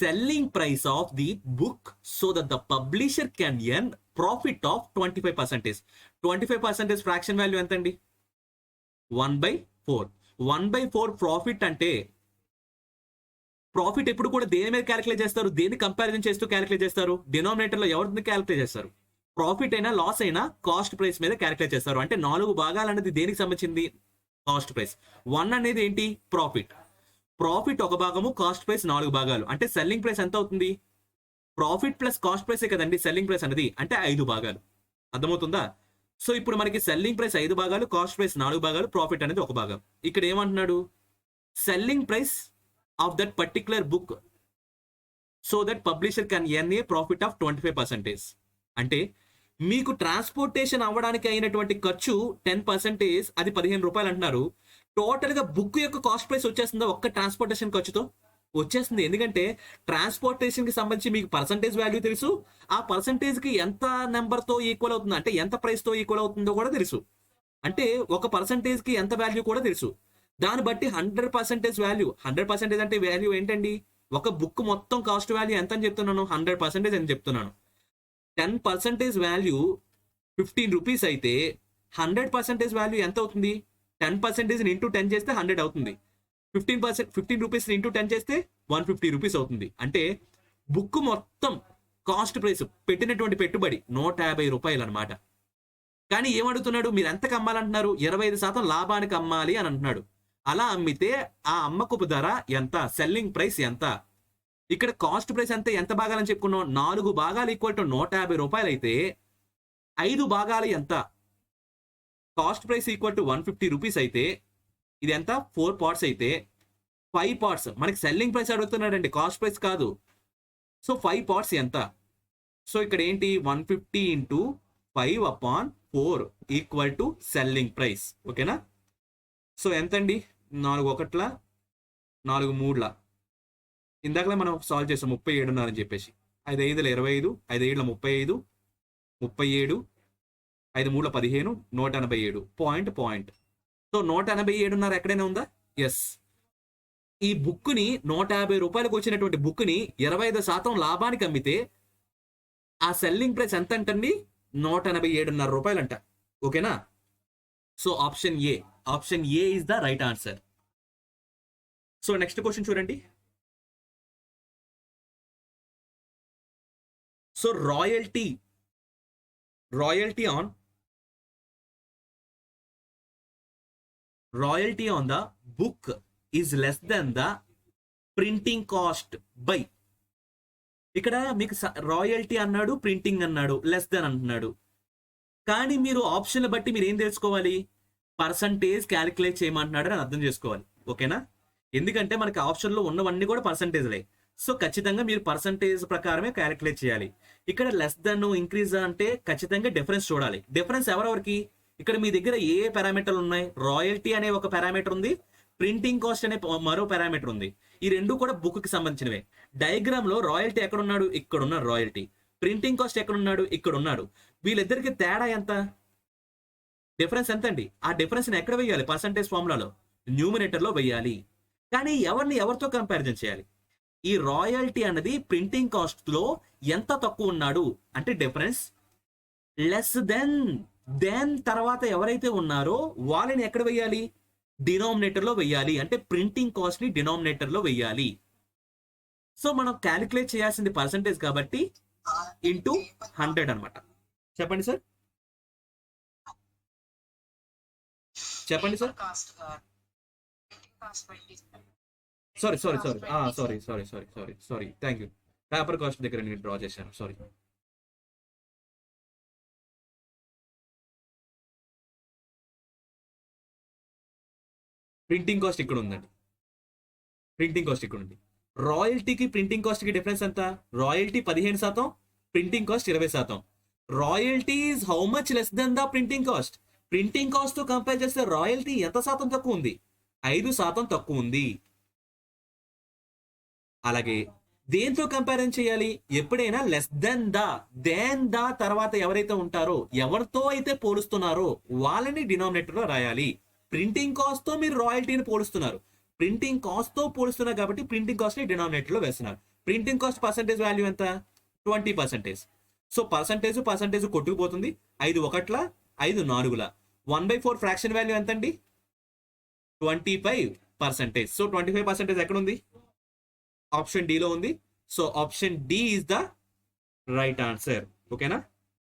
selling price of the book so that the publisher can earn profit of 25%. 25% fraction value ఎంతండి? 1/4. 1/4 ప్రాఫిట్ అంటే, ప్రాఫిట్ ఎప్పుడు కూడా దేని మీద క్యాలిక్యులేట్ చేస్తారు? దేని కంపారిజన్ చేస్తూ క్యాలిక్యులేట్ చేస్తారు? డినామినేటర్లో ఎవరిని క్యాలిక్యులేట్ చేస్తారు? ప్రాఫిట్ అయినా లాస్ అయినా కాస్ట్ ప్రైస్ మీద క్యాలిక్యులేట్ చేస్తారు. అంటే 4 భాగాలు అనేది దేనికి సంబంధించింది? Cost price. 1 అనేది ఏంటి? ప్రాఫిట్. ప్రాఫిట్ ఒక భాగము, కాస్ట్ ప్రైస్ 4 భాగాలు. అంటే సెల్లింగ్ ప్రైస్ ఎంత అవుతుంది? ప్రాఫిట్ ప్లస్ కాస్ట్ ప్రైసే కదండి సెల్లింగ్ ప్రైస్ అనేది. అంటే 5 భాగాలు. అర్థమవుతుందా? సో ఇప్పుడు మనకి సెల్లింగ్ ప్రైస్ 5 భాగాలు, కాస్ట్ ప్రైస్ 4 భాగాలు, ప్రాఫిట్ అనేది 1 భాగం. ఇక్కడ ఏమంటున్నాడు? Selling price of that particular book so that publisher can earn A profit of 25%. అంటే మీకు ట్రాన్స్పోర్టేషన్ అవ్వడానికి అయినటువంటి ఖర్చు 10%, అది 15 రూపాయలు అంటున్నారు. టోటల్ గా బుక్ యొక్క కాస్ట్ ప్రైస్ వచ్చేస్తుందా? ఒక్క ట్రాన్స్పోర్టేషన్ ఖర్చుతో వచ్చేస్తుంది. ఎందుకంటే ట్రాన్స్పోర్టేషన్ కి సంబంధించి మీకు పర్సంటేజ్ వాల్యూ తెలుసు. ఆ పర్సంటేజ్ కి ఎంత నెంబర్ తో ఈక్వల్ అవుతుందో, అంటే ఎంత ప్రైస్ తో ఈక్వల్ అవుతుందో కూడా తెలుసు. అంటే ఒక పర్సంటేజ్ కి ఎంత వాల్యూ కూడా తెలుసు. దాన్ని బట్టి 100% వాల్యూ, 100% అంటే వాల్యూ ఏంటండి? ఒక బుక్ మొత్తం కాస్ట్ వాల్యూ ఎంత అని చెప్తున్నాను? 100% అని చెప్తున్నాను. 10% వాల్యూ 15 రూపీస్ అయితే 100% వాల్యూ ఎంత అవుతుంది? 10% ఇంటూ 10 చేస్తే 100 అవుతుంది. 15 రూపీస్ ఇంటూ 10 చేస్తే 150 రూపీస్ అవుతుంది. అంటే బుక్ మొత్తం కాస్ట్ ప్రైస్ పెట్టినటువంటి పెట్టుబడి 150 రూపాయలు అనమాట. కానీ ఏమడుగుతున్నాడు, మీరు ఎంతకు అమ్మాలంటున్నారు, 25% లాభానికి అమ్మాలి అని అంటున్నాడు. అలా అమ్మితే ఆ అమ్మకపు ధర ఎంత, సెల్లింగ్ ప్రైస్ ఎంత. ఇక్కడ కాస్ట్ ప్రైస్ అంతే ఎంత భాగాలని చెప్పుకున్నాం, 4 భాగాలు ఈక్వల్ టు 150 రూపాయలు అయితే 5 భాగాలు ఎంత, cost price equal to 150 rupees అయితే ఇది ఎంత 4 పార్ట్స్ అయితే 5 పార్ట్స్ మనకి సెల్లింగ్ ప్రైస్ అడుగుతున్నాడండి, కాస్ట్ ప్రైస్ కాదు. సో 5 పార్ట్స్ ఎంత, సో ఇక్కడ ఏంటి 150 into 5/4 equal to selling price. ఓకేనా. సో ఎంతండి, 4 1ల 4 3ల ఇందాకలే మనం సాల్వ్ చేసాం 37 అని చెప్పేసి. 5 5ల 25, 5 7ల 35, 37, 5 3ల 15, 187 పాయింట్. సో 187 ఎక్కడైనా ఉందా? ఎస్. ఈ బుక్ని 150 రూపాయలకు వచ్చినటువంటి బుక్ని 25% లాభానికి అమ్మితే ఆ సెల్లింగ్ ప్రైస్ ఎంత అంటండి, 187.5 రూపాయలంట. ఓకేనా. So option A is the right answer. So next question చూడండి. So royalty on the book is less then the printing cost by. ఇక్కడ మీకు రాయల్టీ అన్నాడు, ప్రింటింగ్ అన్నాడు, లెస్ దెన్ అంటున్నాడు. కానీ మీరు ఆప్షన్లు బట్టి మీరు ఏం తెలుసుకోవాలి, పర్సంటేజ్ క్యాలిక్యులేట్ చేయమంటున్నాడు అని అర్థం చేసుకోవాలి. ఓకేనా. ఎందుకంటే మనకి ఆప్షన్లో ఉన్నవన్నీ కూడా పర్సంటేజ్లే. సో ఖచ్చితంగా మీరు పర్సంటేజ్ ప్రకారమే క్యాలిక్యులేట్ చేయాలి. ఇక్కడ లెస్ దెన్ ఇంక్రీజ్ అంటే ఖచ్చితంగా డిఫరెన్స్ చూడాలి. డిఫరెన్స్ ఎవరెవరికి, ఇక్కడ మీ దగ్గర ఏ పారామీటర్లు ఉన్నాయి, రాయల్టీ అనే ఒక పారామీటర్ ఉంది, ప్రింటింగ్ కాస్ట్ అనే మరో పారామీటర్ ఉంది. ఈ రెండు కూడా బుక్ కి సంబంధించినవే. డయాగ్రామ్ లో రాయల్టీ ఎక్కడ ఉన్నాడు, ఇక్కడ ఉన్నాడు రాయల్టీ. ప్రింటింగ్ కాస్ట్ ఎక్కడ ఉన్నాడు, ఇక్కడ ఉన్నాడు. వీళ్ళిద్దరికి తేడా ఎంత, డిఫరెన్స్ ఎంత అండి. ఆ డిఫరెన్స్ ని ఎక్కడ వేయాలి, పర్సంటేజ్ ఫార్ములాలో న్యూమినేటర్ లో వేయాలి. కానీ ఎవరితో కంపారిజన్ చేయాలి, ఈ రాయల్టీ అన్నది ప్రింటింగ్ కాస్ట్ లో ఎంత తక్కువ ఉన్నాడు అంటే డిఫరెన్స్ లెస్ దెన్ తర్వాత ఎవరైతే ఉన్నారో వాళ్ళని ఎక్కడ వేయాలి, డినామినేటర్ లో వెయ్యాలి. అంటే ప్రింటింగ్ కాస్ట్ ని డినామినేటర్ లో వెయ్యాలి. సో మనం క్యాలిక్యులేట్ చేయాల్సింది పర్సంటేజ్ కాబట్టి ఇంటూ 100 అనమాట. చెప్పండి sir. Sorry thank you. Paper cost దగ్గర నేను డ్రా చేశాను, సారీ. ప్రింటింగ్ కాస్ట్ ఇక్కడ ఉందండి, ప్రింటింగ్ కాస్ట్ ఇక్కడ ఉంది. రాయల్టీకి ప్రింటింగ్ కాస్ట్ కి డిఫరెన్స్ ఎంత, royalty 15%, printing cost 20%. Royalty is how much less then the printing cost. Printing cost తో కంపేర్ చేస్తే రాయల్టీ ఎంత శాతం తక్కువ ఉంది, 5% తక్కువ ఉంది. అలాగే దేంతో కంపారిజన్ చేయాలి, ఎప్పుడైనా లెస్ దెన్ ద తర్వాత ఎవరైతే ఉంటారో, ఎవరితో అయితే పోలుస్తున్నారో వాళ్ళని డినామినేటర్ లో రాయాలి. ప్రింటింగ్ కాస్ట్ తో మీరు రాయల్టీని పోలుస్తున్నారు, ప్రింటింగ్ కాస్ట్ తో పోలుస్తున్నారు కాబట్టి ప్రింటింగ్ కాస్ట్ ని డినామినేటర్ లో వేస్తున్నారు. ప్రింటింగ్ కాస్ట్ పర్సంటేజ్ వాల్యూ ఎంత, 20%. సో పర్సంటేజ్ కొట్టుకుపోతుంది. 5 1ల 5 4ల 1/4 ఫ్రాక్షన్ వాల్యూ ఎంత అండి, 25%. సో 25% ఎక్కడ ఉంది, ఆప్షన్ డి లో ఉంది. So option D is the right answer. ఓకేనా.